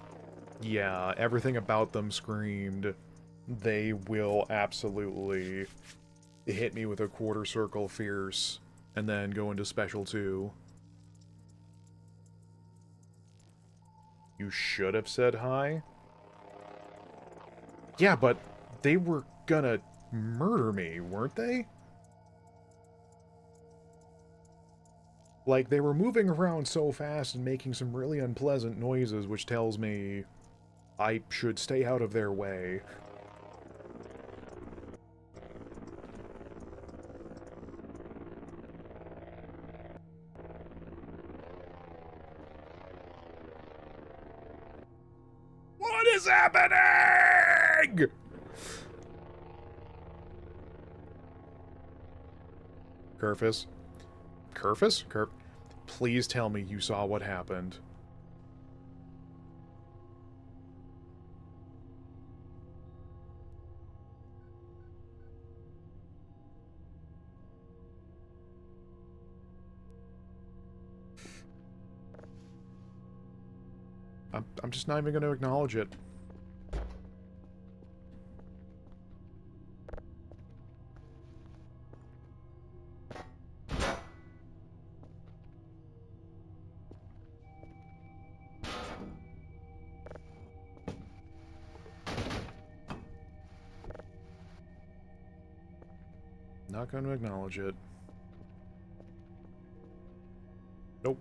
yeah, everything about them screamed, they will absolutely hit me with a quarter circle fierce, and then go into special 2. You should have said hi? Yeah, but they were gonna murder me, weren't they? Like, they were moving around so fast and making some really unpleasant noises, which tells me I should stay out of their way. What is happening?! Kerfus? Kerfus? Please tell me you saw what happened. I'm just not even going to acknowledge it. Not going to acknowledge it. Nope.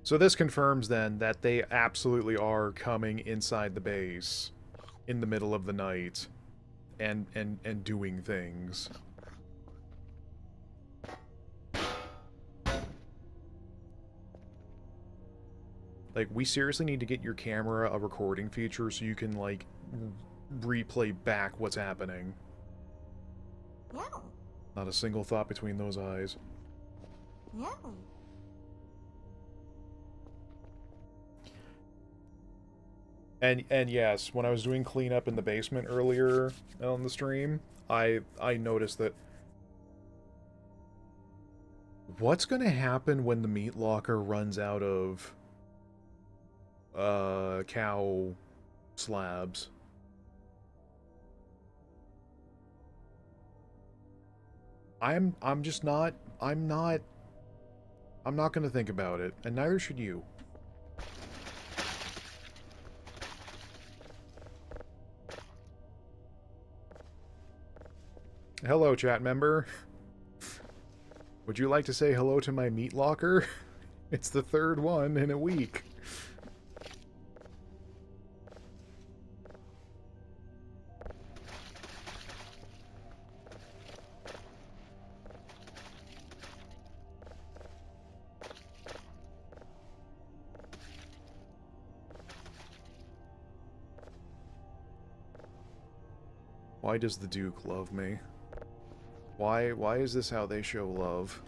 So this confirms then that they absolutely are coming inside the base in the middle of the night and doing things. Like, we seriously need to get your camera a recording feature so you can, like, replay back what's happening. Yeah. Not a single thought between those eyes. Yeah. And yes, when I was doing cleanup in the basement earlier on the stream, I noticed that what's gonna happen when the meat locker runs out of cow slabs? I'm not gonna think about it, and neither should you. Hello, chat member. Would you like to say hello to my meat locker? It's the third one in a week. Why does the Duke love me? Why is this how they show love?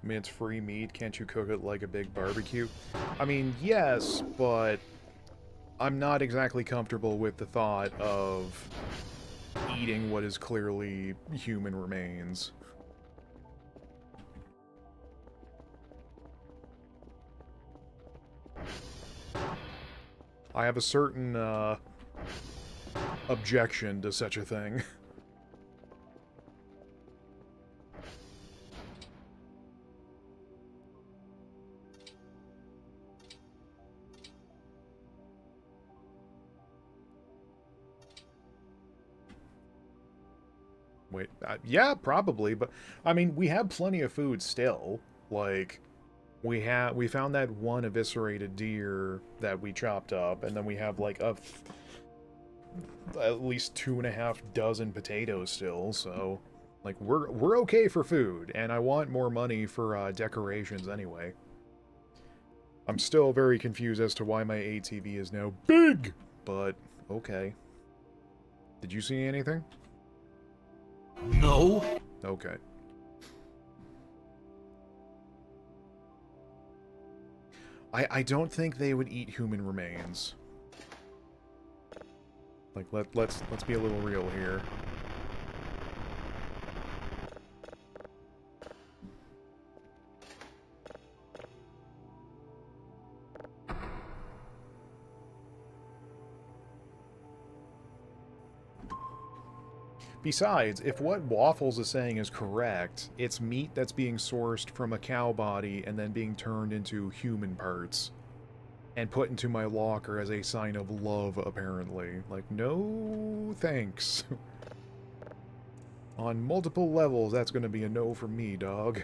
I mean, it's free meat. Can't you cook it like a big barbecue? I mean, yes, but I'm not exactly comfortable with the thought of eating what is clearly human remains. I have a certain, objection to such a thing. Wait, yeah, probably, but I mean, we have plenty of food still. Like, we found that one eviscerated deer that we chopped up, and then we have like at least 2.5 dozen potatoes still. So, like, we're okay for food, and I want more money for decorations anyway. I'm still very confused as to why my ATV is now big, but okay. Did you see anything? No. Okay. I don't think they would eat human remains. Like, let's be a little real here. Besides, if what Waffles is saying is correct, it's meat that's being sourced from a cow body and then being turned into human parts. And put into my locker as a sign of love, apparently. Like, no thanks. On multiple levels, that's gonna be a no from me, dog.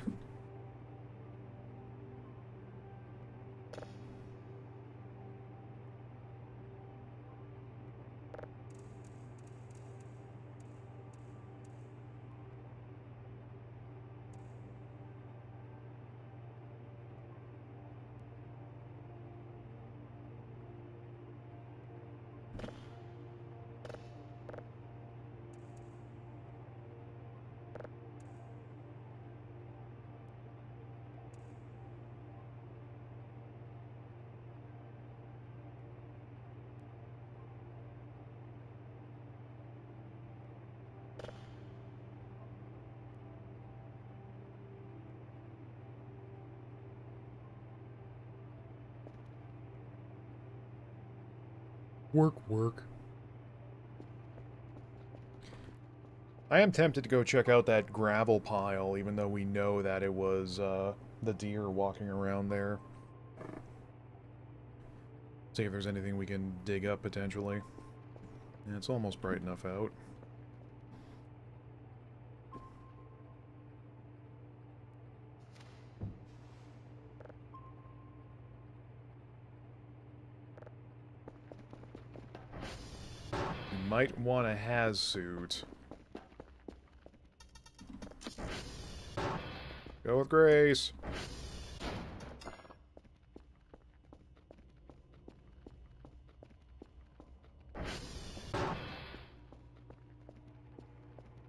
Work. I am tempted to go check out that gravel pile, even though we know that it was the deer walking around there. See if there's anything we can dig up, potentially. Yeah, it's almost bright enough out. You might want a Hazsuit. Go with grace.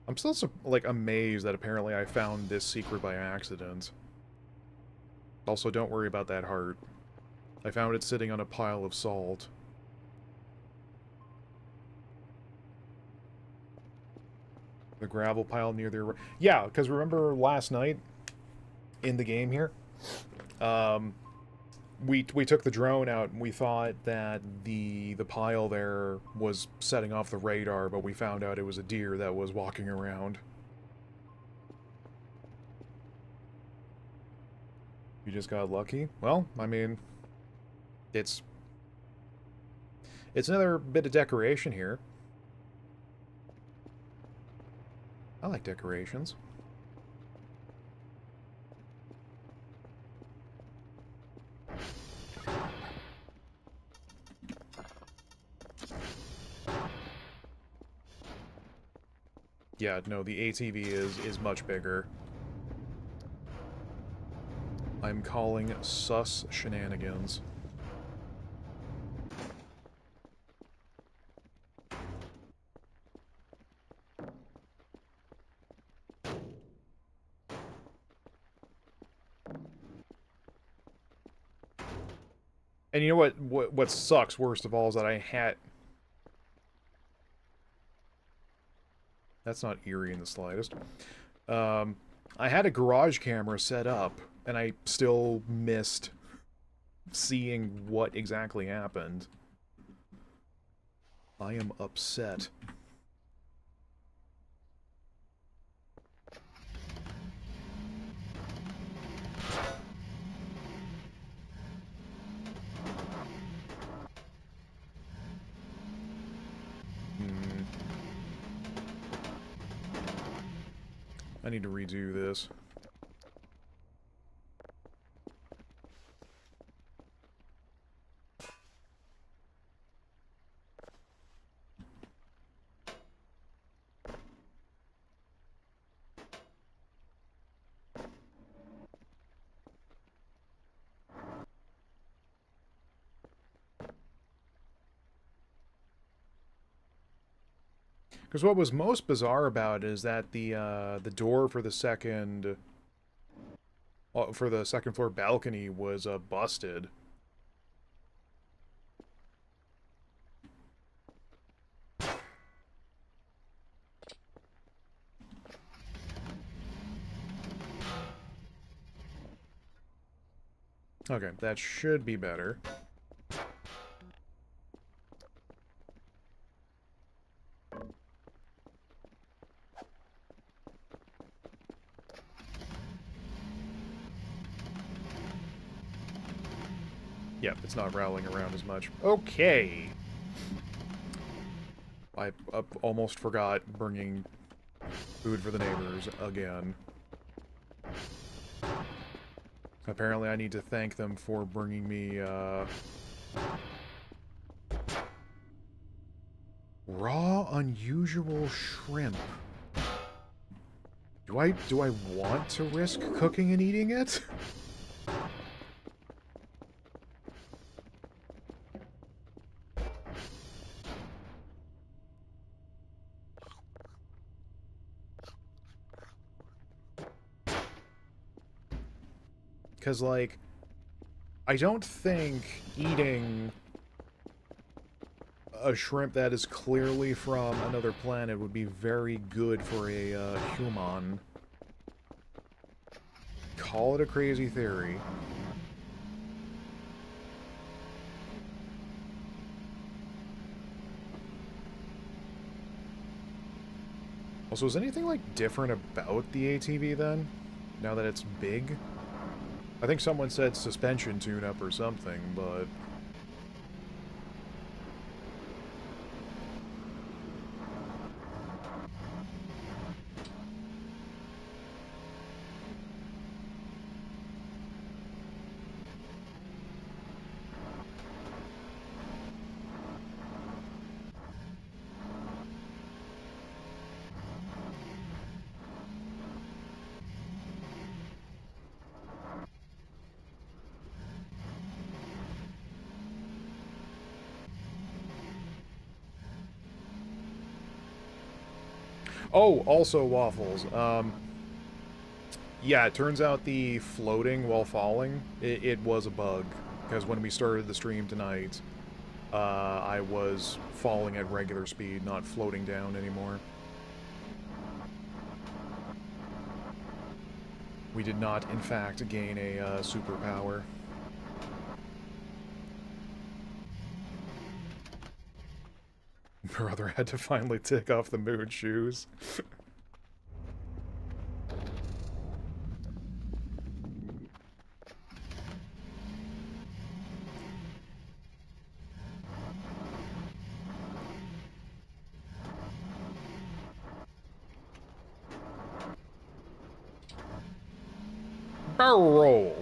I'm still like amazed that apparently I found this secret by accident. Also, don't worry about that heart. I found it sitting on a pile of salt. The gravel pile near the... Yeah, because remember last night in the game here? We took the drone out and we thought that the pile there was setting off the radar, but we found out it was a deer that was walking around. You just got lucky? Well, I mean, it's another bit of decoration here. I like decorations. Yeah, no, the ATV is much bigger. I'm calling sus shenanigans. And you know what sucks worst of all is that I had... That's not eerie in the slightest. I had a garage camera set up, and I still missed seeing what exactly happened. I am upset. I need to redo this. Because what was most bizarre about it is that the door for the second floor balcony was busted. Okay, that should be better. Yep, it's not rattling around as much. Okay. I almost forgot bringing food for the neighbors again. Apparently I need to thank them for bringing me, raw unusual shrimp. Do I want to risk cooking and eating it? Because, like, I don't think eating a shrimp that is clearly from another planet would be very good for a human. Call it a crazy theory. Also, is anything, like, different about the ATV, then? Now that it's big? I think someone said suspension tune-up or something, but... Oh, also waffles. Yeah, it turns out the floating while falling, it was a bug. Because when we started the stream tonight, I was falling at regular speed, not floating down anymore. We did not, in fact, gain a superpower. Brother had to finally take off the mood shoes. Barrel roll.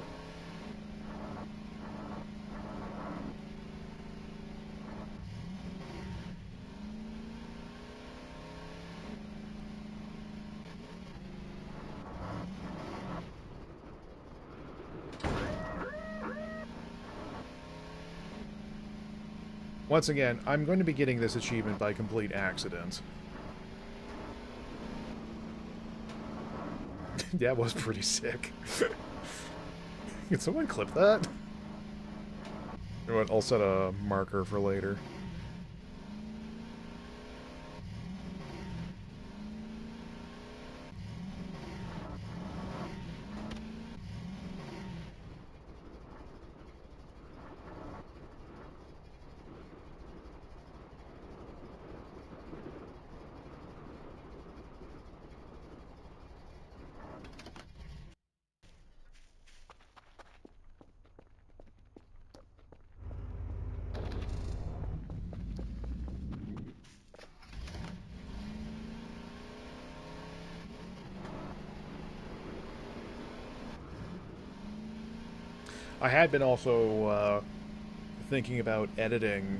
Once again, I'm going to be getting this achievement by complete accident. That was pretty sick. Can someone clip that? You know what, I'll set a marker for later. I had been also thinking about editing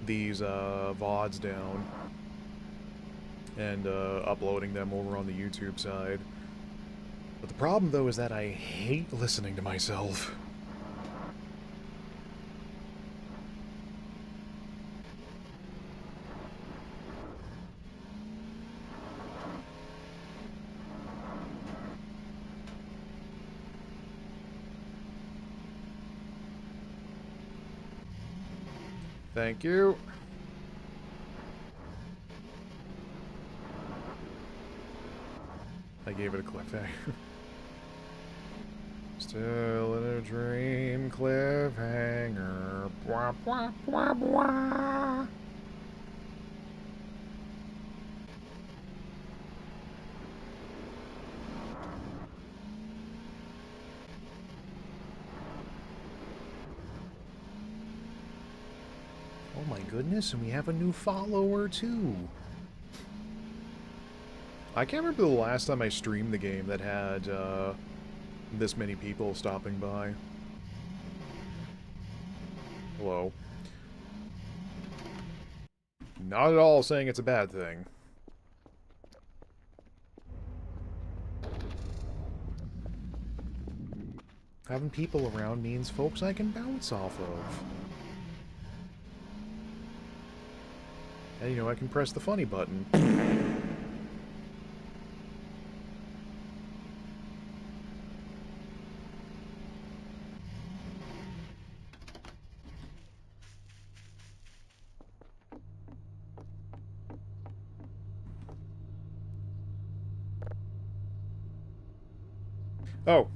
these VODs down and uploading them over on the YouTube side. But the problem, though, is that I hate listening to myself. Thank you. I gave it a cliffhanger. Still in a dream, cliffhanger. Bwah, bwah, bwah, bwah. Oh my goodness, and we have a new follower too. I can't remember the last time I streamed the game that had this many people stopping by. Hello. Not at all saying it's a bad thing. Having people around means folks I can bounce off of. And, you know, I can press the funny button. Oh.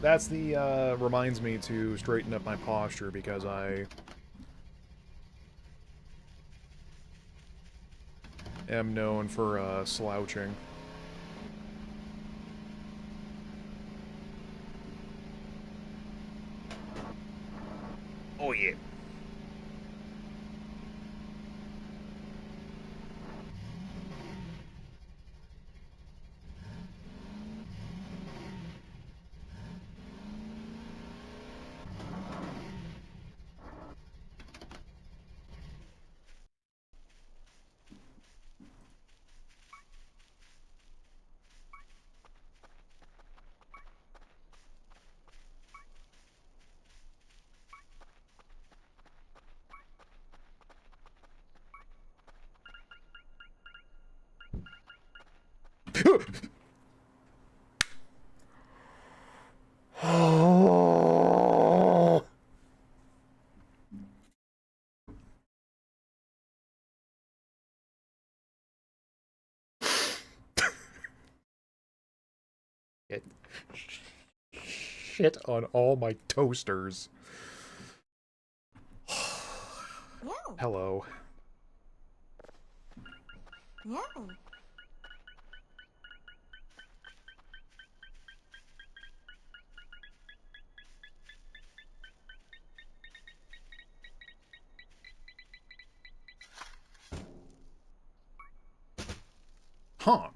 That's the, reminds me to straighten up my posture because I am known for, slouching. Oh yeah. It shit on all my toasters. Yeah. Hello. Yeah. Huh.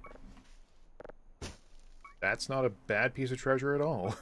That's not a bad piece of treasure at all.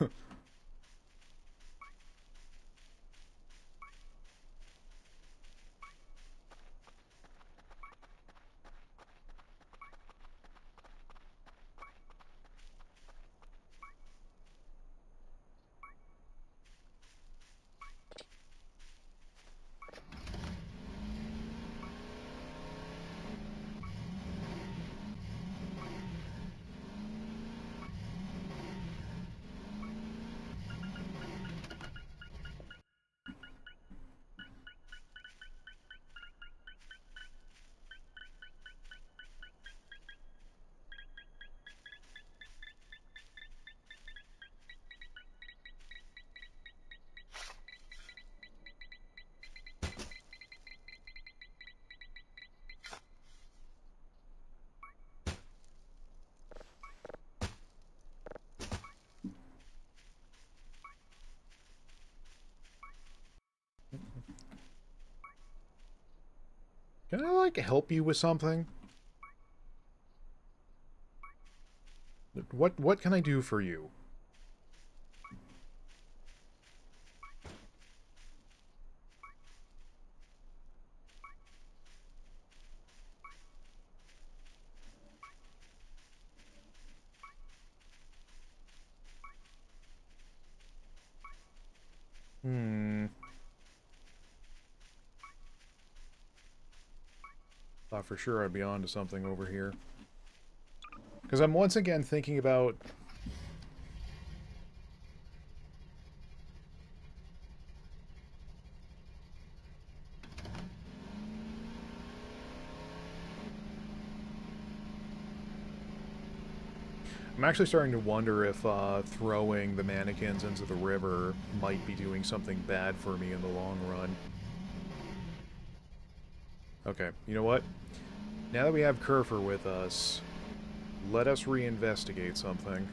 Can I, like, help you with something? What can I do for you? Hmm. Thought for sure I'd be onto something over here. Because I'm once again thinking about... I'm actually starting to wonder if throwing the mannequins into the river might be doing something bad for me in the long run. Okay, you know what? Now that we have Kerfer with us, let us reinvestigate something.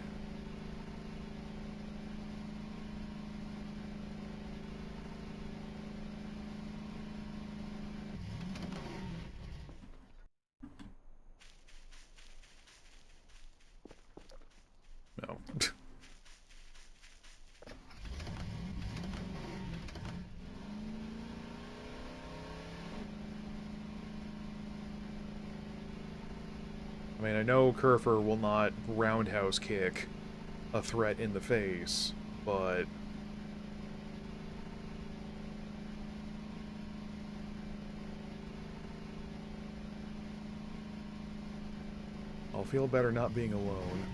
No. I mean, I know Kerfer will not roundhouse kick a threat in the face, but... I'll feel better not being alone.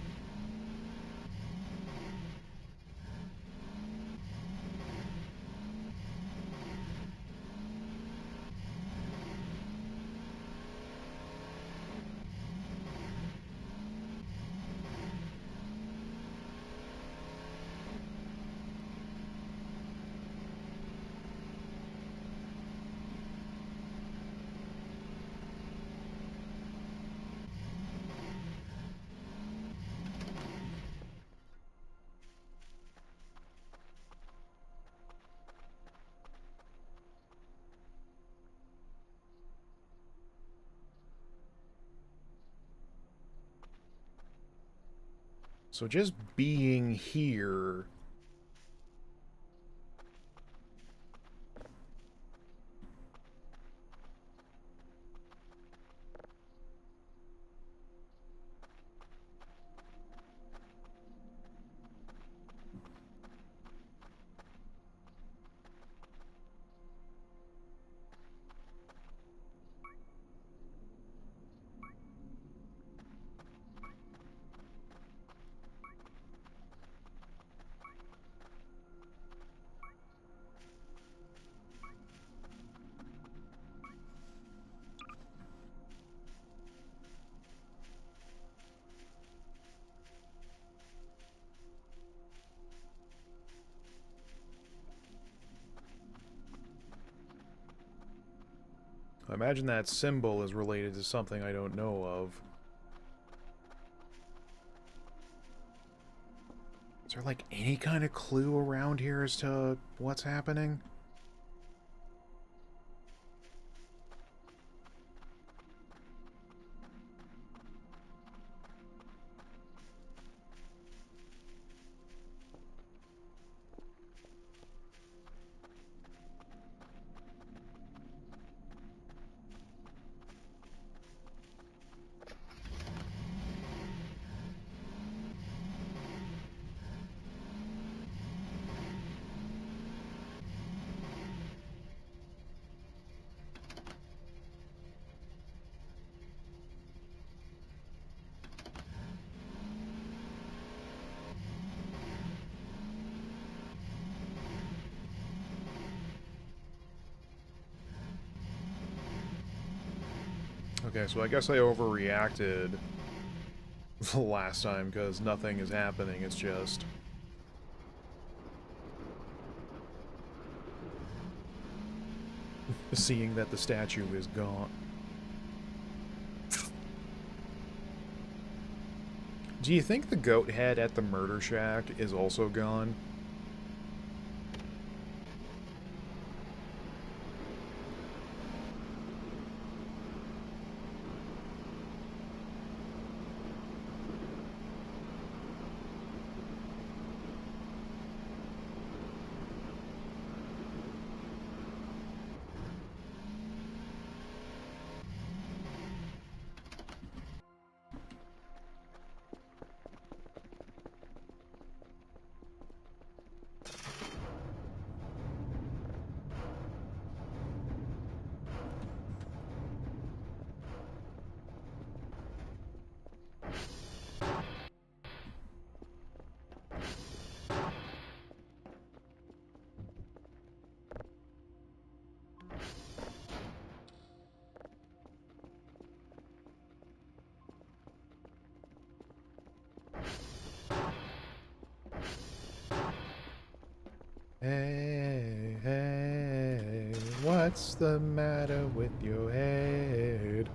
So just being here... I imagine that symbol is related to something I don't know of. Is there, like, any kind of clue around here as to what's happening? Okay, so I guess I overreacted the last time because nothing is happening, it's just... seeing that the statue is gone. Do you think the goat head at the murder shack is also gone? Hey, hey, what's the matter with your head?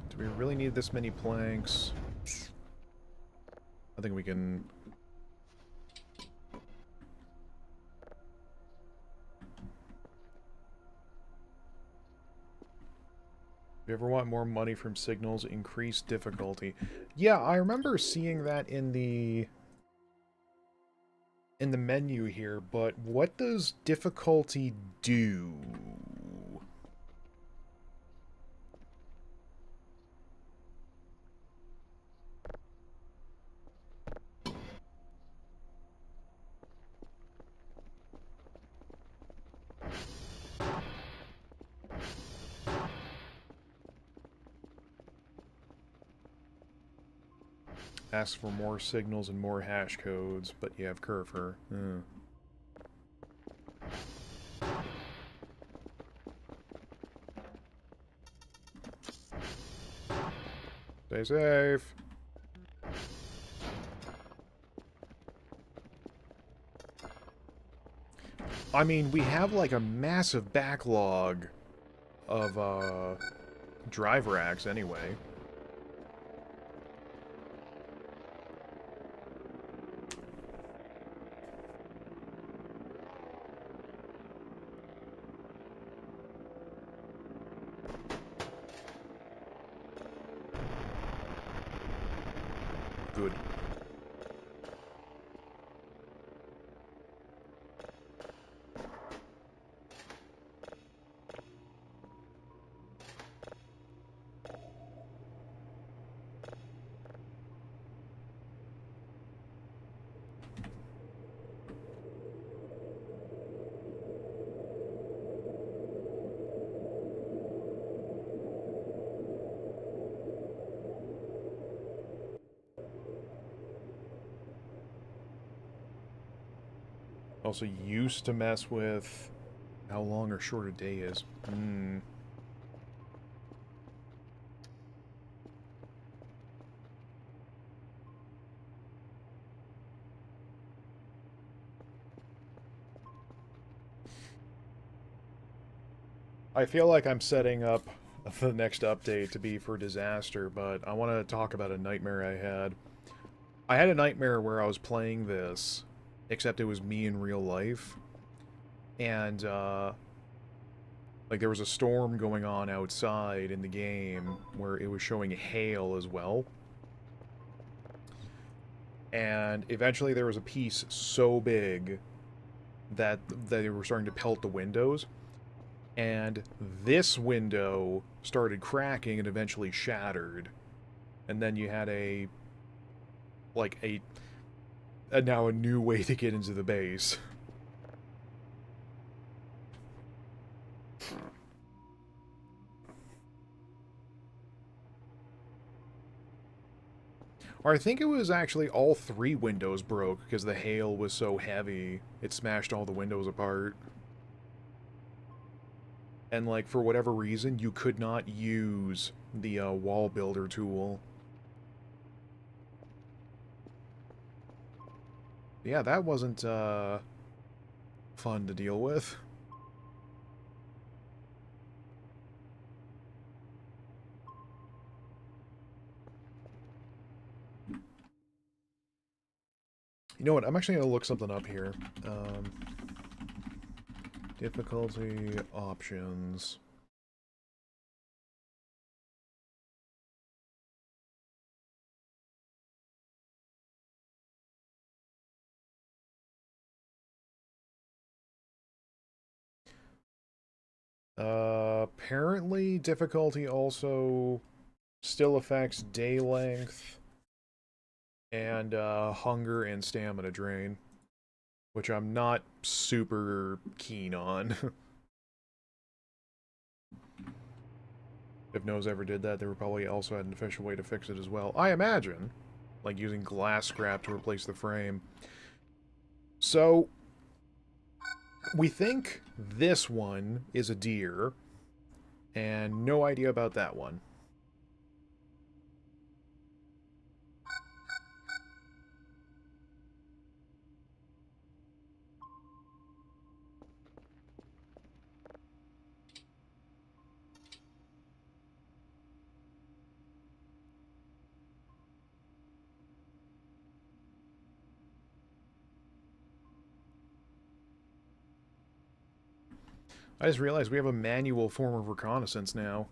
Do we really need this many planks? I think we can... If you ever want more money from signals, increase difficulty. Yeah, I remember seeing that in the menu here, but what does difficulty do? Ask for more signals and more hash codes, but you have Kerfer. Stay safe. I mean, we have like a massive backlog of drive racks anyway. Also used to mess with how long or short a day is. I feel like I'm setting up the next update to be for disaster, but I want to talk about a nightmare I had. I had a nightmare where I was playing this, except it was me in real life. And, like, there was a storm going on outside in the game where it was showing hail as well. And eventually there was a piece so big that they were starting to pelt the windows. And this window started cracking and eventually shattered. And then you had now a new way to get into the base. Or I think it was actually all 3 windows broke because the hail was so heavy, it smashed all the windows apart. And, like, for whatever reason, you could not use the wall builder tool. Yeah, that wasn't fun to deal with. You know what? I'm actually going to look something up here. Difficulty options. Apparently difficulty also still affects day length and hunger and stamina drain, which I'm not super keen on. If Nose ever did that, they would probably also had an efficient way to fix it as well. I imagine. Like using glass scrap to replace the frame. So, we think this one is a deer, and no idea about that one. I just realized we have a manual form of reconnaissance now.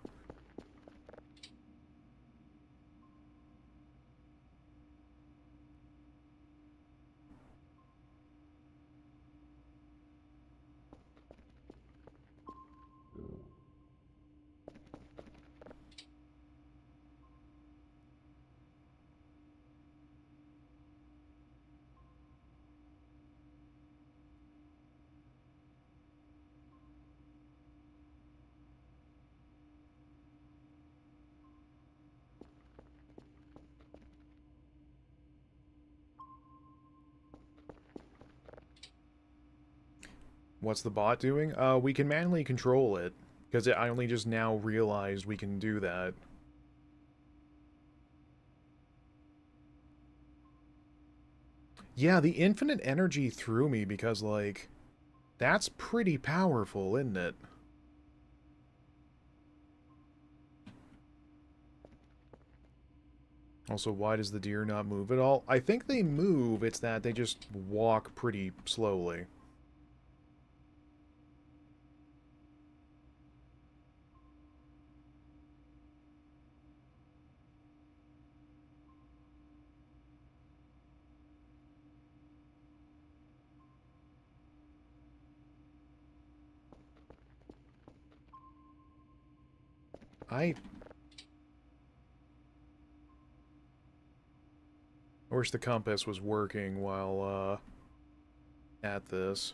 What's the bot doing? We can manually control it, because I only just now realized we can do that. Yeah, the infinite energy threw me because, like, that's pretty powerful, isn't it? Also, why does the deer not move at all? I think they move, it's that they just walk pretty slowly. I wish the compass was working while, at this.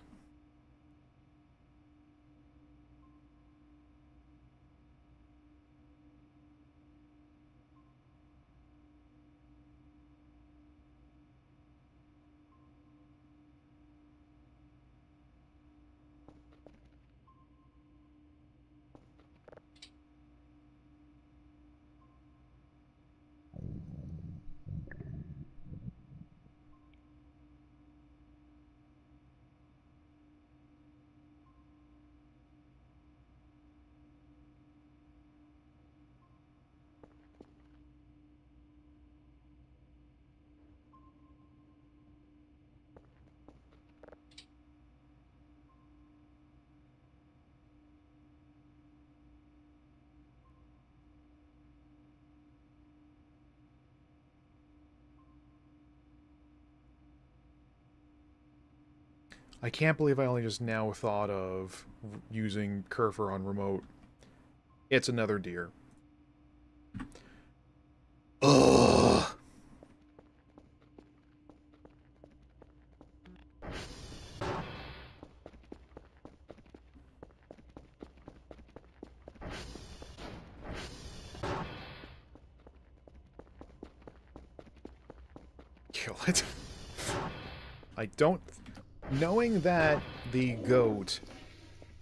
I can't believe I only just now thought of using Kerfur on remote. It's another deer. Ugh. Kill it. I don't... Knowing that the goat,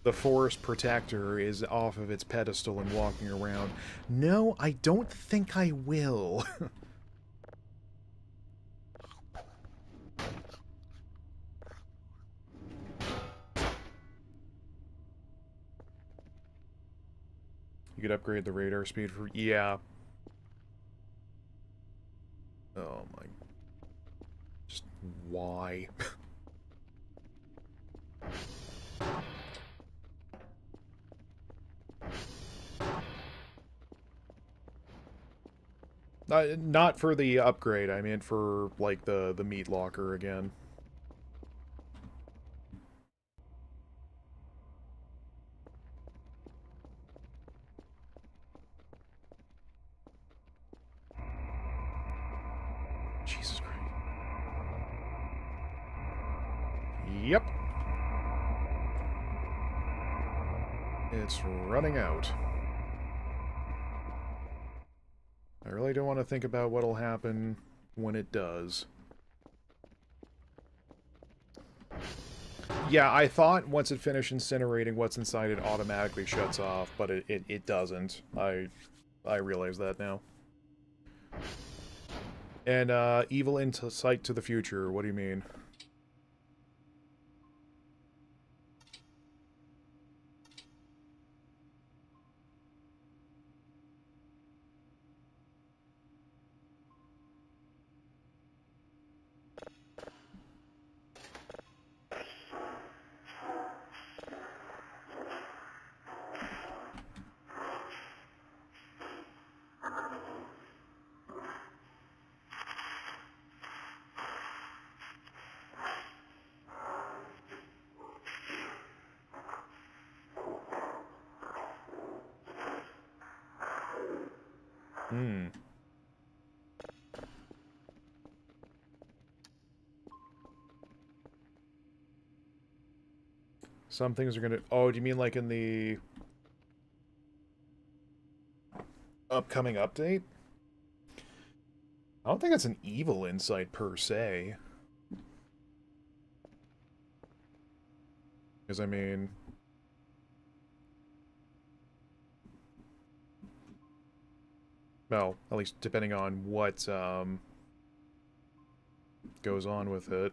the forest protector, is off of its pedestal and walking around, no, I don't think I will. You could upgrade the radar speed for... Yeah. Oh my... Just why? Not for the upgrade, I meant for, like, the meat locker again. Jesus Christ. Yep. It's running out. I really don't want to think about what'll happen when it does. Yeah, I thought once it finished incinerating what's inside it automatically shuts off, but it doesn't. I realize that now. And, evil insight to the future, what do you mean? Hmm. Some things are gonna... Oh, do you mean like in the... upcoming update? I don't think it's an evil insight per se. Because, I mean... Well, at least depending on what, goes on with it.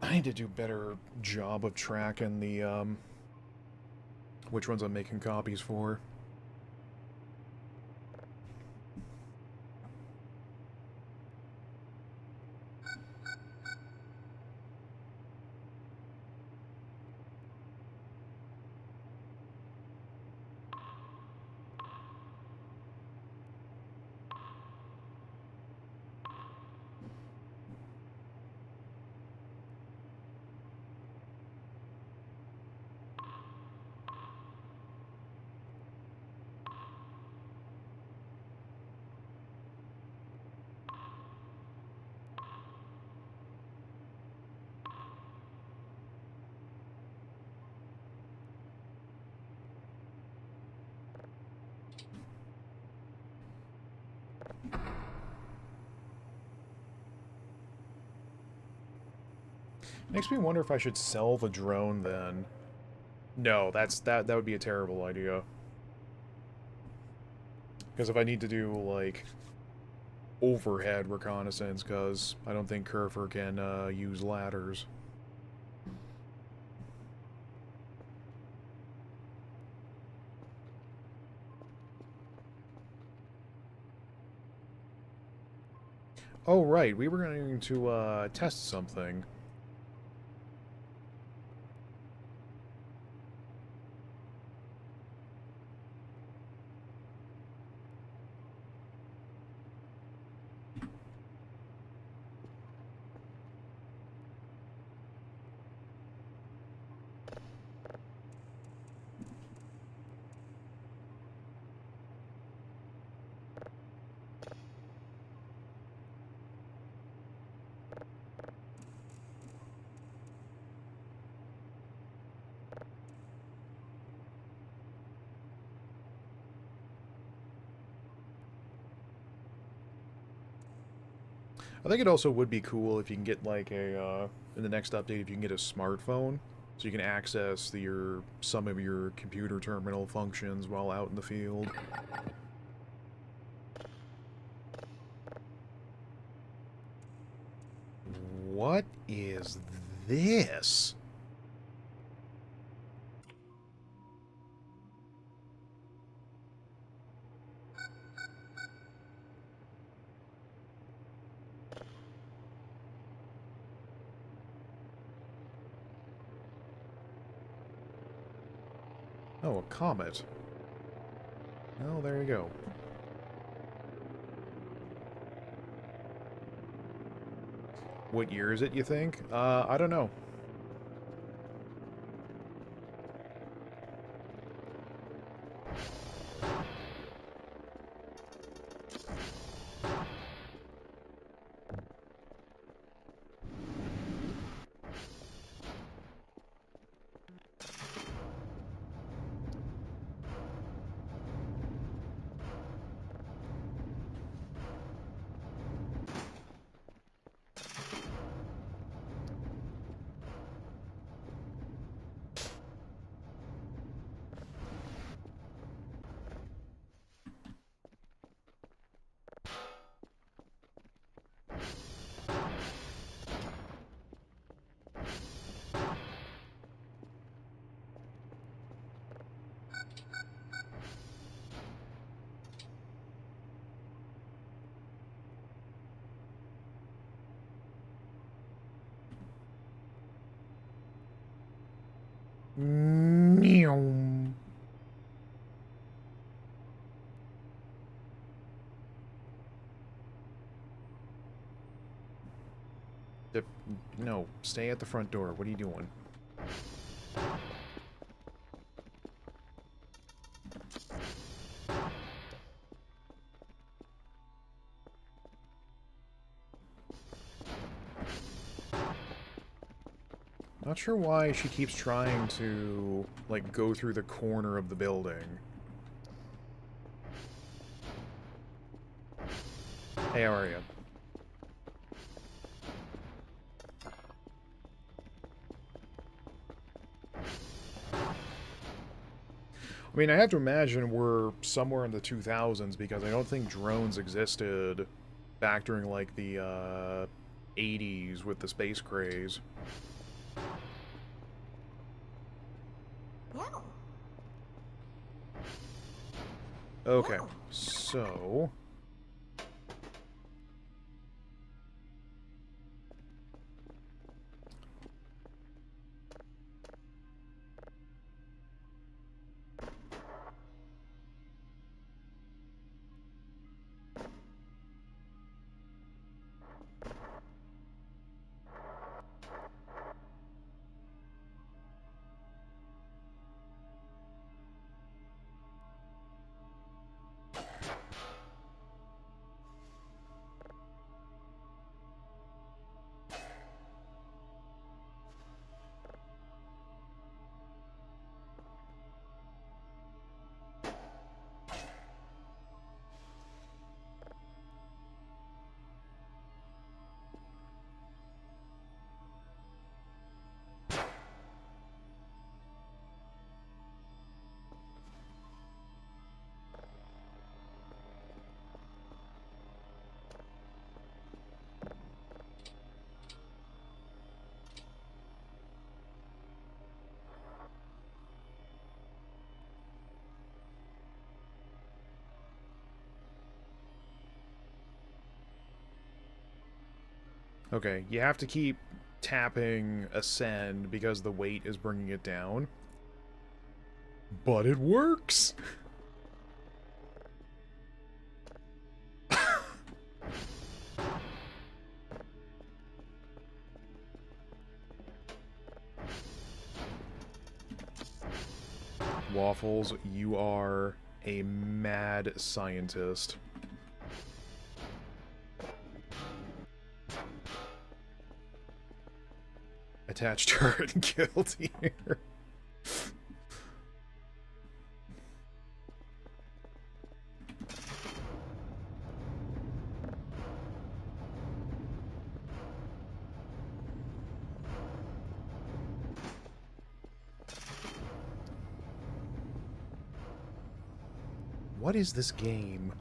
I need to do a better job of tracking the, which ones I'm making copies for. Makes me wonder if I should sell the drone then. No, that would be a terrible idea. Because if I need to do, like, overhead reconnaissance, because I don't think Kerfur can use ladders. Oh, right. We were going to test something. I think it also would be cool if you can get like a in the next update if you can get a smartphone so you can access some of your computer terminal functions while out in the field. What is this? Oh, a comet. Well, there you go. What year is it, you think? I don't know. Meow. No, stay at the front door. What are you doing? Not sure why she keeps trying to, like, go through the corner of the building. Hey, how are you? I mean, I have to imagine we're somewhere in the 2000s because I don't think drones existed back during, like, the, 80s with the space craze. Yeah. Okay, Wow. so... Okay, you have to keep tapping ascend because the weight is bringing it down. But it works! Waffles, you are a mad scientist. Attached turret and killed here. What is this game?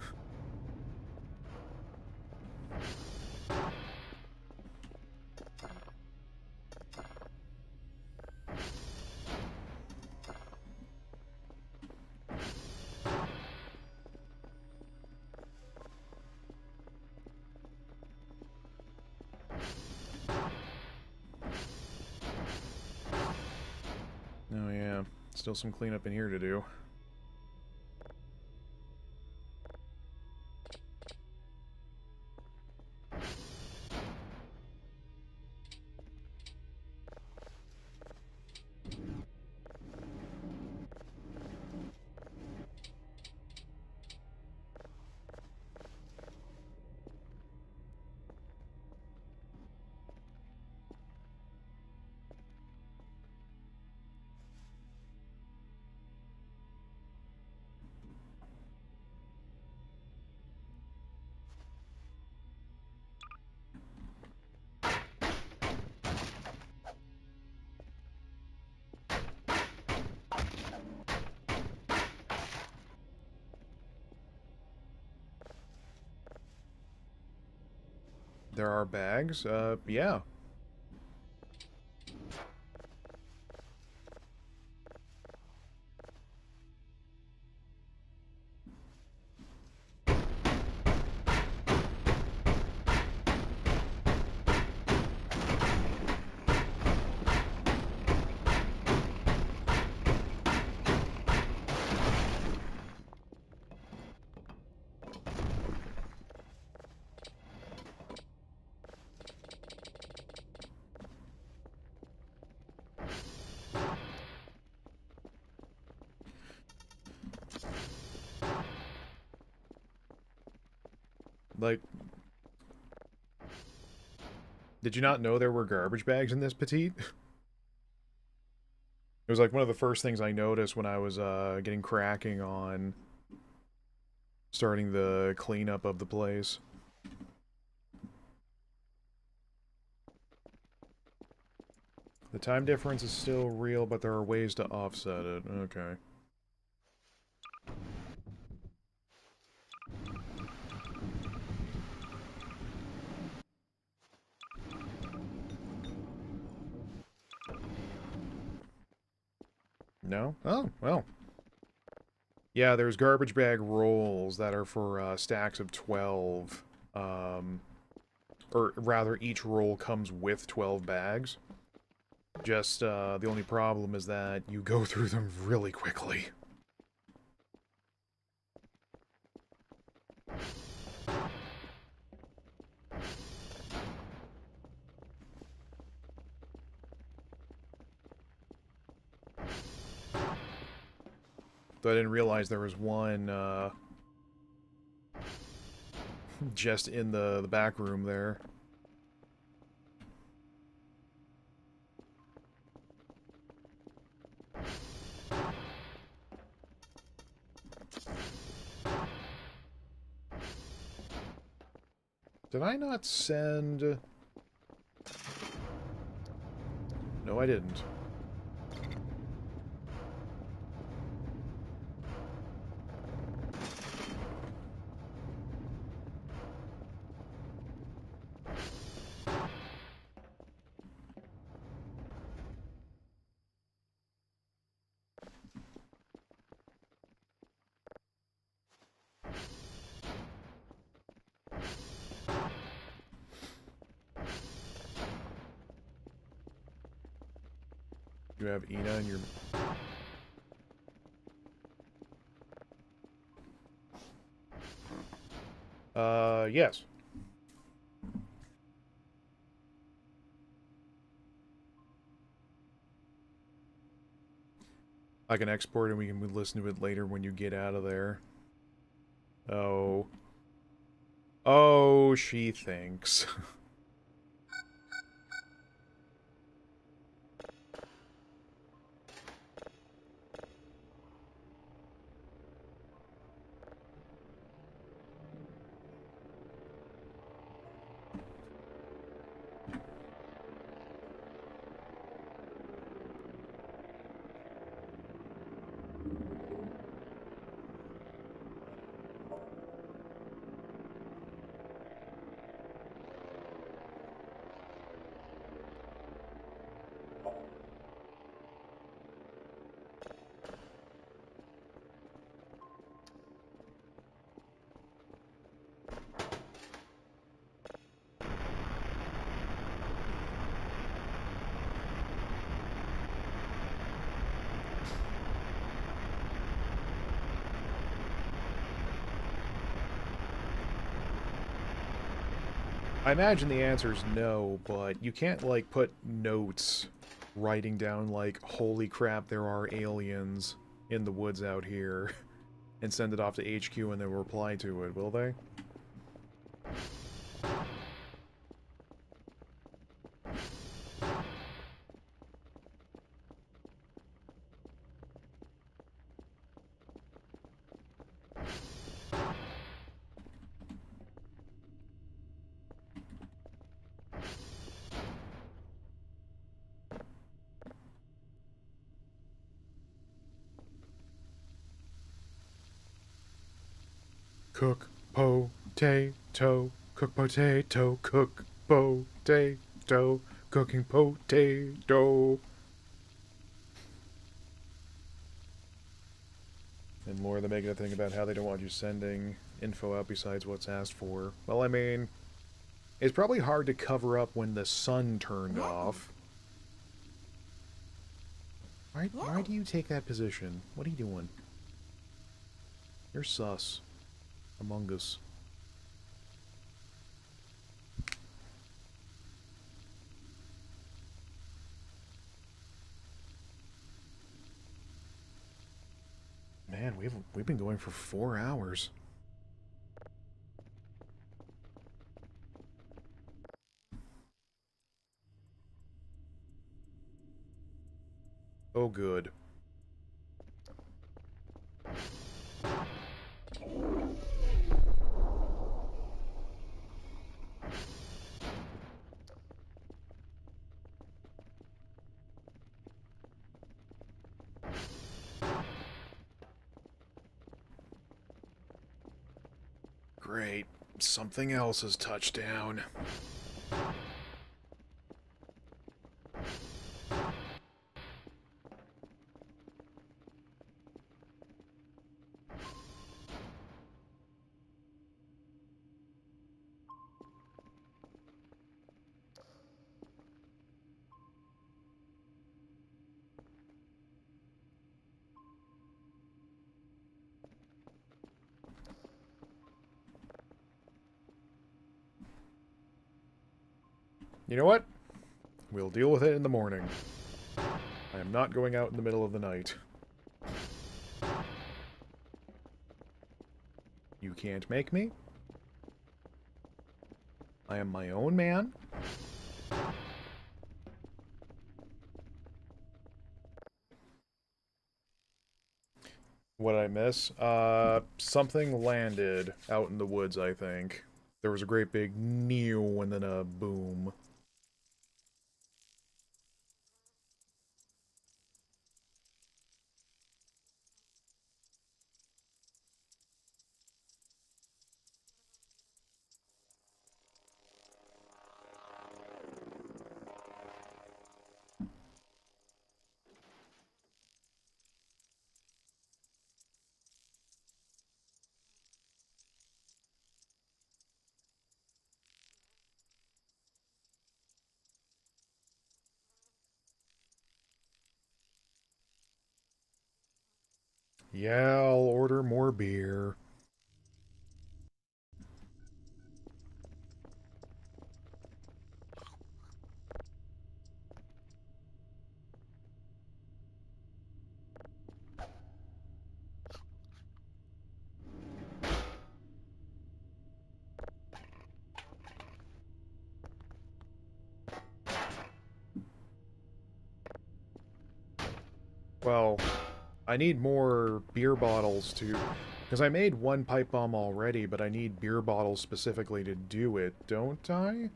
Oh yeah, still some cleanup in here to do. There are bags? Yeah. Like, did you not know there were garbage bags in this petite? It was like one of the first things I noticed when I was getting cracking on starting the cleanup of the place. The time difference is still real, but there are ways to offset it. Okay. No? Oh, well. Yeah, there's garbage bag rolls that are for stacks of 12. Or rather, each roll comes with 12 bags. Just, the only problem is that you go through them really quickly. Though I didn't realize there was one, just in the back room there. Did I not send... No, I didn't. You have Ina in your... Yes. I can export and we can listen to it later when you get out of there. Oh. Oh, she thinks. I imagine the answer is no, but you can't, like, put notes writing down, like, holy crap, there are aliens in the woods out here, and send it off to HQ and they'll reply to it, will they? Cook potato, cook potato, cook potato, cooking potato. And more, they're making a thing about how they don't want you sending info out besides what's asked for. Well, I mean, it's probably hard to cover up when the sun turned off. Why do you take that position? What are you doing? You're sus. Among Us. Man, we've been going for 4 hours. Oh, good. Great. Something else has touched down. You know what? We'll deal with it in the morning. I am not going out in the middle of the night. You can't make me. I am my own man. What did I miss? Something landed out in the woods, I think. There was a great big new and then a boom. Yeah, I'll order more beer. Well, I need more beer bottles to... Because I made one pipe bomb already, but I need beer bottles specifically to do it, don't I?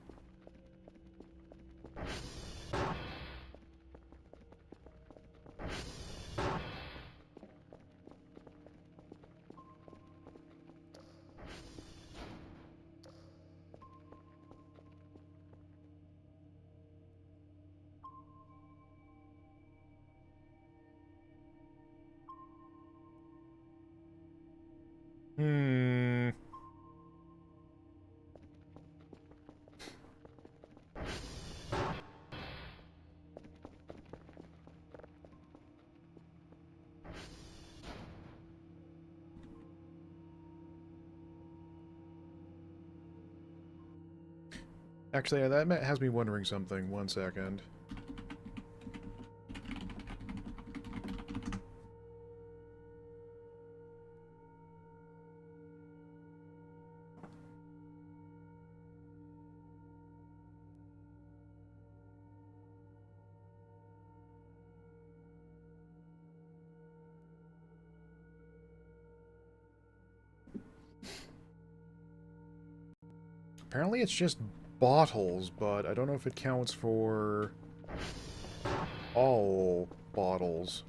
Hmm... Actually, that has me wondering something. One second. Apparently it's just bottles, but I don't know if it counts for all bottles.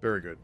Very good.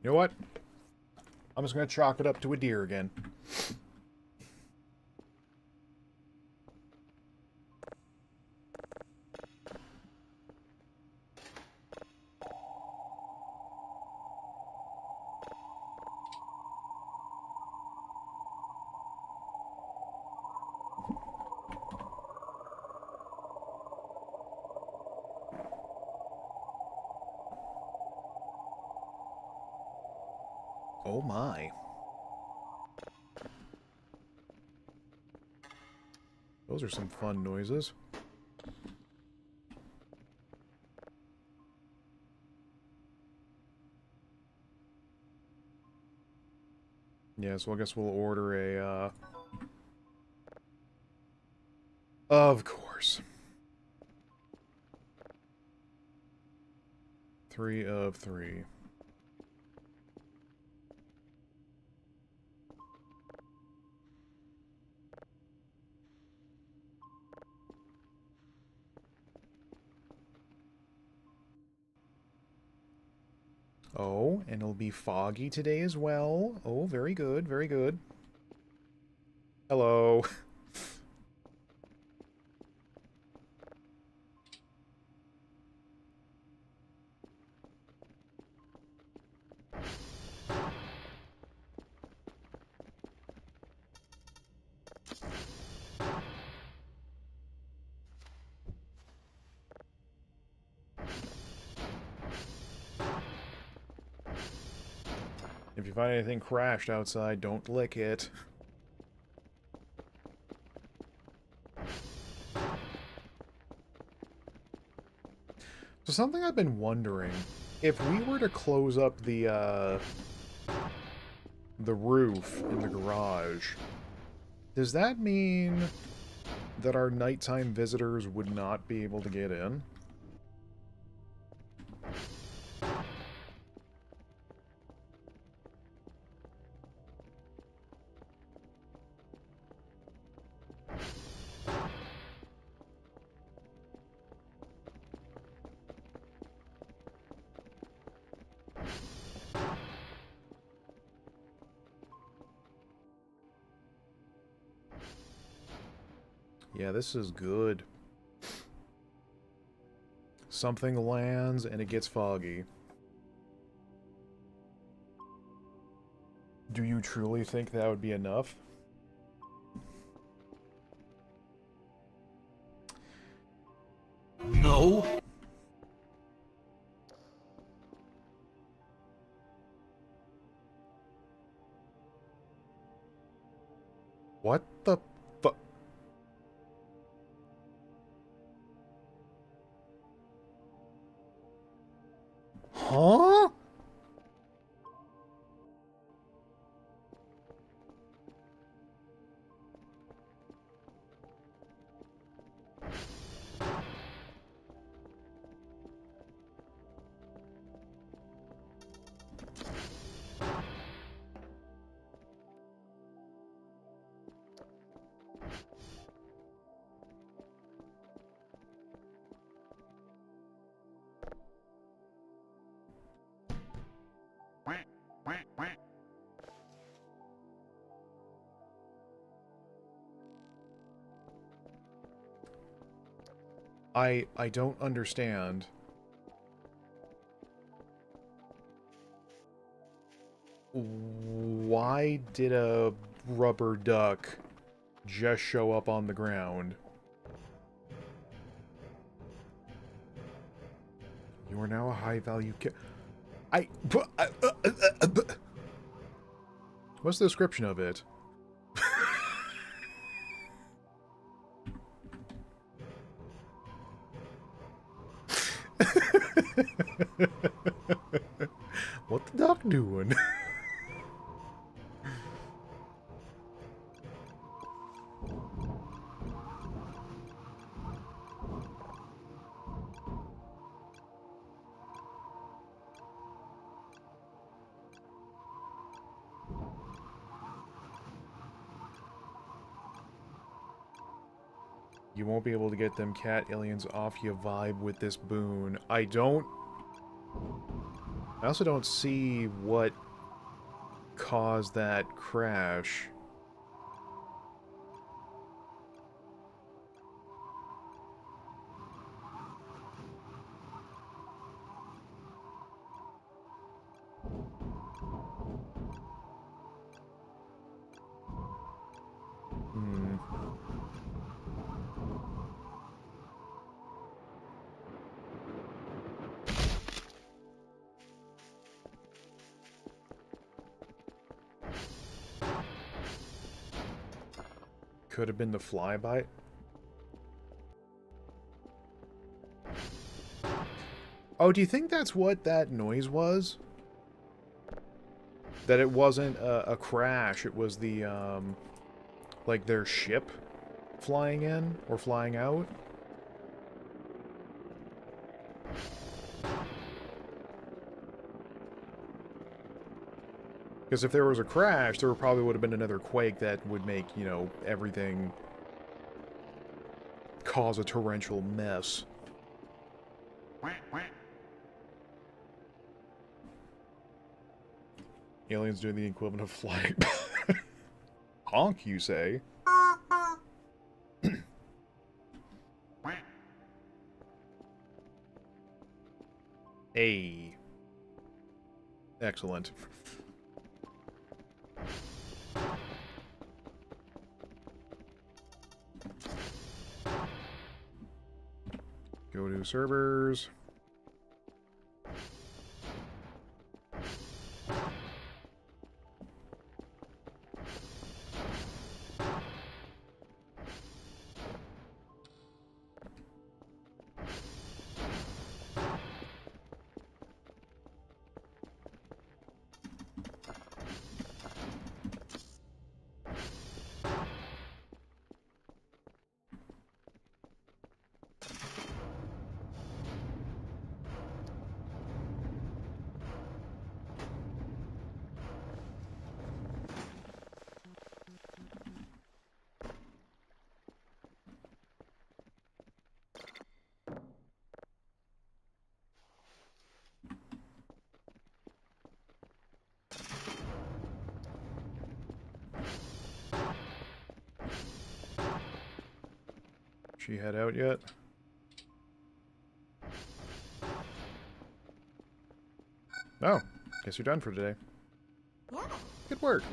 You know what? I'm just gonna chalk it up to a deer again. Oh my. Those are some fun noises. Yeah, so I guess we'll order a, Of course. 3 of 3. Oh, and it'll be foggy today as well. Oh, very good, very good. Hello. If you find anything crashed outside, don't lick it. So something I've been wondering, if we were to close up the roof in the garage, does that mean that our nighttime visitors would not be able to get in? Yeah, this is good. Something lands and it gets foggy. Do you truly think that would be enough? No. What the fu- Huh? I don't understand. Why did a rubber duck just show up on the ground? You are now a high-value What's the description of it? What the duck doing? You won't be able to get them cat aliens off you vibe with this boon. I don't... I also don't see what caused that crash. Hmm. Could have been the flyby. Oh, do you think that's what that noise was? That it wasn't a crash, it was the, like their ship flying in or flying out? Because if there was a crash, there probably would have been another quake that would make, you know, everything cause a torrential mess. Aliens doing the equivalent of flying. Honk, you say? Hey. Excellent. Go to servers. She head out yet? Oh, guess you're done for today. Yeah. Good work.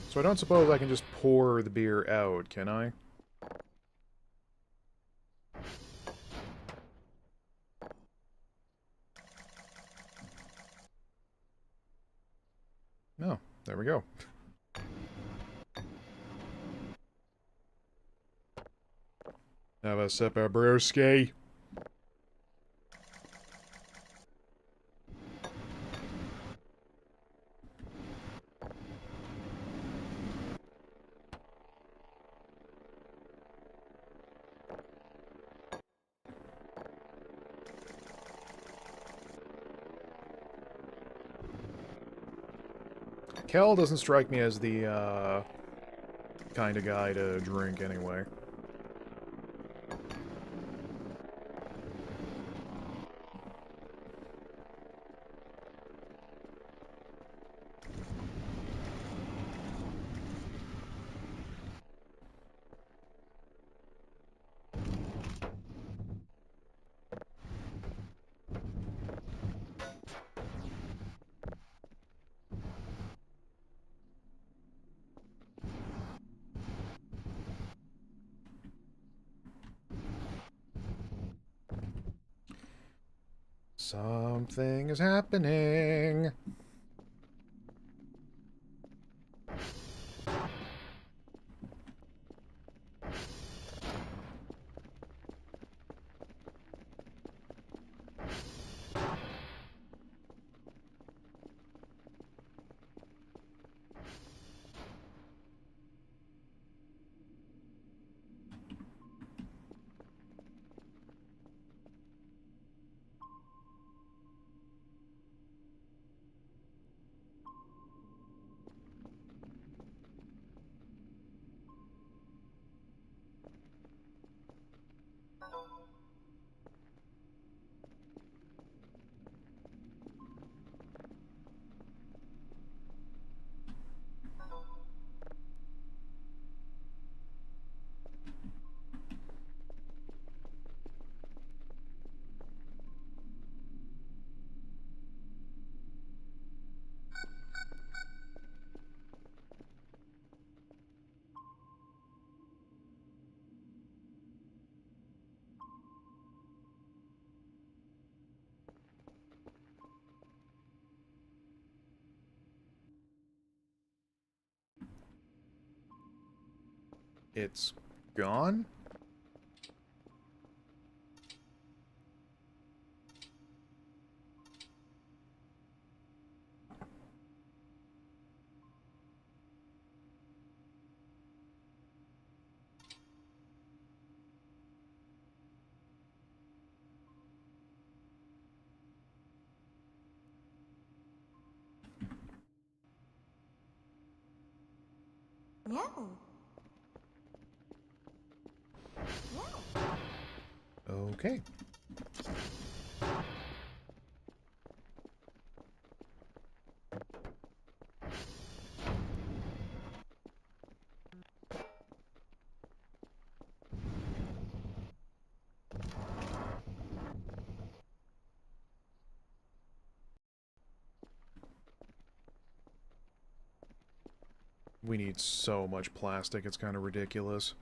So I don't suppose I can just pour the beer out, can I? No, there we go. Have a sip of brewski. Kel doesn't strike me as the, kind of guy to drink anyway. Something is happening. It's gone? No. No. Okay. We need so much plastic, it's kind of ridiculous.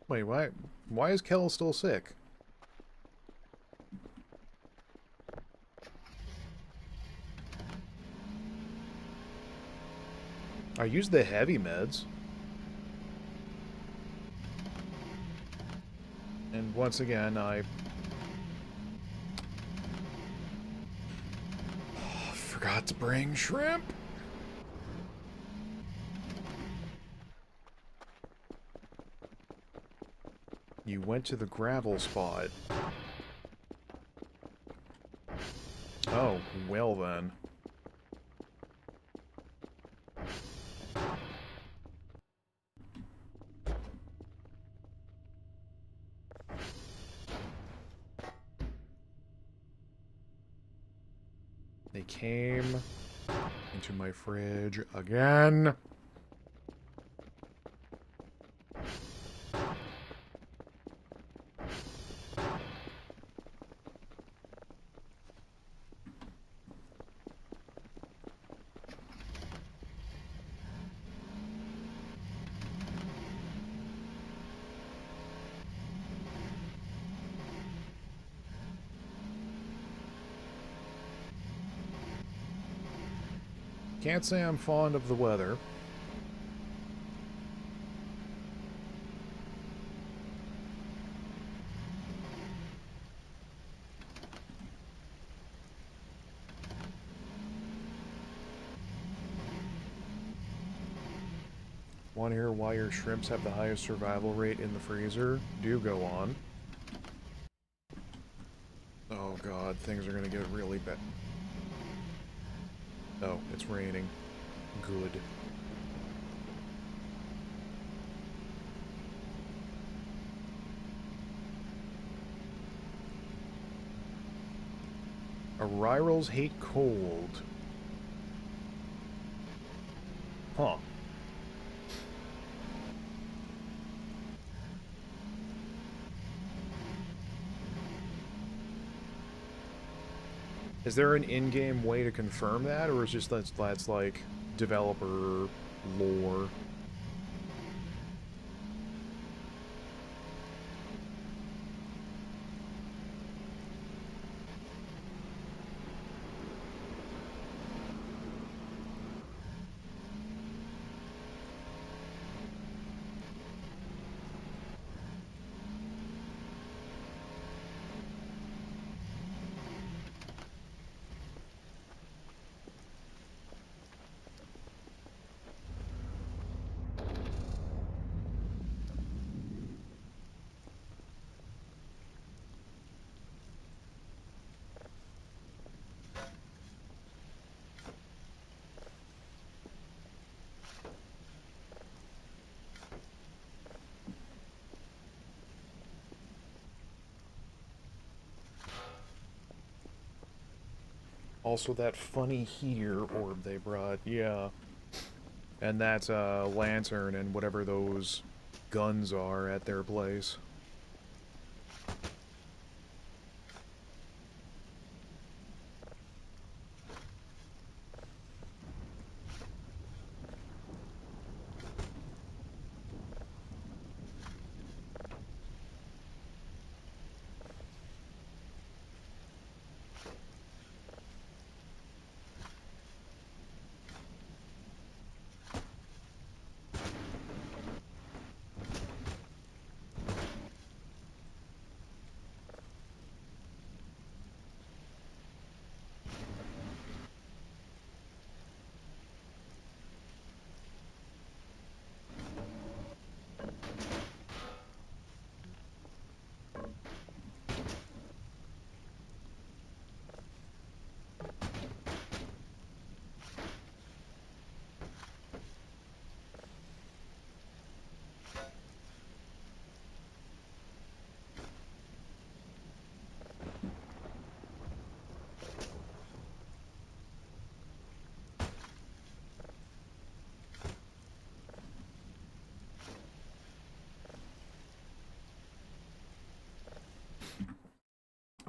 Wait, why is Kel still sick? I used the heavy meds. And once again, I forgot to bring shrimp. You went to the gravel spot. Oh, well then. They came into my fridge again. Can't say I'm fond of the weather. Want to hear why your shrimps have the highest survival rate in the freezer? Do go on. Oh god, things are gonna get really bad. Oh, it's raining. Good. Arirals hate cold. Huh. Is there an in-game way to confirm that, or is just that's like developer lore? Also, that funny heater orb they brought, yeah. And that lantern and whatever those guns are at their place.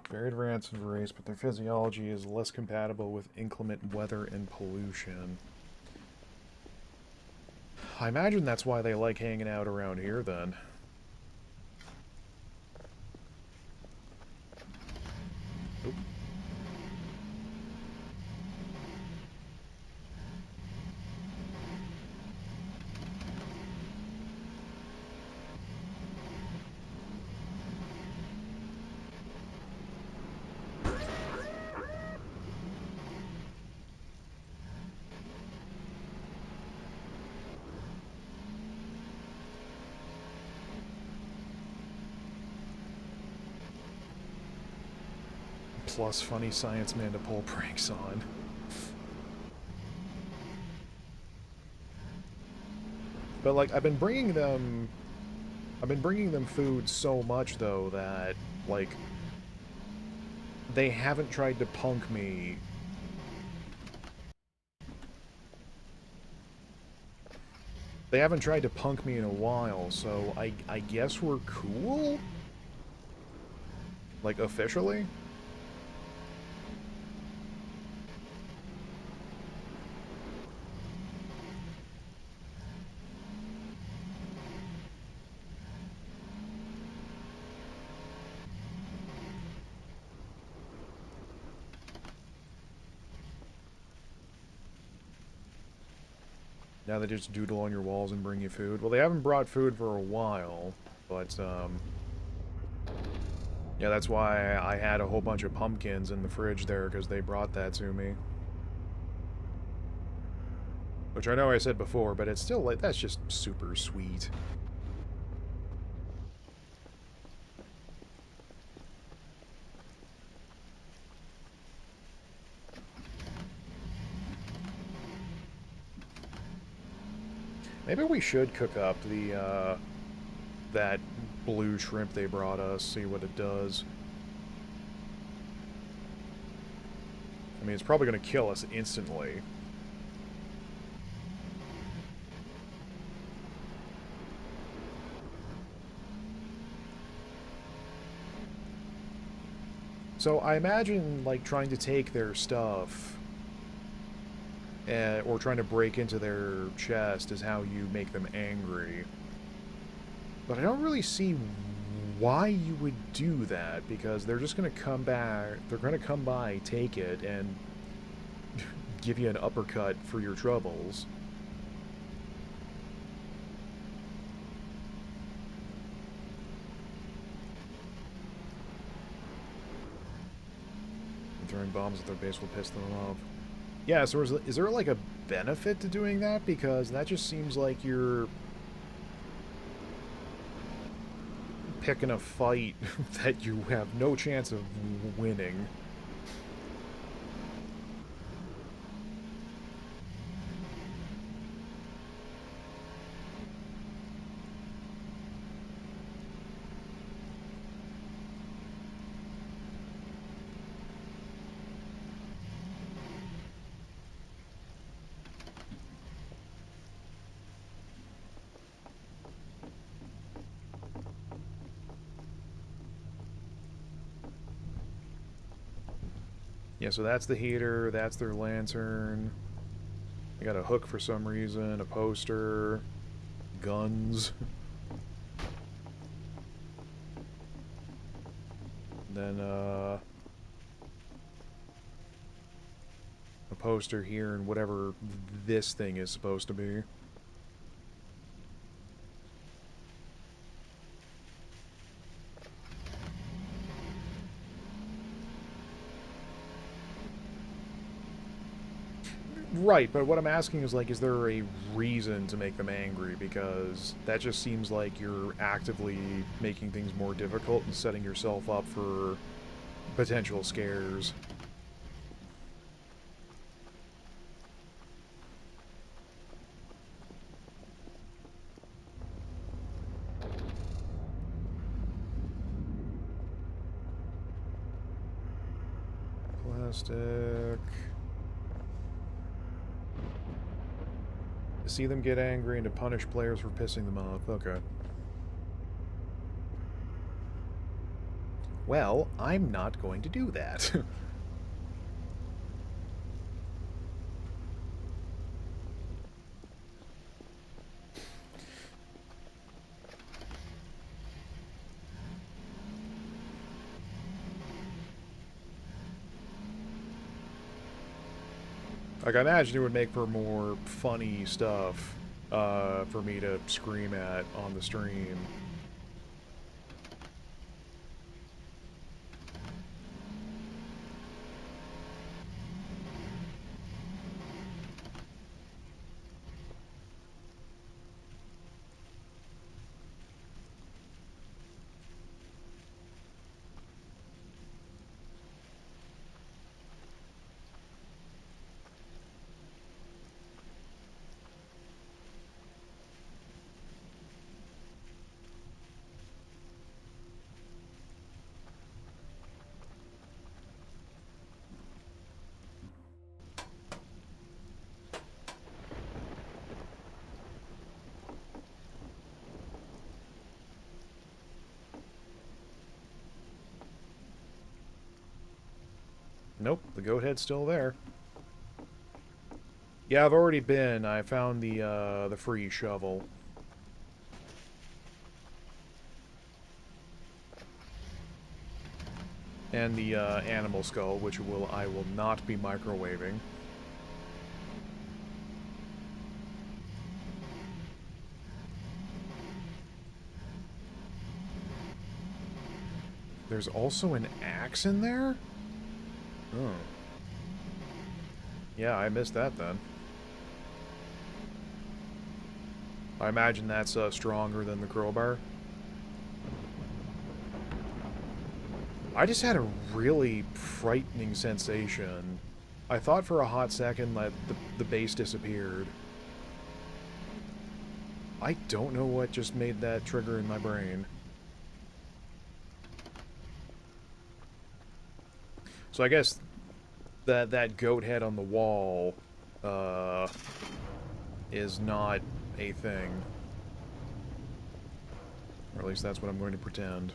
Very advanced race, but their physiology is less compatible with inclement weather and pollution. I imagine that's why they like hanging out around here, then. Oop. Plus funny science man to pull pranks on. But like, I've been bringing them food so much though that like they haven't tried to punk me. They haven't tried to punk me in a while, so I guess we're cool? Like, officially? Now they just doodle on your walls and bring you food. Well, they haven't brought food for a while, but, yeah, that's why I had a whole bunch of pumpkins in the fridge there, because they brought that to me. Which I know I said before, but it's still, like, that's just super sweet. Maybe we should cook up the, that blue shrimp they brought us, see what it does. I mean, it's probably going to kill us instantly. So I imagine, like, trying to take their stuff or trying to break into their chest is how you make them angry. But I don't really see why you would do that, because they're just going to come back, they're going to come by, take it, and give you an uppercut for your troubles. Throwing bombs at their base will piss them off. Yeah, so is there like a benefit to doing that? Because that just seems like you're picking a fight that you have no chance of winning. Yeah, so that's the heater, that's their lantern. I got a hook for some reason, a poster, guns. Then, a poster here and whatever this thing is supposed to be. Right, but what I'm asking is, like, is there a reason to make them angry? Because that just seems like you're actively making things more difficult and setting yourself up for potential scares. Plastic. To see them get angry and to punish players for pissing them off. Okay. Well, I'm not going to do that. Like, I imagine it would make for more funny stuff for me to scream at on the stream. Nope, the goat head's still there. Yeah, I've already been. I found the free shovel. And the animal skull, which I will not be microwaving. There's also an axe in there? Oh. Yeah, I missed that then. I imagine that's stronger than the crowbar. I just had a really frightening sensation. I thought for a hot second that the base disappeared. I don't know what just made that trigger in my brain. So I guess that goat head on the wall is not a thing. Or at least that's what I'm going to pretend.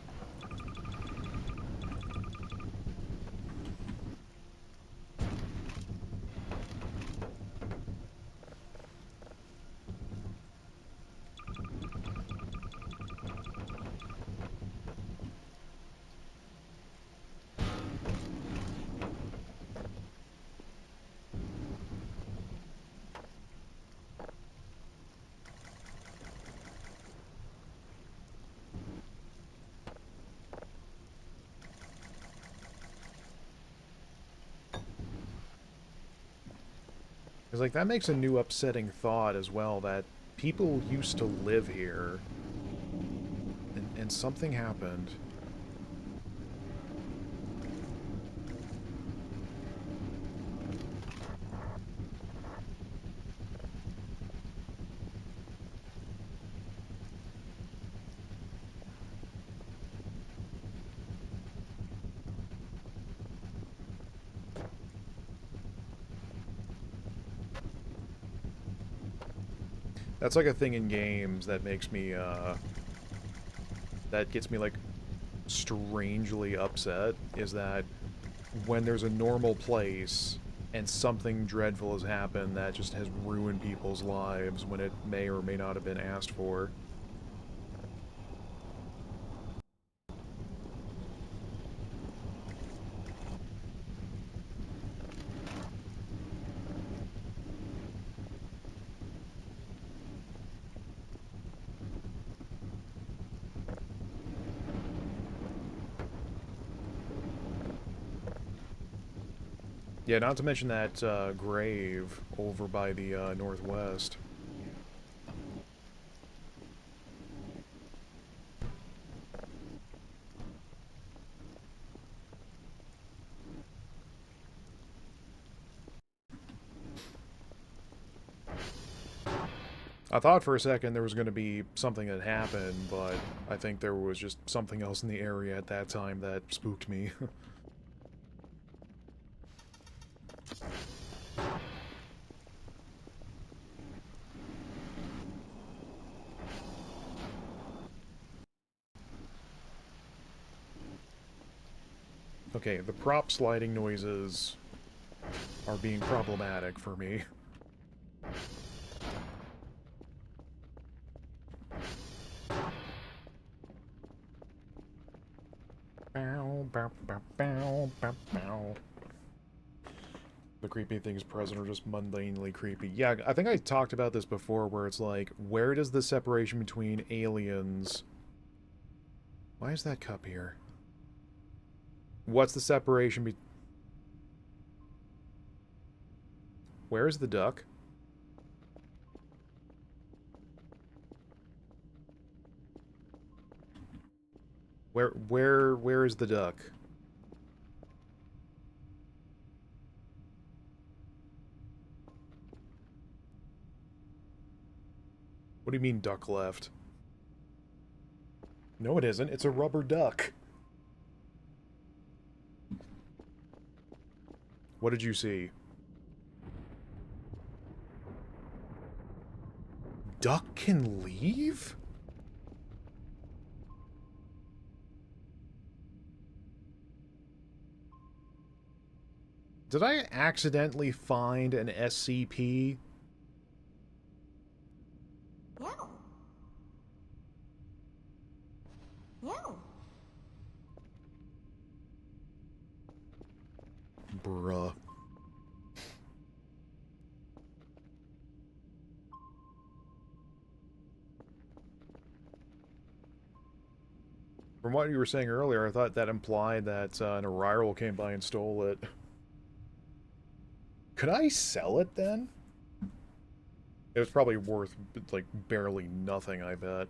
Because, like, that makes a new upsetting thought as well, that people used to live here, and something happened. That's like a thing in games that makes me, that gets me, like, strangely upset, is that when there's a normal place and something dreadful has happened that just has ruined people's lives when it may or may not have been asked for. Yeah, not to mention that grave over by the northwest. I thought for a second there was going to be something that happened, but I think there was just something else in the area at that time that spooked me. Okay, the prop sliding noises are being problematic for me. Bow, bow, bow, bow, bow, bow. The creepy things present are just mundanely creepy. Yeah, I think I talked about this before, where it's like, where does the separation between aliens... Why is that cup here? What's the separation be... Where's the duck? Where is the duck? What do you mean duck left? No, it isn't. It's a rubber duck. What did you see? Duck can leave? Did I accidentally find an SCP? No. No. Bruh. From what you were saying earlier, I thought that implied that an arrival came by and stole it. Could I sell it then? It was probably worth, like, barely nothing, I bet.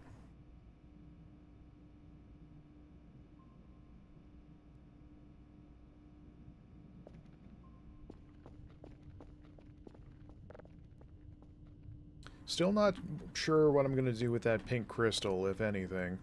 Still not sure what I'm gonna do with that pink crystal, if anything.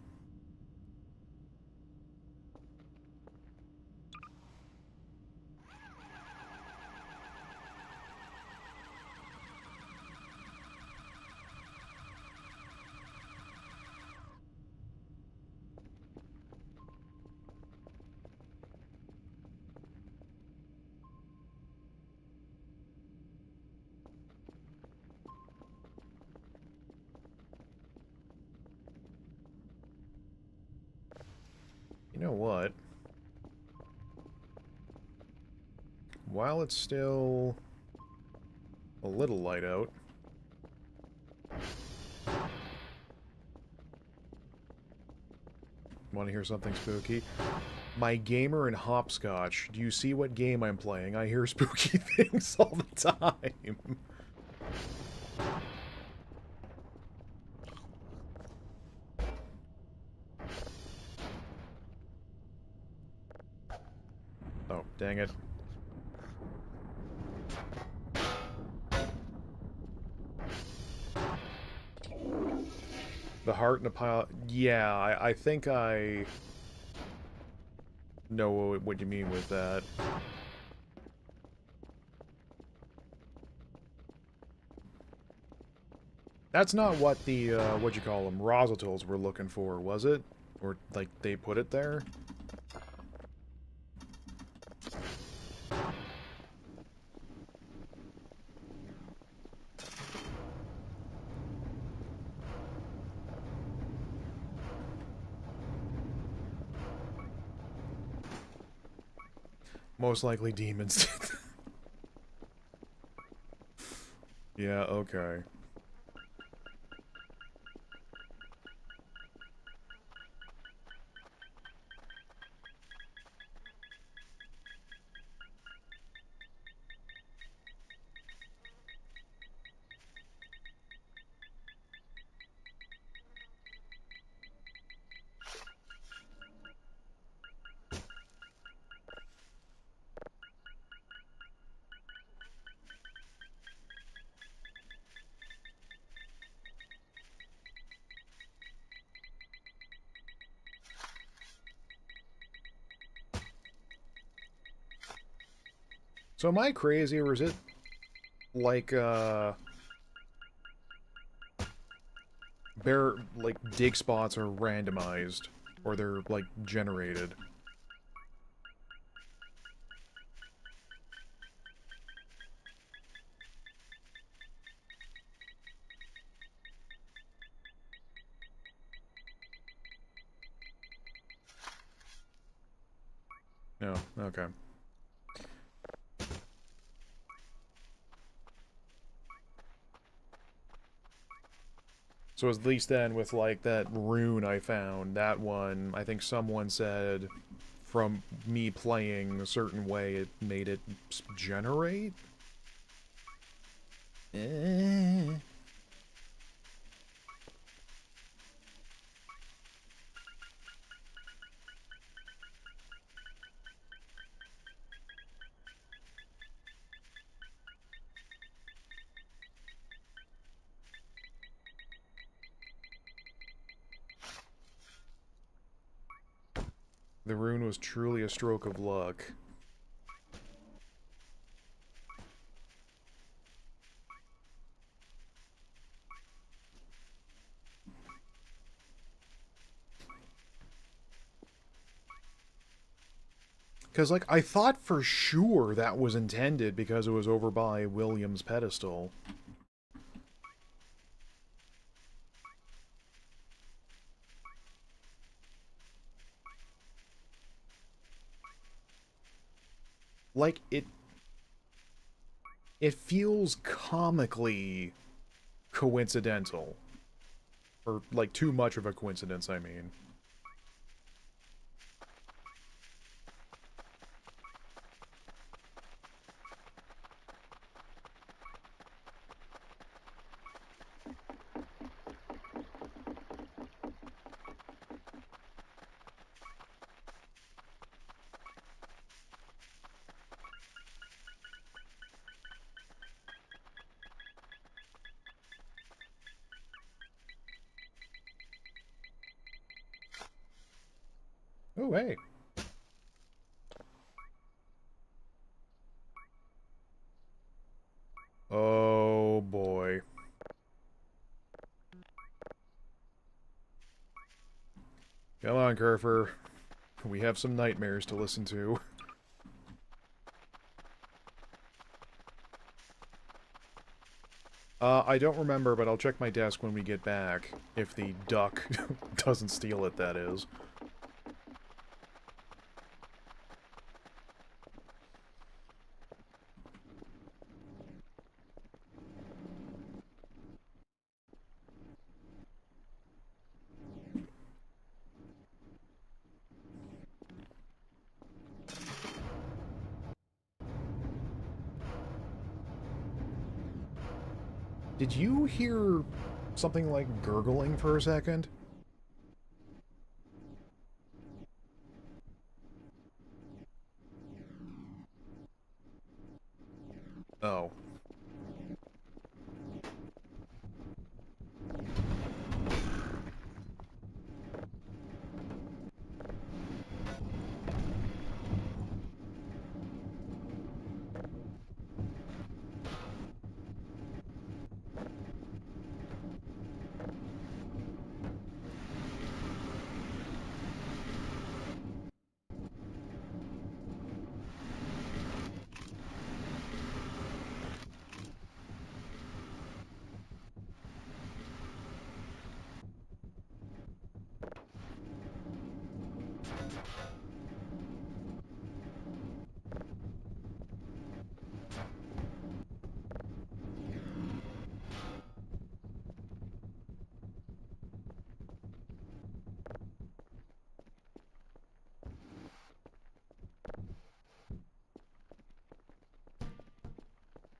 You know what? While it's still a little light out, want to hear something spooky? My gamer and hopscotch. Do you see what game I'm playing? I hear spooky things all the time. Oh, dang it. The heart in a pile... Yeah, I think I know what you mean with that. That's not what the, what'd you call them, Rositals were looking for, was it? Or, like, they put it there? Most likely demons. Yeah, okay. So am I crazy, or is it like like dig spots are randomized, or they're like generated? No, okay. So at least then with like that rune I found, that one, I think someone said from me playing a certain way it made it generate? The rune was truly a stroke of luck. Because, like, I thought for sure that was intended because it was over by William's pedestal. Like, it feels comically coincidental. Or, like, too much of a coincidence, I mean. Oh, hey. Oh, boy. Come on, Kerfer. We have some nightmares to listen to. I don't remember, but I'll check my desk when we get back. If the duck doesn't steal it, that is. Did you hear something like gurgling for a second? Oh.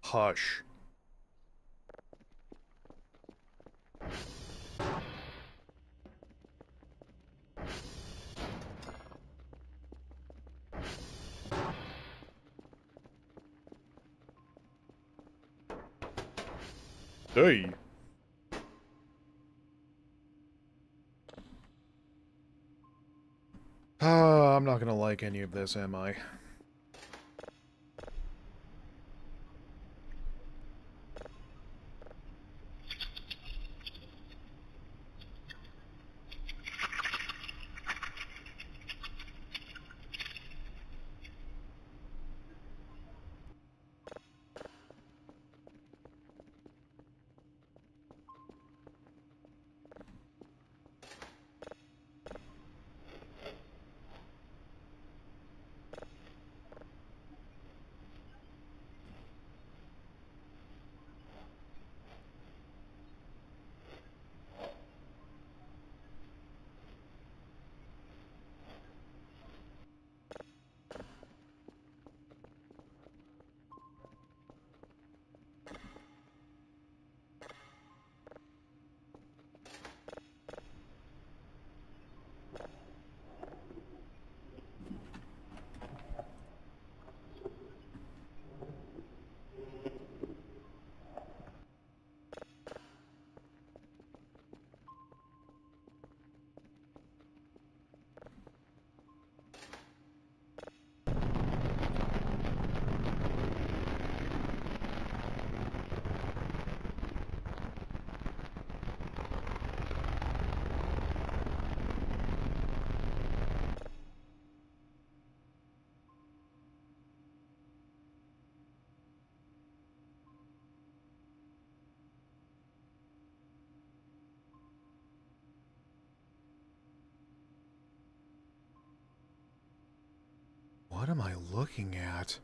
Hush. Hey. I'm not gonna like any of this, am I? What am I looking at?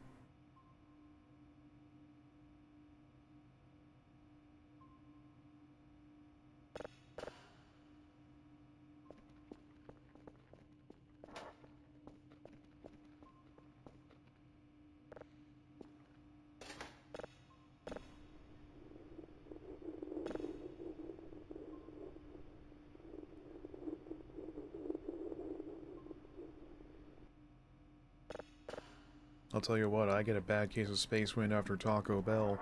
I'll tell you what, I get a bad case of space wind after Taco Bell.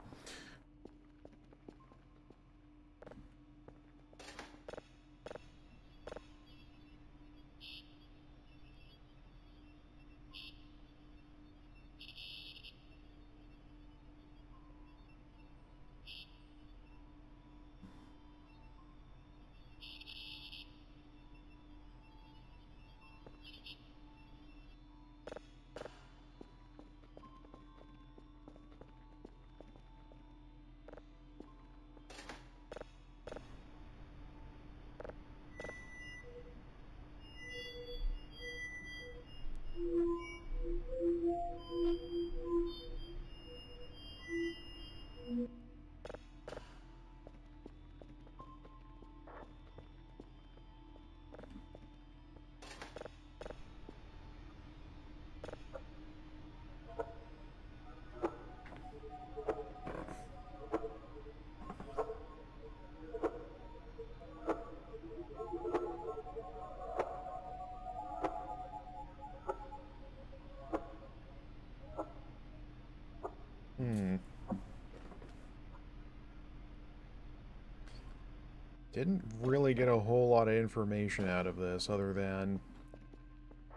Didn't really get a whole lot of information out of this other than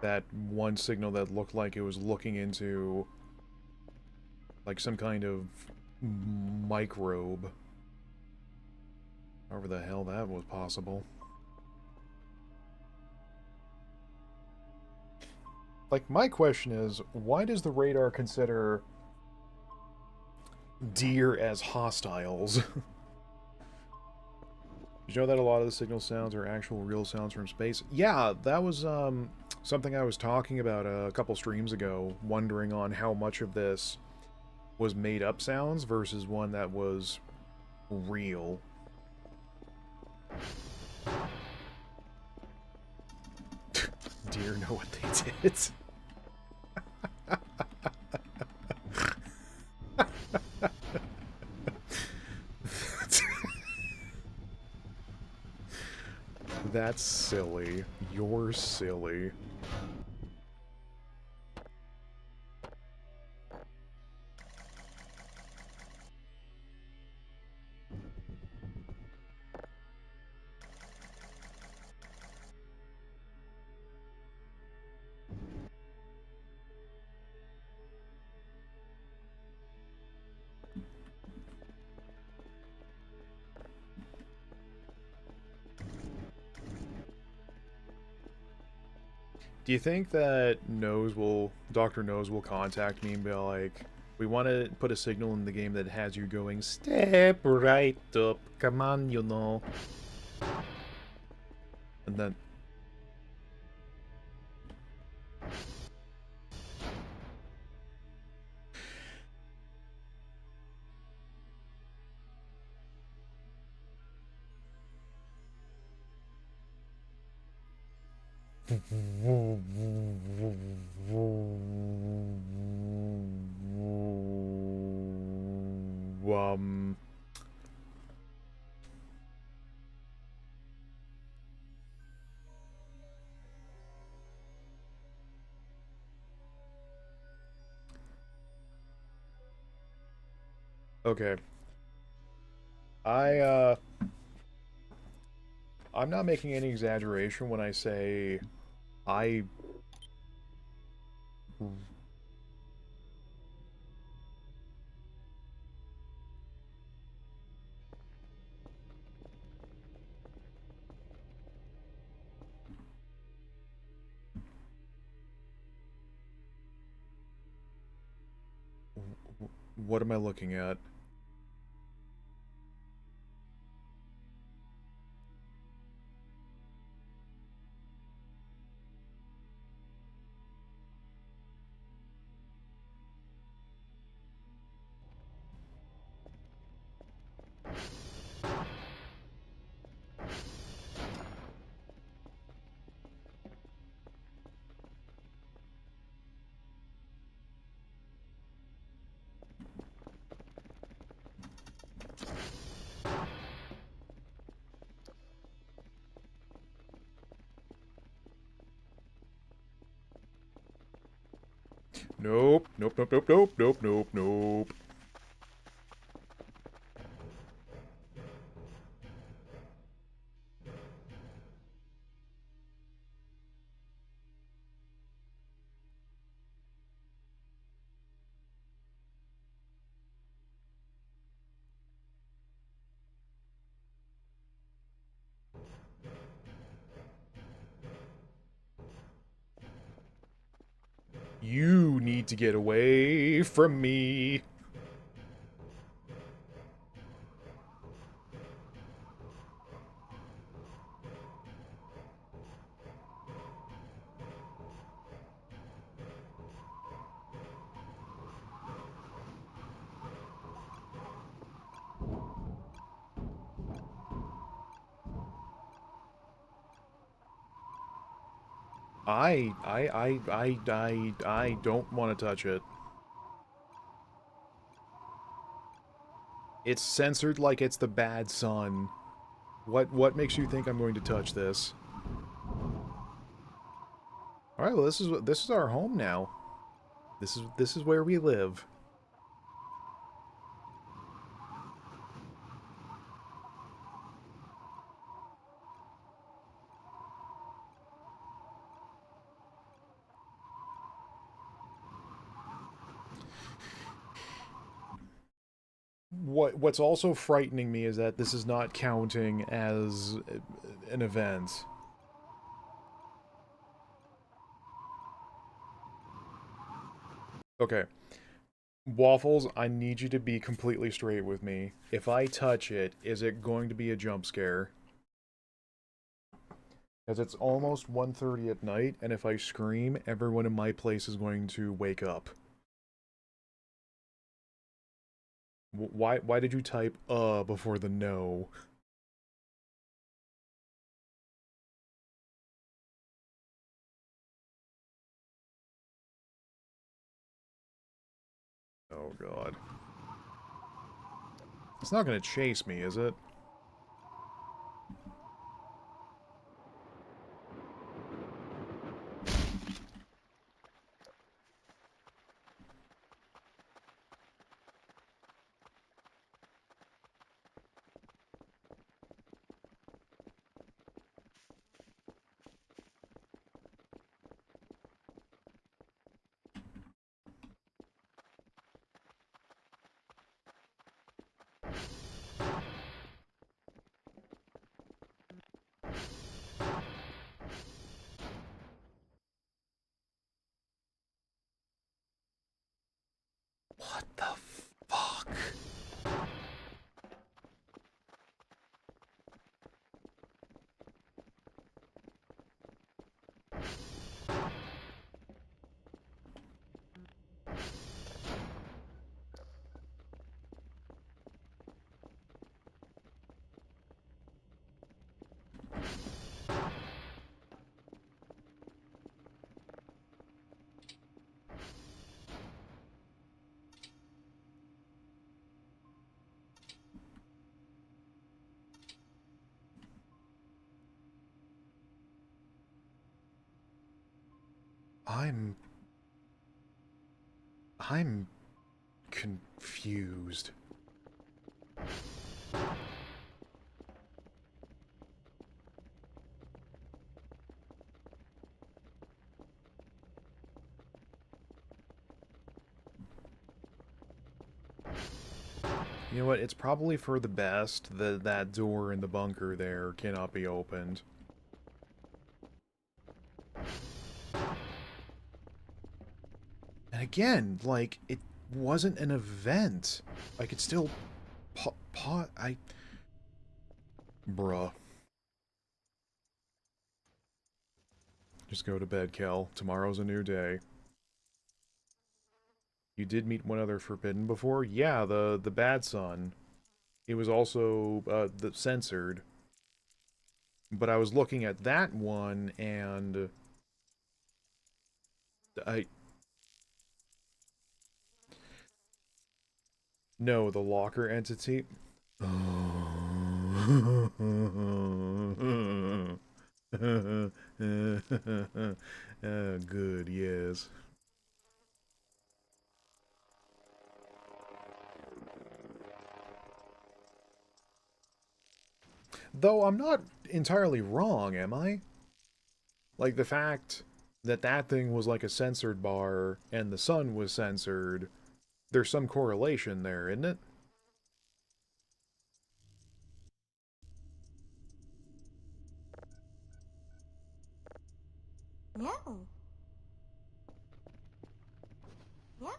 that one signal that looked like it was looking into like some kind of microbe. However the hell that was possible. Like, my question is, why does the radar consider deer as hostiles? Did you know that a lot of the signal sounds are actual real sounds from space? Yeah, that was something I was talking about a couple streams ago, wondering on how much of this was made up sounds versus one that was real. Deer know what they did. That's silly. You're silly. Do you think that Dr. Nose will contact me and be like, we want to put a signal in the game that has you going, step right up, come on, you know. And then... Okay. I'm not making any exaggeration when I say I... What am I looking at? Nope. Nope, nope, nope, nope, nope, nope, nope. You need to get away from me. I don't want to touch it. It's censored like it's the bad son. What makes you think I'm going to touch this? All right, well this is our home now. This is where we live. What's also frightening me is that this is not counting as an event. Okay. Waffles, I need you to be completely straight with me. If I touch it, is it going to be a jump scare? Because it's almost 1:30 at night, and if I scream, everyone in my place is going to wake up. Why did you type before the no? Oh god. It's not gonna chase me, is it? I'm confused. You know what? It's probably for the best that that door in the bunker there cannot be opened. And again, like, it wasn't an event. I could still... Bruh. Just go to bed, Kel. Tomorrow's a new day. You did meet one other Forbidden before? Yeah, the bad son. It was also censored. But I was looking at that one, and... No, the locker entity. Good, yes. Though I'm not entirely wrong, am I? Like, the fact that that thing was like a censored bar and the sun was censored, there's some correlation there, isn't it? No. No.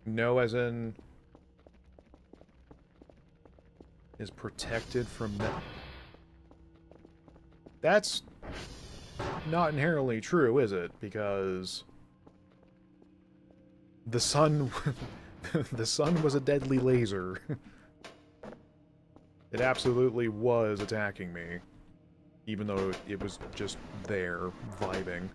No, as in... is protected from that. That's not inherently true, is it? Because the sun the sun was a deadly laser. It absolutely was attacking me, even though it was just there vibing.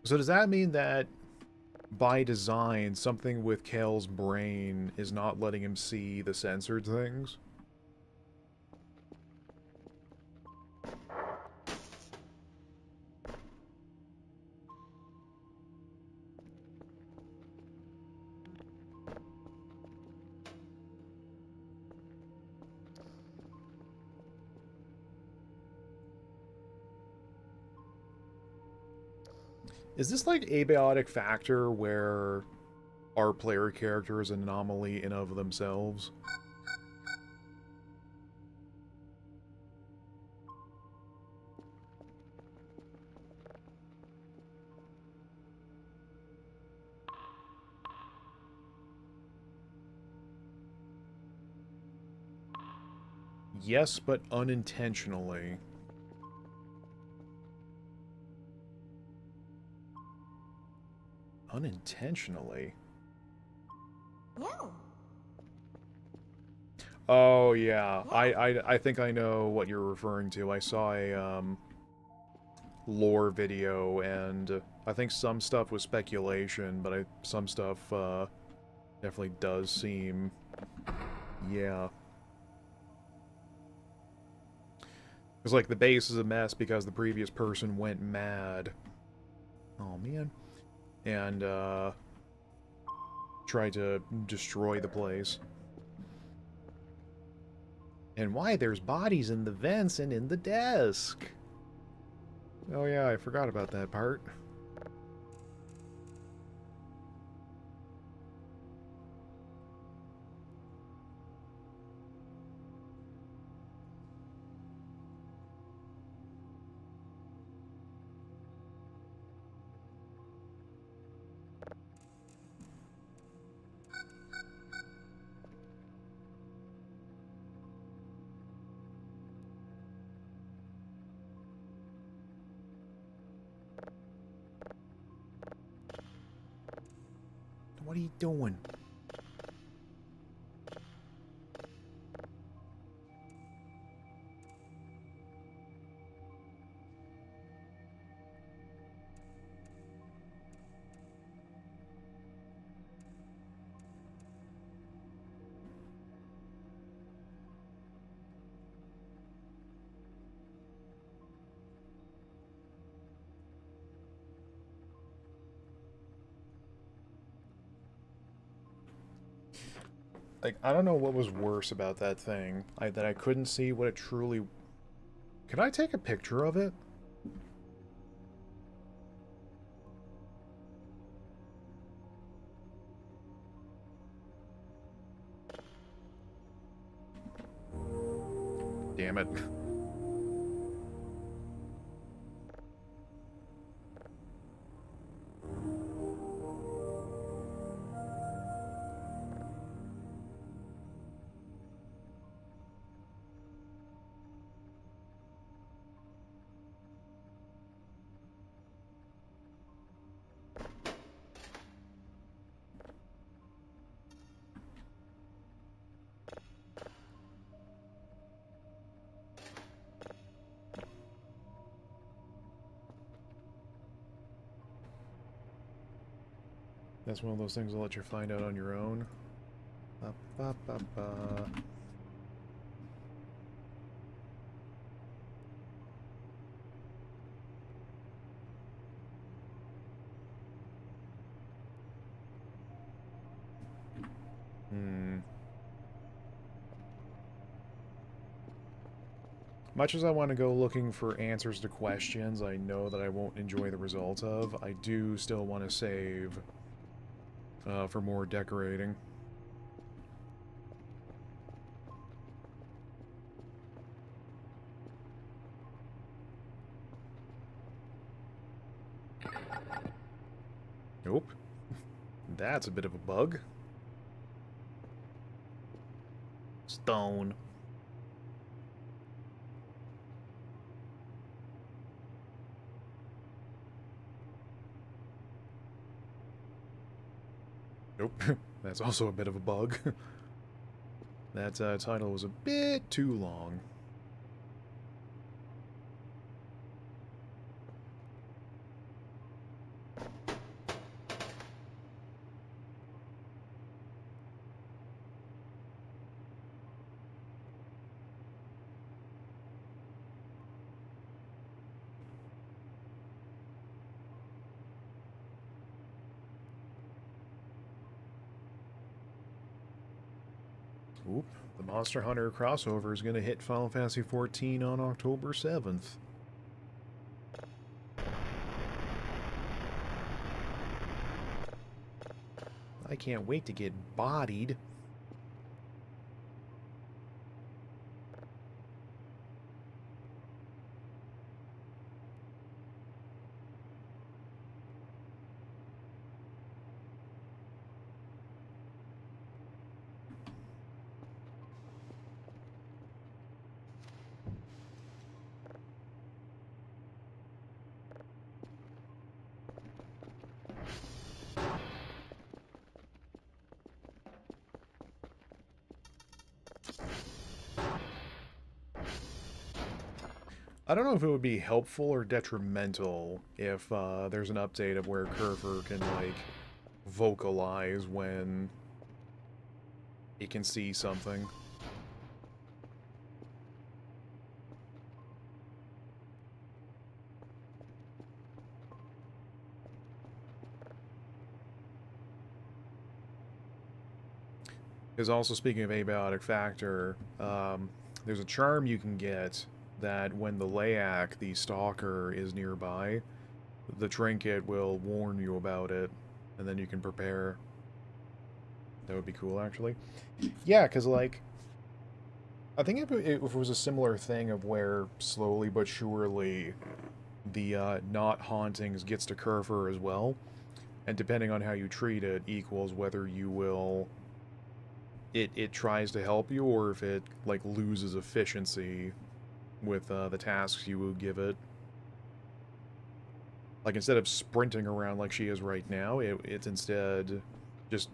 So does that mean that, by design, something with Kale's brain is not letting him see the censored things? Is this like abiotic factor where our player character is an anomaly in of themselves? Yes, but unintentionally. Unintentionally? No. Oh, yeah. I think I know what you're referring to. I saw a, lore video, and I think some stuff was speculation, but some stuff, definitely does seem... yeah. It's like the base is a mess because the previous person went mad. Oh, man. And, tried to destroy the place. And why there's bodies in the vents and in the desk. Oh yeah, I forgot about that part. What are you doing? Like, I don't know what was worse about that thing. That I couldn't see what it truly... Can I take a picture of it? Damn it. That's one of those things I'll let you find out on your own. Ba, ba, ba, ba. Much as I want to go looking for answers to questions I know that I won't enjoy the result of, I do still want to save for more decorating. Nope. That's a bit of a bug. Stone. Nope. That's also a bit of a bug. That title was a bit too long. Oop, the Monster Hunter crossover is going to hit Final Fantasy XIV on October 7th. I can't wait to get bodied. I don't know if it would be helpful or detrimental if there's an update of where Kerfur can, like, vocalize when he can see something. Because also, speaking of abiotic factor, there's a charm you can get that when the Layak, the stalker, is nearby, the trinket will warn you about it, and then you can prepare. That would be cool, actually. Yeah, because, like, I think if it was a similar thing of where slowly but surely the not hauntings gets to Kerfur as well, and depending on how you treat it equals whether you will... It tries to help you, or if it, like, loses efficiency with the tasks you will give it. Like, instead of sprinting around like she is right now, it's instead just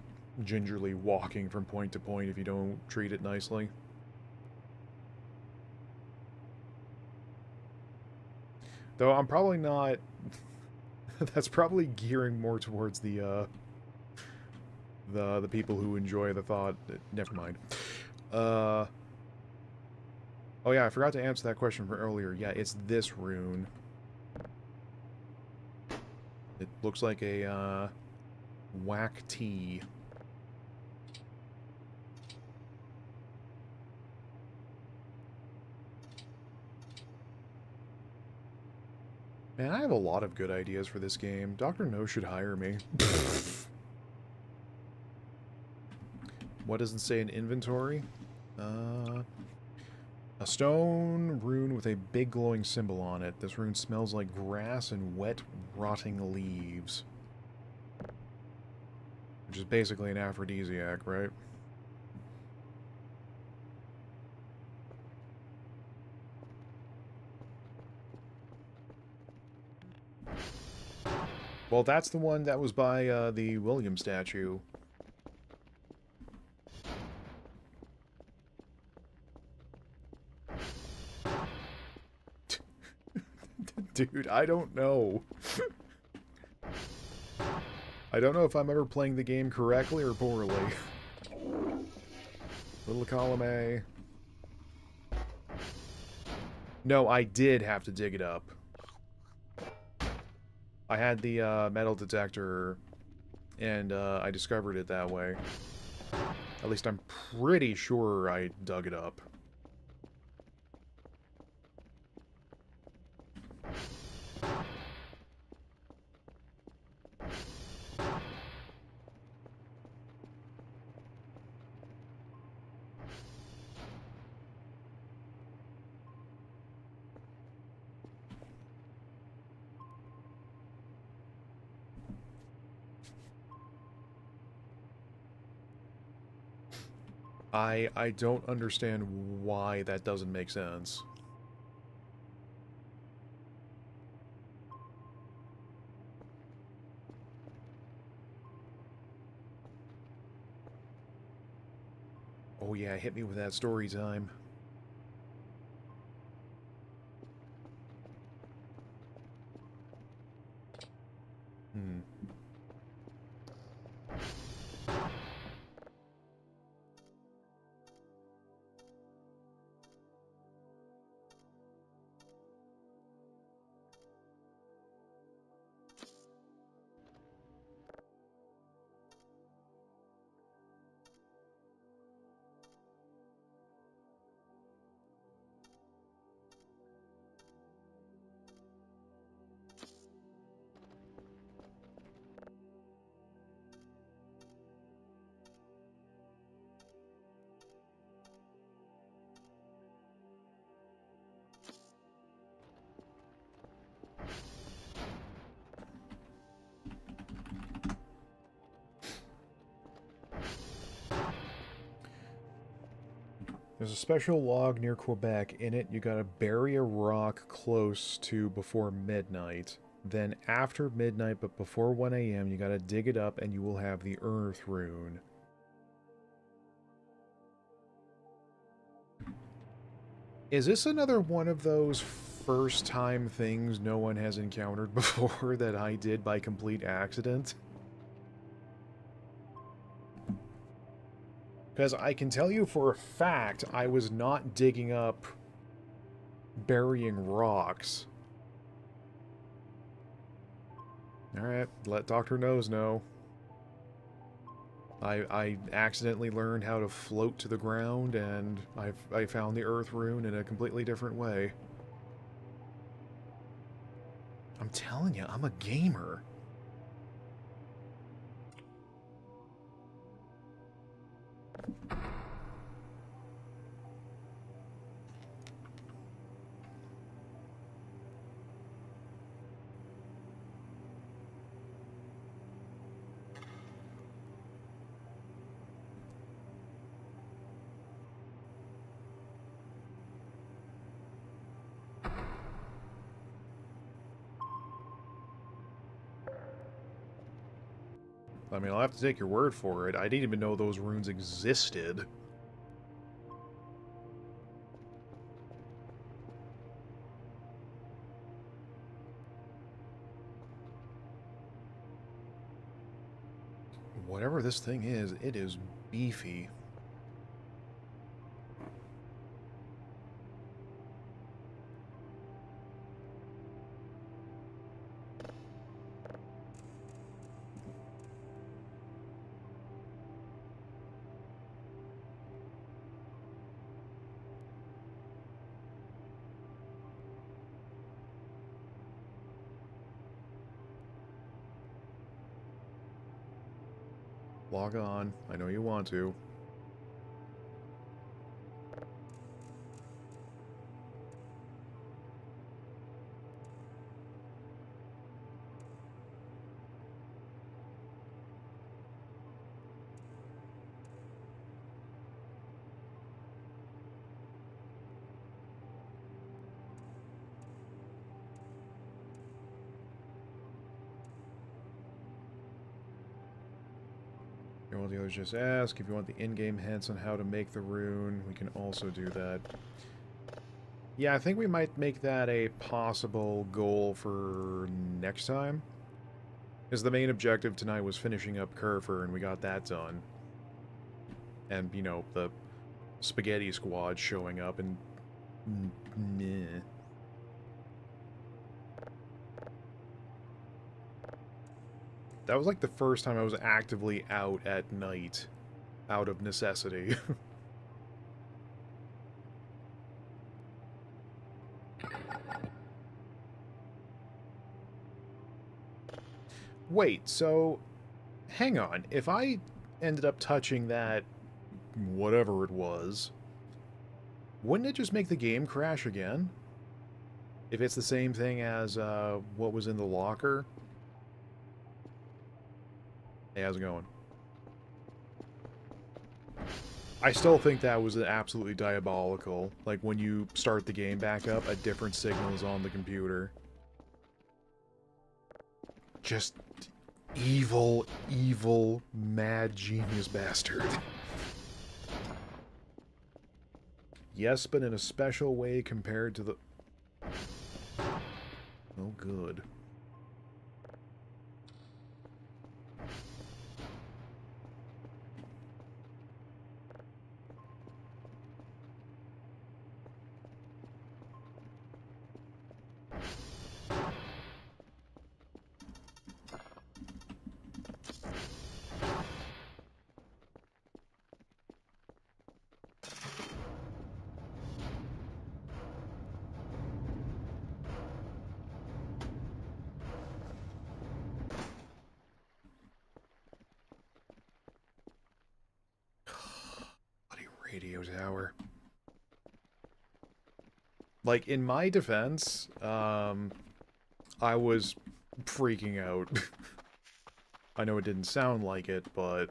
gingerly walking from point to point if you don't treat it nicely. Though I'm probably not... That's probably gearing more towards the people who enjoy the thought... Never mind. Oh yeah, I forgot to answer that question from earlier. Yeah, it's this rune. It looks like a whack T. Man, I have a lot of good ideas for this game. Dr. No should hire me. What does it say in inventory? A stone rune with a big glowing symbol on it. This rune smells like grass and wet, rotting leaves. Which is basically an aphrodisiac, right? Well, that's the one that was by the William statue. Dude, I don't know. I don't know if I'm ever playing the game correctly or poorly. Little column A. No, I did have to dig it up. I had the metal detector, and I discovered it that way. At least I'm pretty sure I dug it up. I don't understand why that doesn't make sense. Oh yeah, hit me with that story time. Hmm. There's a special log near Quebec. In it, you gotta bury a rock close to before midnight. Then after midnight, but before 1 a.m., you gotta dig it up and you will have the Earth Rune. Is this another one of those first-time things no one has encountered before that I did by complete accident? Because I can tell you for a fact, I was not digging up burying rocks. Alright, let Dr. Nose know. I accidentally learned how to float to the ground, and I found the Earth Rune in a completely different way. I'm telling you, I'm a gamer. I mean, I'll have to take your word for it. I didn't even know those runes existed. Whatever this thing is, it is beefy. Log on. I know you want to. If you want the others, just ask. If you want the in-game hints on how to make the rune, we can also do that. Yeah, I think we might make that a possible goal for next time. Because the main objective tonight was finishing up Kerfur, and we got that done. And, you know, the spaghetti squad showing up, and... meh. That was like the first time I was actively out at night, out of necessity. Wait, so... hang on. If I ended up touching that... whatever it was... wouldn't it just make the game crash again? If it's the same thing as, what was in the locker? Hey, how's it going? I still think that was absolutely diabolical. Like, when you start the game back up, a different signal is on the computer. Just evil, evil, mad genius bastard. Yes, but in a special way compared to the... oh, good. Radio tower. Like, in my defense, I was freaking out. I know it didn't sound like it, but...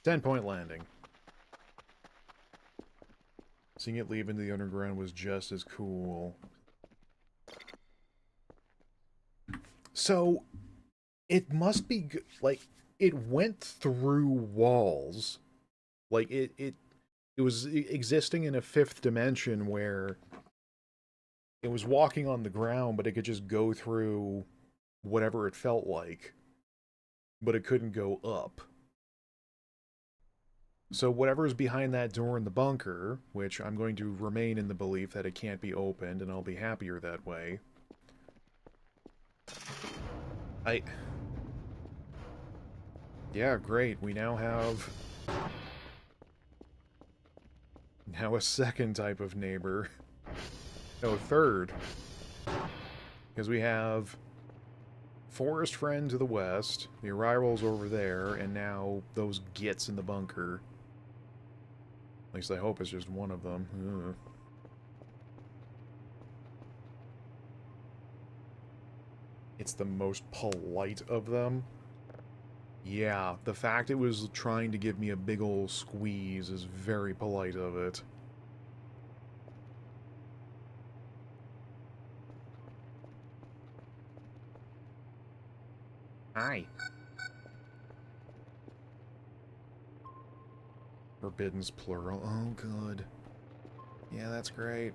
"10-point landing. Seeing it leave into the underground was just as cool." So, it must be like, it went through walls. Like, it was existing in a fifth dimension where it was walking on the ground, but it could just go through whatever it felt like. But it couldn't go up. So whatever's behind that door in the bunker, which I'm going to remain in the belief that it can't be opened, and I'll be happier that way. Yeah, great. We now have... now a second type of neighbor. No, a third. Because we have... Forest Friend to the west, the Arrival's over there, and now those gits in the bunker. At least I hope it's just one of them. Ugh. It's the most polite of them. Yeah, the fact it was trying to give me a big ol' squeeze is very polite of it. Hi. Forbidden's plural. Oh, good. Yeah, that's great.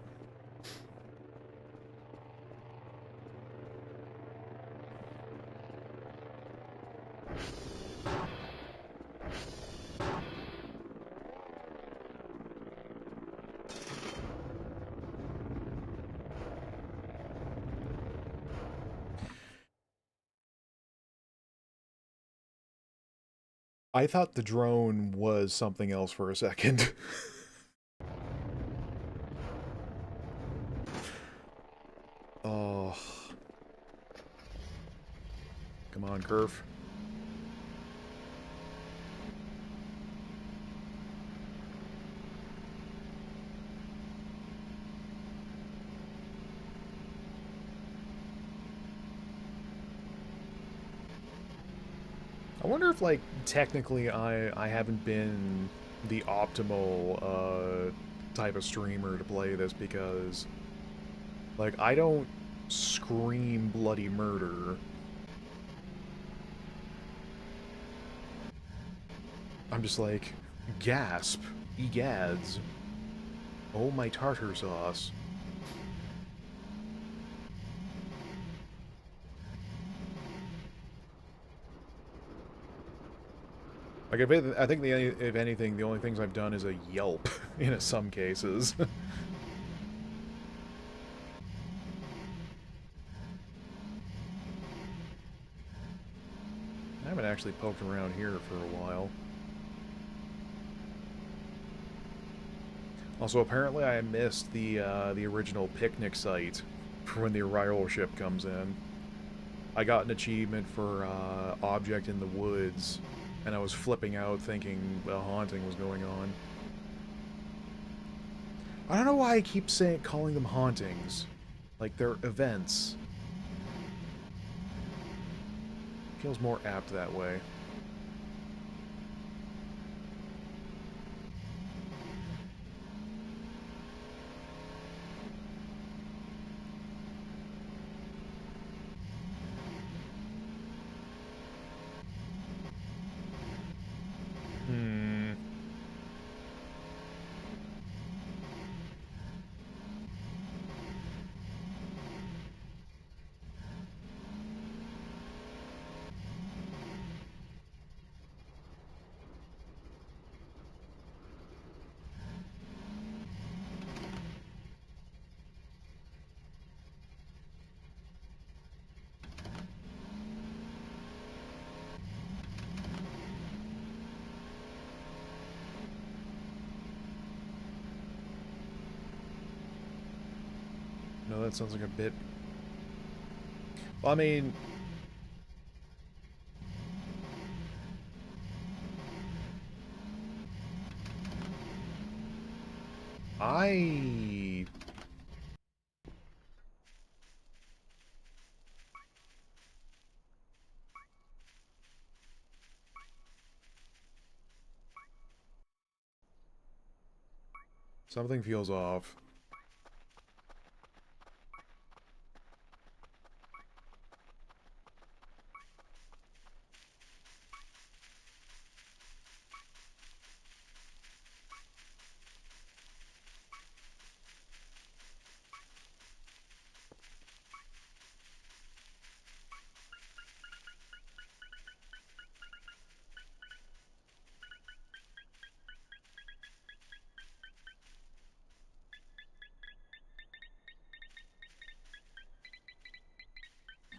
I thought the drone was something else for a second. Oh. Come on, Curve. I wonder if, like, technically I haven't been the optimal, type of streamer to play this because, like, I don't scream bloody murder. I'm just like, gasp, egads, oh my tartar sauce. Like, I think if anything, the only things I've done is a yelp in some cases. I haven't actually poked around here for a while. Also, apparently I missed the original picnic site for when the arrival ship comes in. I got an achievement for object in the woods, and I was flipping out thinking a haunting was going on. I don't know why I keep calling them hauntings. Like, they're events. Feels more apt that way. Hmm. No, that sounds like a bit... Well, I mean... I... Something feels off.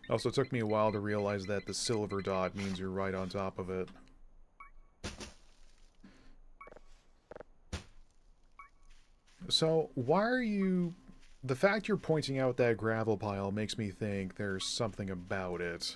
Also, it took me a while to realize that the silver dot means you're right on top of it. So, why are you... The fact you're pointing out that gravel pile makes me think there's something about it.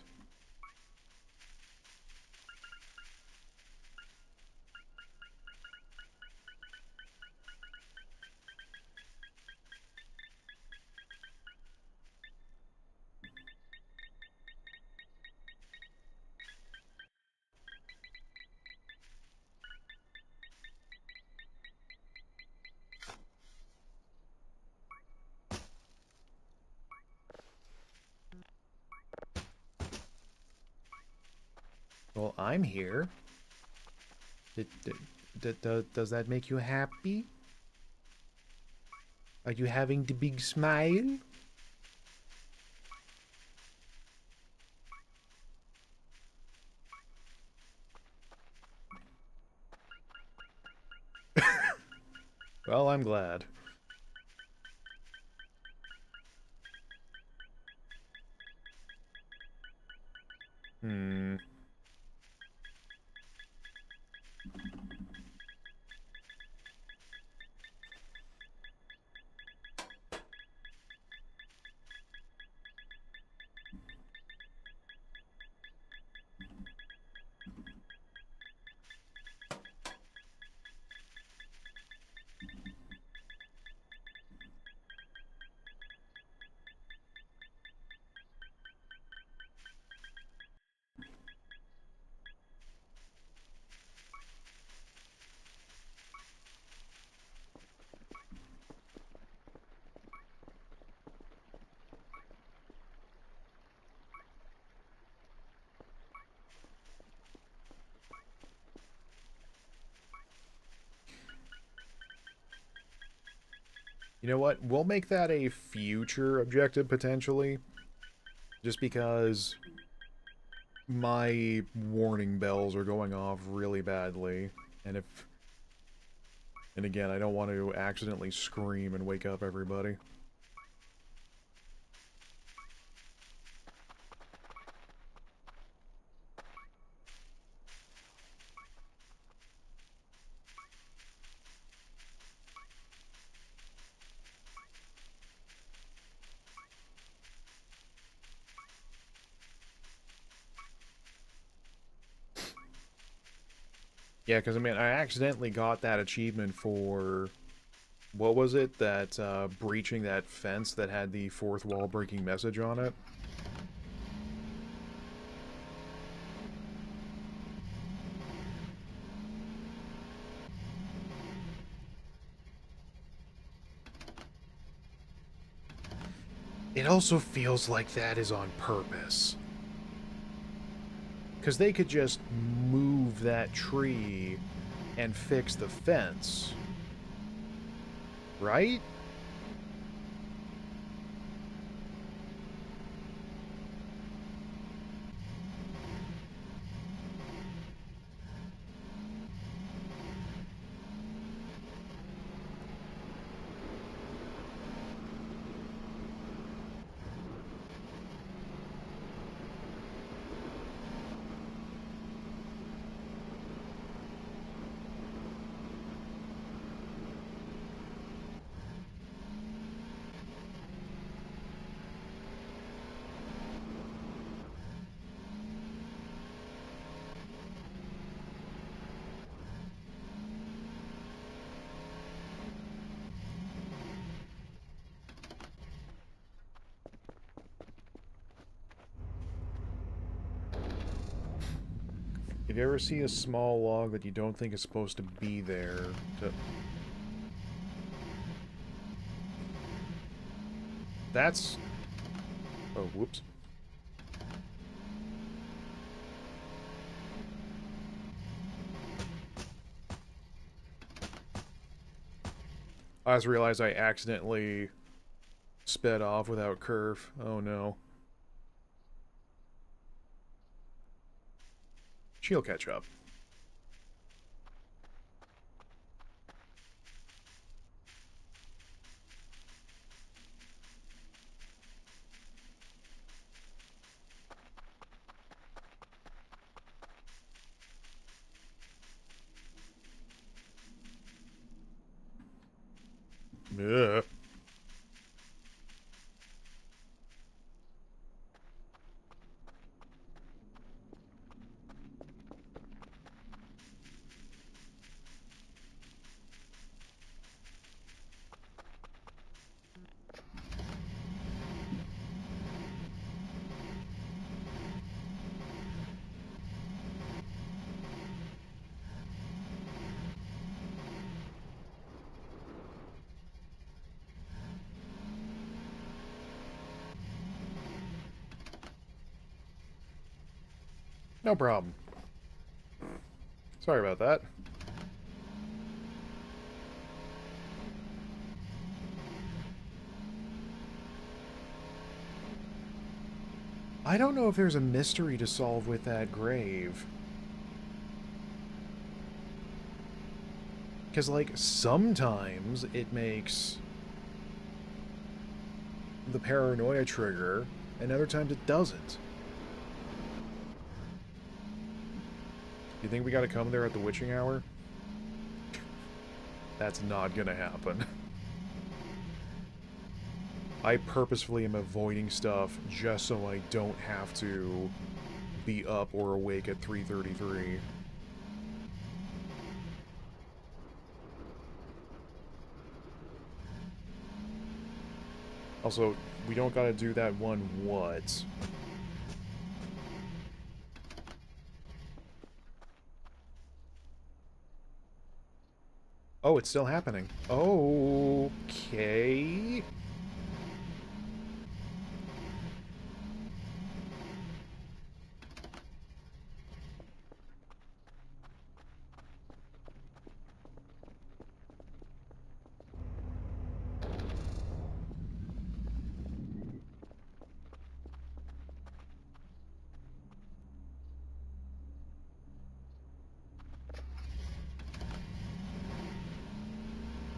Well, I'm here. Does that make you happy? Are you having the big smile? Well, I'm glad. Hmm. You know what? We'll make that a future objective, potentially. Just because my warning bells are going off really badly. And if... And again, I don't want to accidentally scream and wake up everybody. Yeah, because, I mean, I accidentally got that achievement for... What was it? That, breaching that fence that had the fourth wall breaking message on it? It also feels like that is on purpose. Because they could just move that tree and fix the fence. Right? If you ever see a small log that you don't think is supposed to be there, that's... Oh, whoops. I just realized I accidentally sped off without curve. Oh no. She'll catch up. Ugh. No problem. Sorry about that. I don't know if there's a mystery to solve with that grave. Because, like, sometimes it makes the paranoia trigger, and other times it doesn't. You think we gotta come there at the witching hour? That's not gonna happen. I purposefully am avoiding stuff just so I don't have to be up or awake at 3:33. Also, we don't gotta do that one what? Oh, it's still happening. Okay.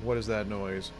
What is that noise?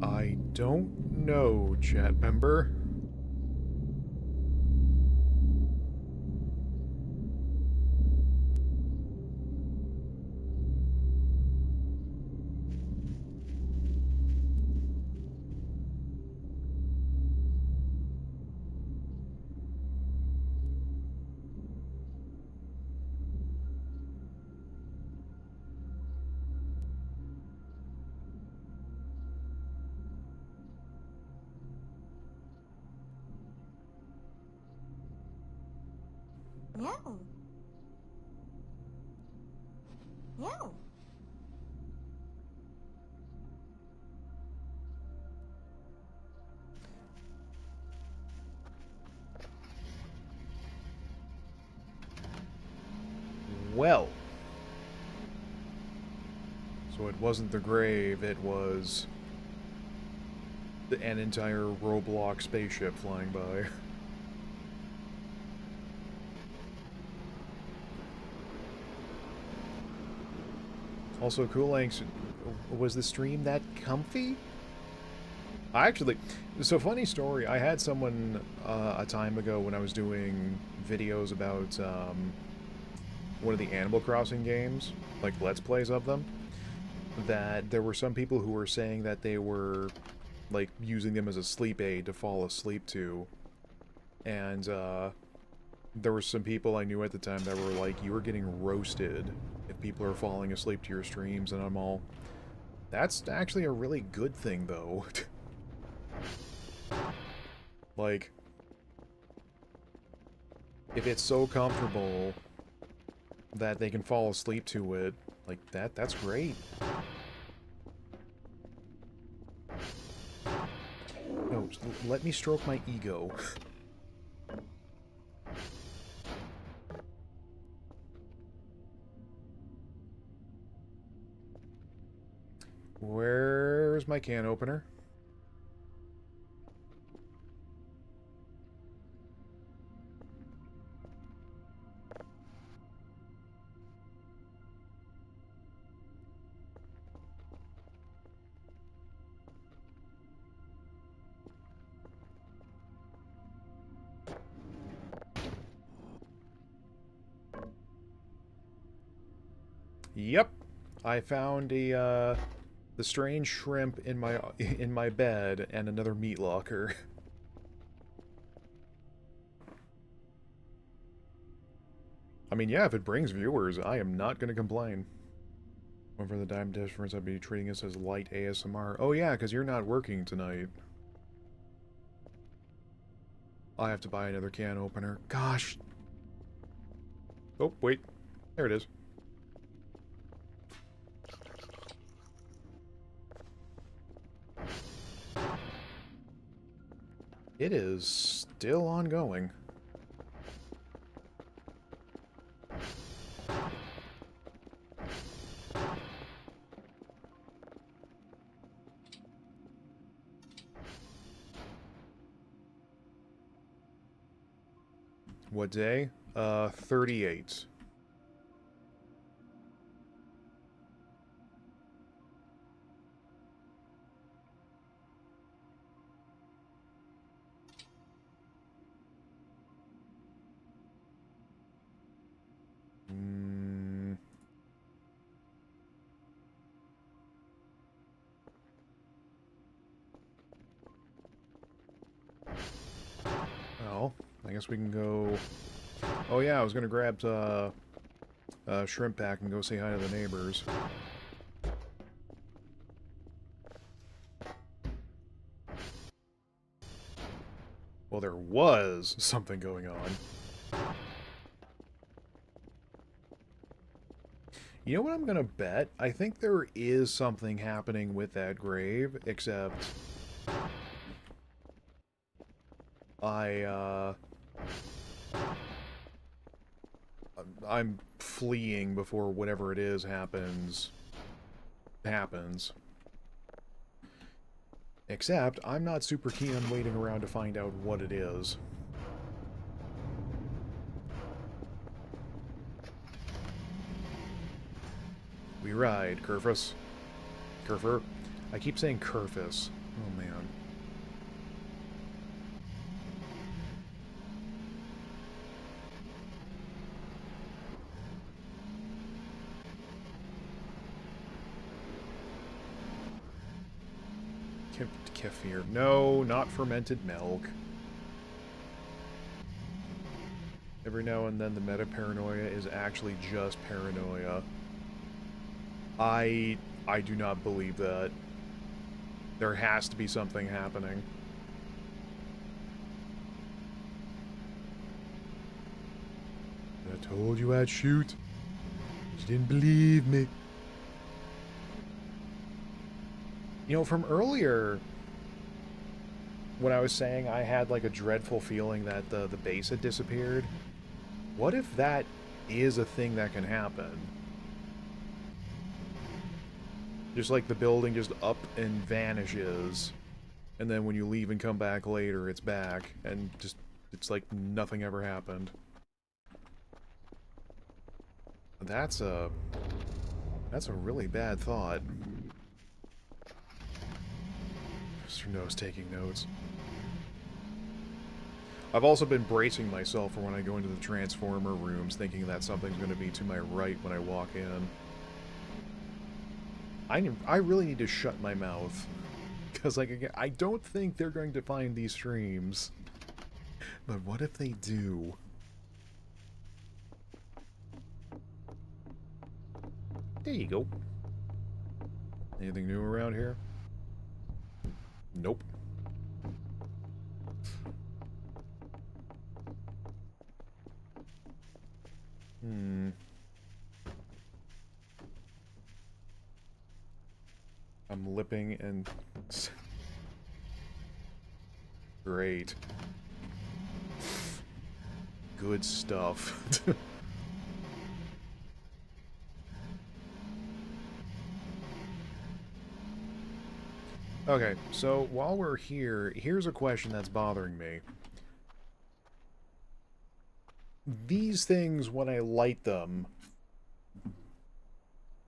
I don't know, chat member. Meow. Meow. Well. So it wasn't the grave, it was an entire Roblox spaceship flying by. Also, Cool Lanks, was the stream that comfy? So funny story, I had someone a time ago when I was doing videos about one of the Animal Crossing games, like Let's Plays of them, that there were some people who were saying that they were like using them as a sleep aid to fall asleep to, and there were some people I knew at the time that were like, you were getting roasted if people are falling asleep to your streams, and I'm all, that's actually a really good thing though. Like, if it's so comfortable that they can fall asleep to it, like that's great. No, let me stroke my ego. Where's my can opener? Yep, I found the strange shrimp in my bed and another meat locker. I mean, yeah, if it brings viewers, I am not going to complain. Over the time difference, I'd be treating this as light ASMR. Oh yeah, because you're not working tonight. I have to buy another can opener. Gosh. Oh, wait. There it is. It is still ongoing. What day? 38. guess we can go... Oh yeah, I was gonna grab shrimp pack and go say hi to the neighbors. Well, there was something going on. You know what I'm gonna bet? I think there is something happening with that grave, except... I'm fleeing before whatever it is happens. Except, I'm not super keen on waiting around to find out what it is. We ride, Kerfus. Kerfer. I keep saying Kerfus. Oh, man. Kefir. No, not fermented milk. Every now and then the meta-paranoia is actually just paranoia. I do not believe that. There has to be something happening. I told you I'd shoot. You didn't believe me. You know, from earlier, when I was saying I had like a dreadful feeling that the base had disappeared, what if that is a thing that can happen? Just like the building just up and vanishes, and then when you leave and come back later, it's back, and just, it's like nothing ever happened. That's a really bad thought. Mr. No's taking notes. I've also been bracing myself for when I go into the Transformer rooms, thinking that something's going to be to my right when I walk in. I really need to shut my mouth. Because, like, again, I don't think they're going to find these streams. But what if they do? There you go. Anything new around here? Nope. I'm lipping and... Great. Good stuff. Okay, so while we're here, here's a question that's bothering me. These things, when I light them...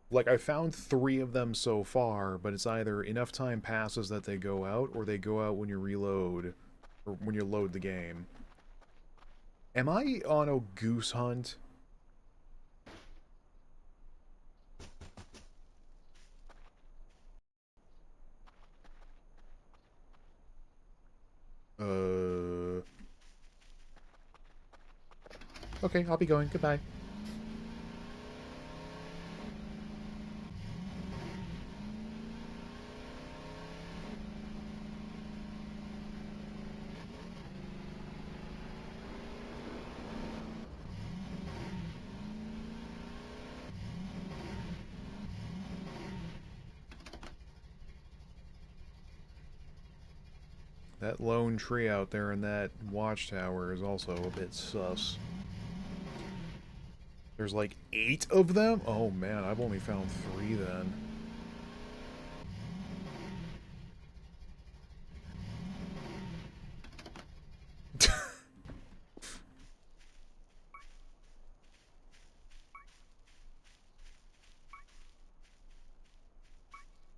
Like, I found 3 of them so far, but it's either enough time passes that they go out, or they go out when you reload, or when you load the game. Am I on a goose hunt? Okay, I'll be going. Goodbye. That lone tree out there in that watchtower is also a bit sus. There's like 8 of them? Oh man, I've only found 3 then.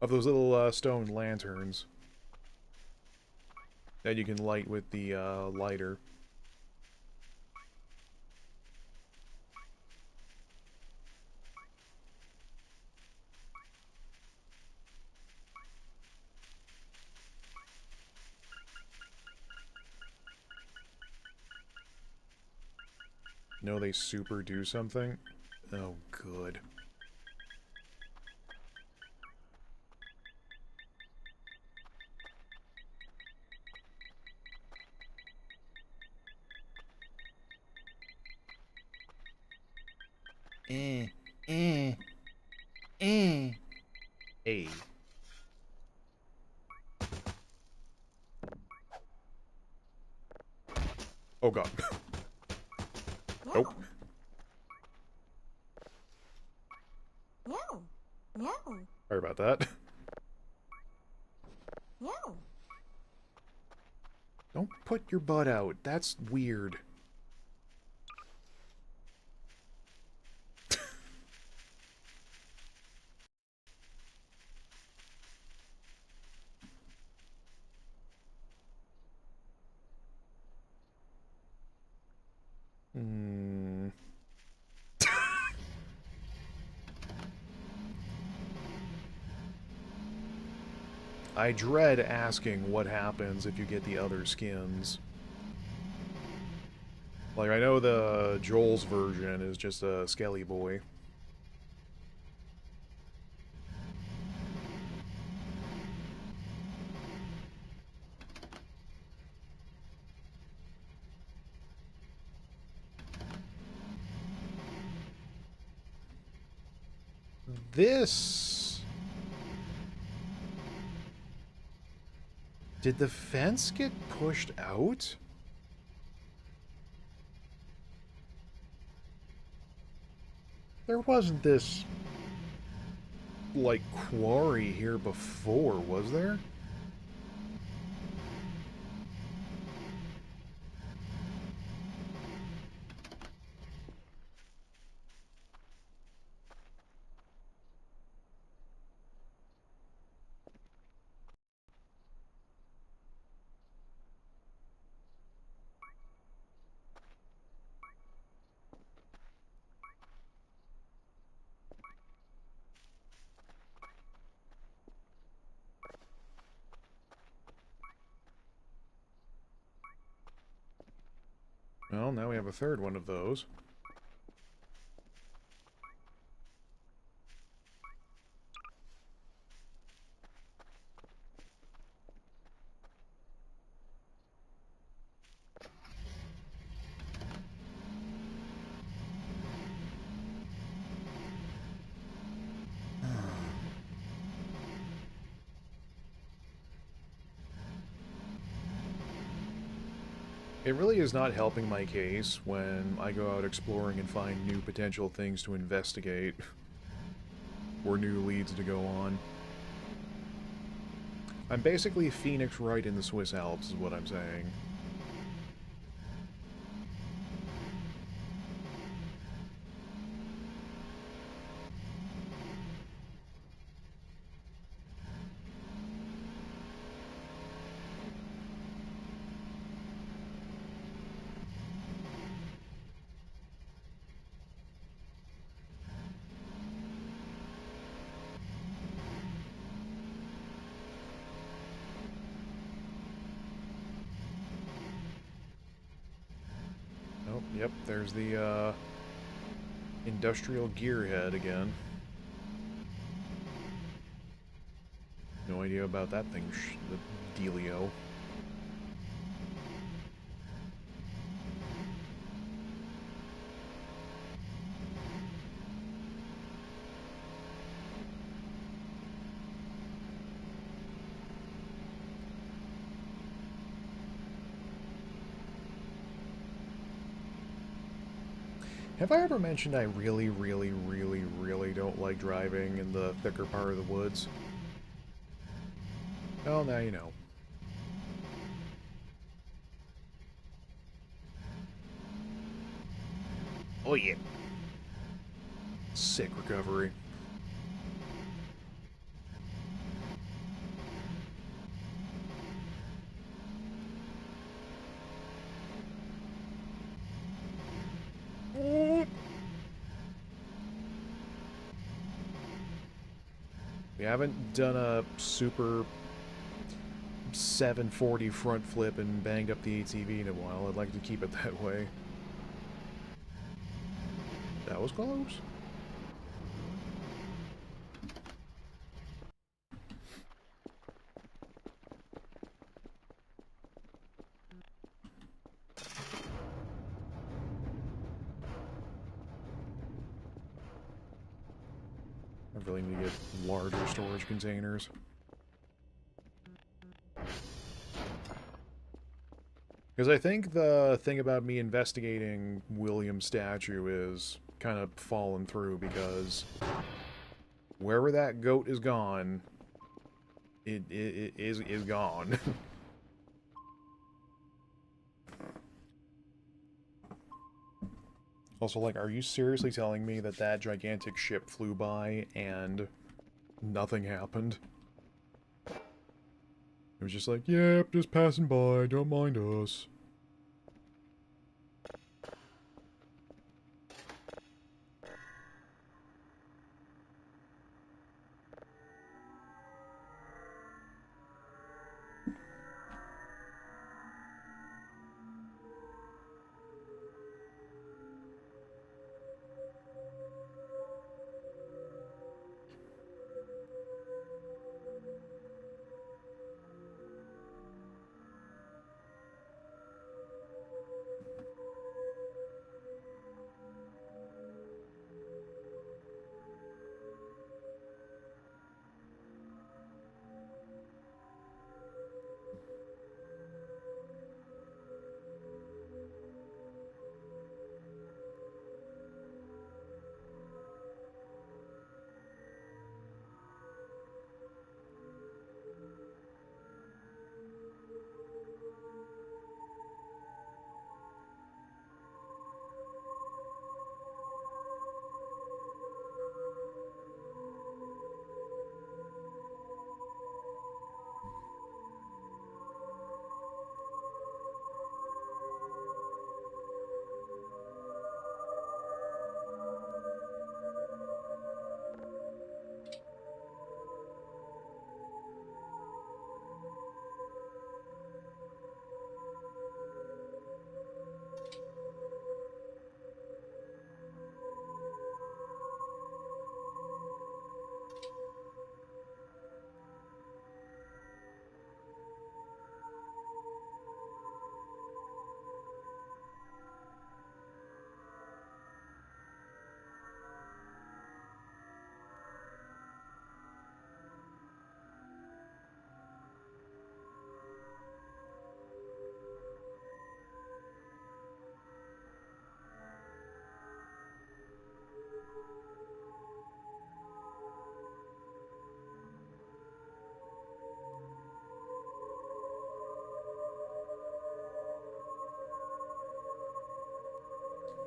Of those little stone lanterns that you can light with the lighter. No, they super do something? Oh, good. Eh, eh, eh. Hey. Oh god. Meow. Nope. Meow. Meow. Sorry about that. Meow. Don't put your butt out. That's weird. Hmm. I dread asking what happens if you get the other skins. Like, I know the Joel's version is just a Skelly boy. This... Did the fence get pushed out? There wasn't this, like, quarry here before, was there? Well, now we have a third one of those. It really is not helping my case when I go out exploring and find new potential things to investigate. Or new leads to go on. I'm basically Phoenix Wright in the Swiss Alps, is what I'm saying. Oh, yep, there's the, industrial gearhead again. No idea about that thing, the dealio. Have I ever mentioned I really, really, really, really don't like driving in the thicker part of the woods? Well, now you know. Oh yeah. Sick recovery. We haven't done a super 740 front flip and banged up the ATV in a while. I'd like to keep it that way. That was close. I really need to get larger storage containers. Because I think the thing about me investigating William's statue is kind of fallen through, because wherever that goat is gone, it is gone. Also, like, are you seriously telling me that that gigantic ship flew by and nothing happened? It was just like, yep, just passing by, don't mind us.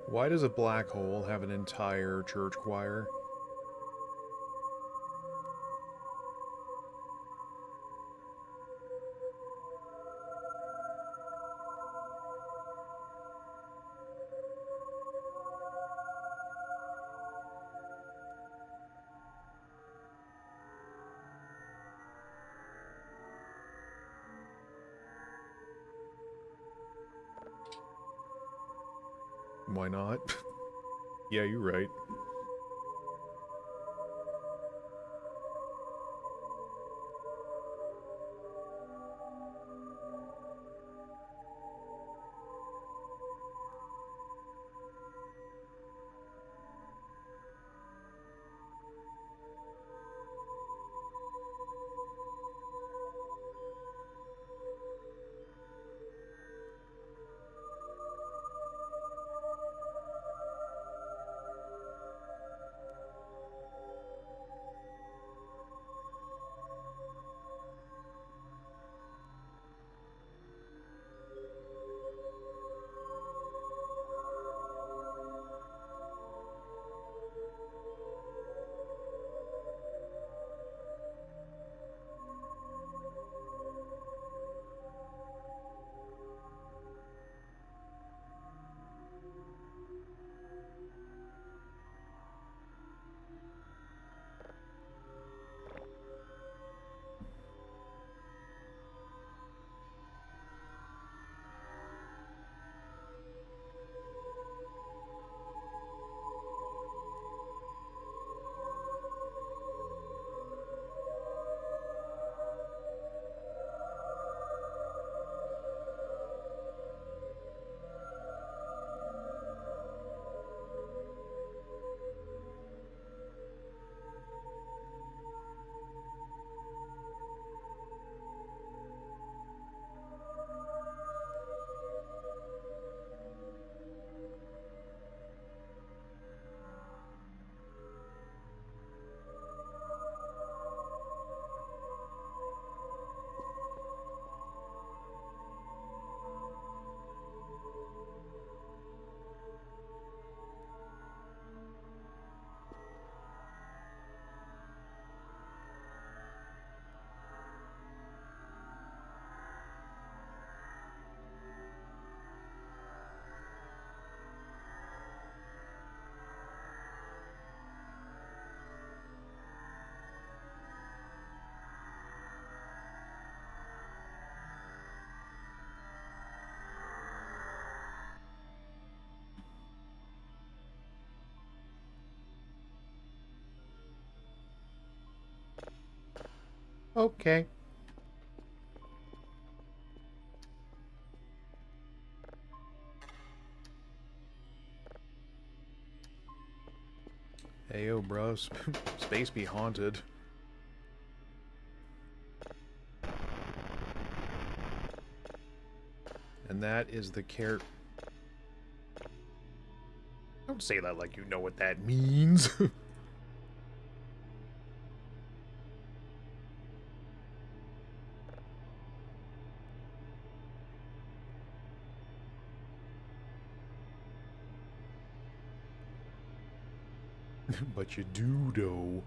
Why does a black hole have an entire church choir? Why not? Yeah, you're right. Okay. Hey, yo, bro. Space be haunted. And that is the Don't say that like you know what that means. But you do, though.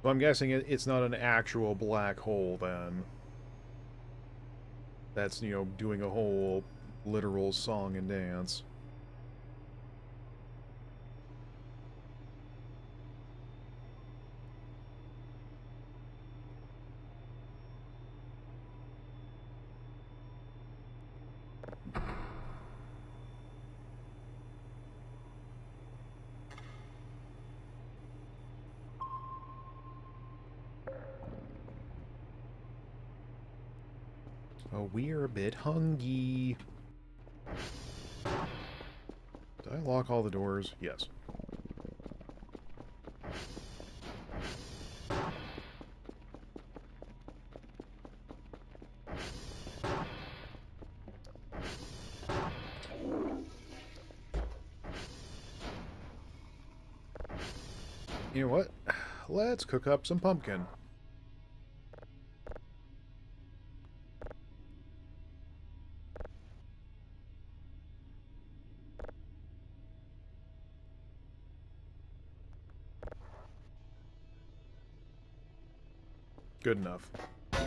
So I'm guessing it's not an actual black hole, then. That's, you know, doing a whole literal song and dance. Oh, we're a bit hungry. Did I lock all the doors? Yes. You know what? Let's cook up some pumpkin. Good enough. I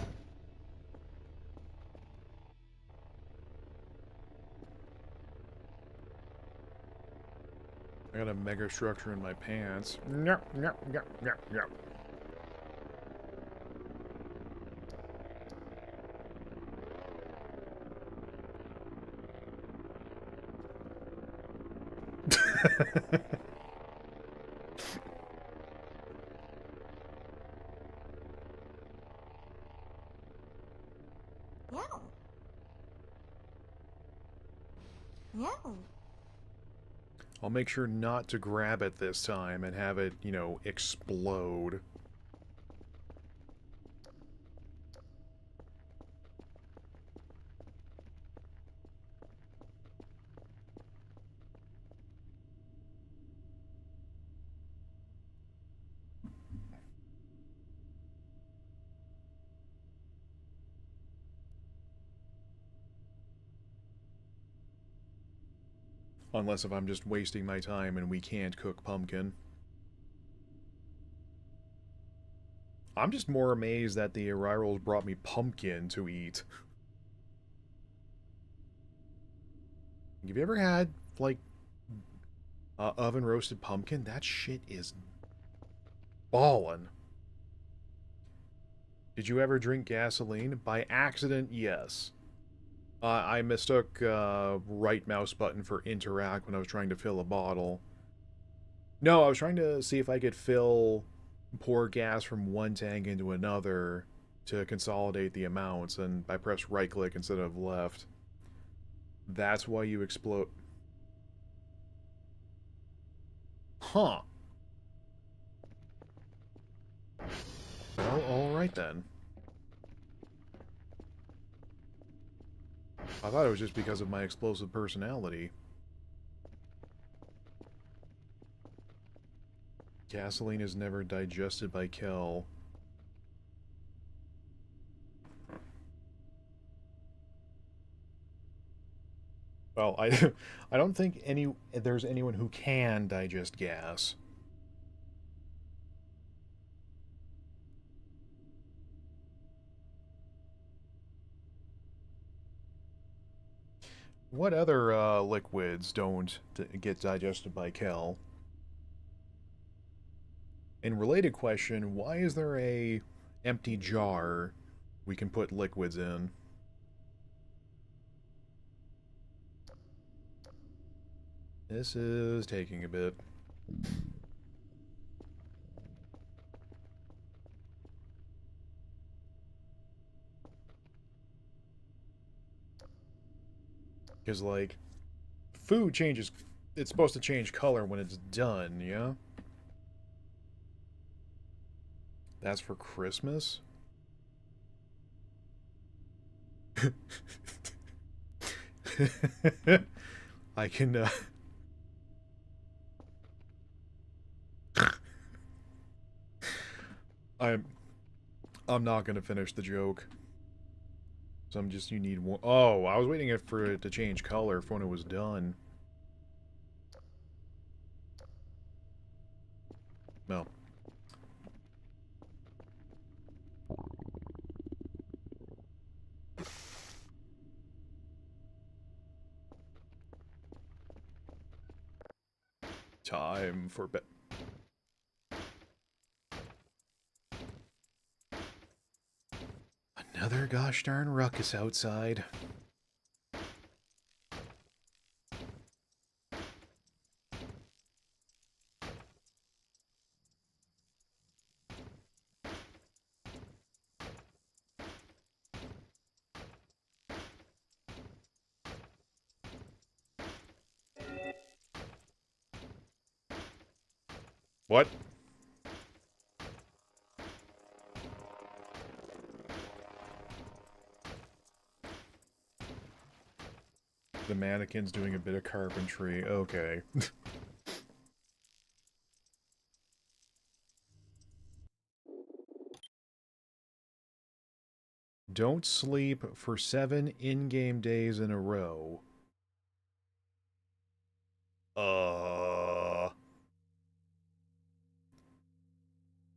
got a mega structure in my pants. No, no, no, no, no. Meow. Meow. I'll make sure not to grab it this time and have it, you know, explode. Unless if I'm just wasting my time and we can't cook pumpkin. I'm just more amazed that the Arrivals brought me pumpkin to eat. Have you ever had, like, oven roasted pumpkin? That shit is ballin'. Did you ever drink gasoline? By accident, yes. I mistook right mouse button for interact when I was trying to fill a bottle. No, I was trying to see if I could pour gas from one tank into another to consolidate the amounts, and I pressed right click instead of left. That's why you explode. Huh. Well, alright then. I thought it was just because of my explosive personality. Gasoline is never digested by Kel. Well, I don't think there's anyone who can digest gas. What other liquids don't get digested by Kel? And related question, why is there a empty jar we can put liquids in? This is taking a bit. Because, like, food changes... It's supposed to change color when it's done, yeah? That's for Christmas? I can, I'm not gonna finish the joke. So I'm just, you need one. Oh, I was waiting for it to change color for when it was done. No. Time for bed. Another gosh darn ruckus outside. What? The mannequin's doing a bit of carpentry. Okay. Don't sleep for 7 in-game days in a row.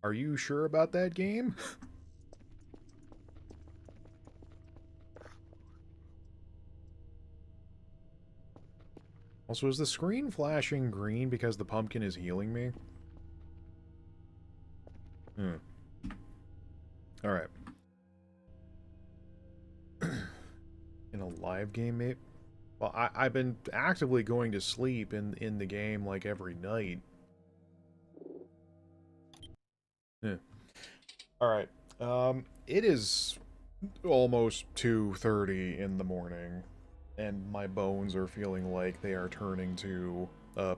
Are you sure about that game? Also, is the screen flashing green because the pumpkin is healing me? Alright. In a live game, maybe? Well, I've been actively going to sleep in the game, like, every night. Alright. It is almost 2:30 in the morning, and my bones are feeling like they are turning to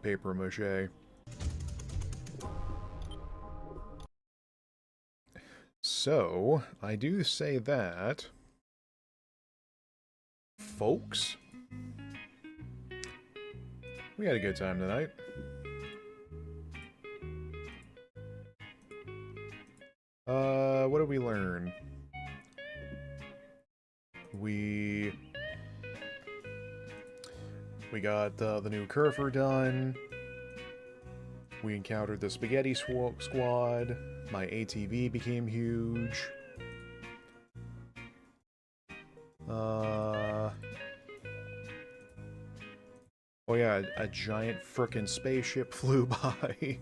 paper mache. So, I do say that, folks, we had a good time tonight. What did we learn? We got the new Kerfer done. We encountered the Spaghetti Squad. My ATV became huge. Oh yeah, a giant frickin' spaceship flew by.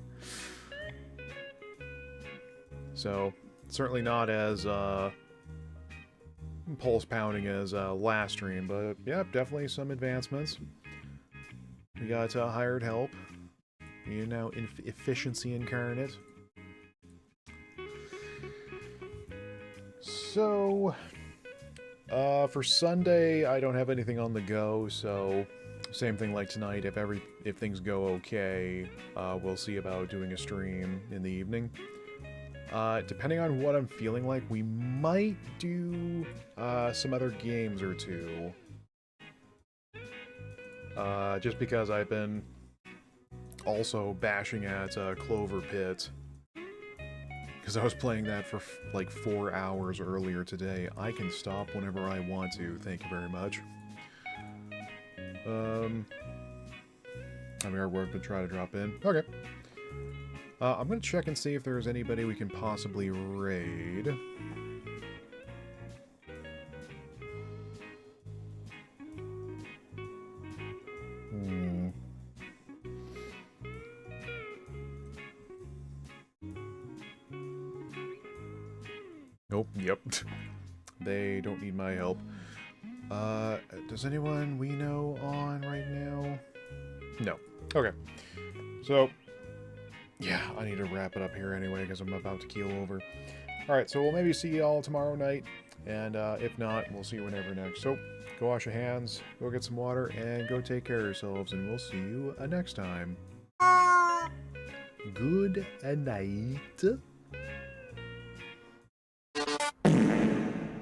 So, certainly not as pulse-pounding as last stream, but yeah, definitely some advancements. We got hired help. We are now efficiency incarnate. So, for Sunday, I don't have anything on the go, so same thing like tonight. If things go okay, we'll see about doing a stream in the evening. Depending on what I'm feeling like, we might do some other games or two. Just because I've been also bashing at Clover Pit. Because I was playing that for like 4 hours earlier today. I can stop whenever I want to, thank you very much. I'm here work to try to drop in. Okay. I'm gonna check and see if there's anybody we can possibly raid. Nope, yep. They don't need my help. Does anyone we know on right now? No. Okay. So, yeah, I need to wrap it up here anyway because I'm about to keel over. Alright, so we'll maybe see y'all tomorrow night. And if not, we'll see you whenever next. So, go wash your hands, go get some water, and go take care of yourselves. And we'll see you next time. Good night.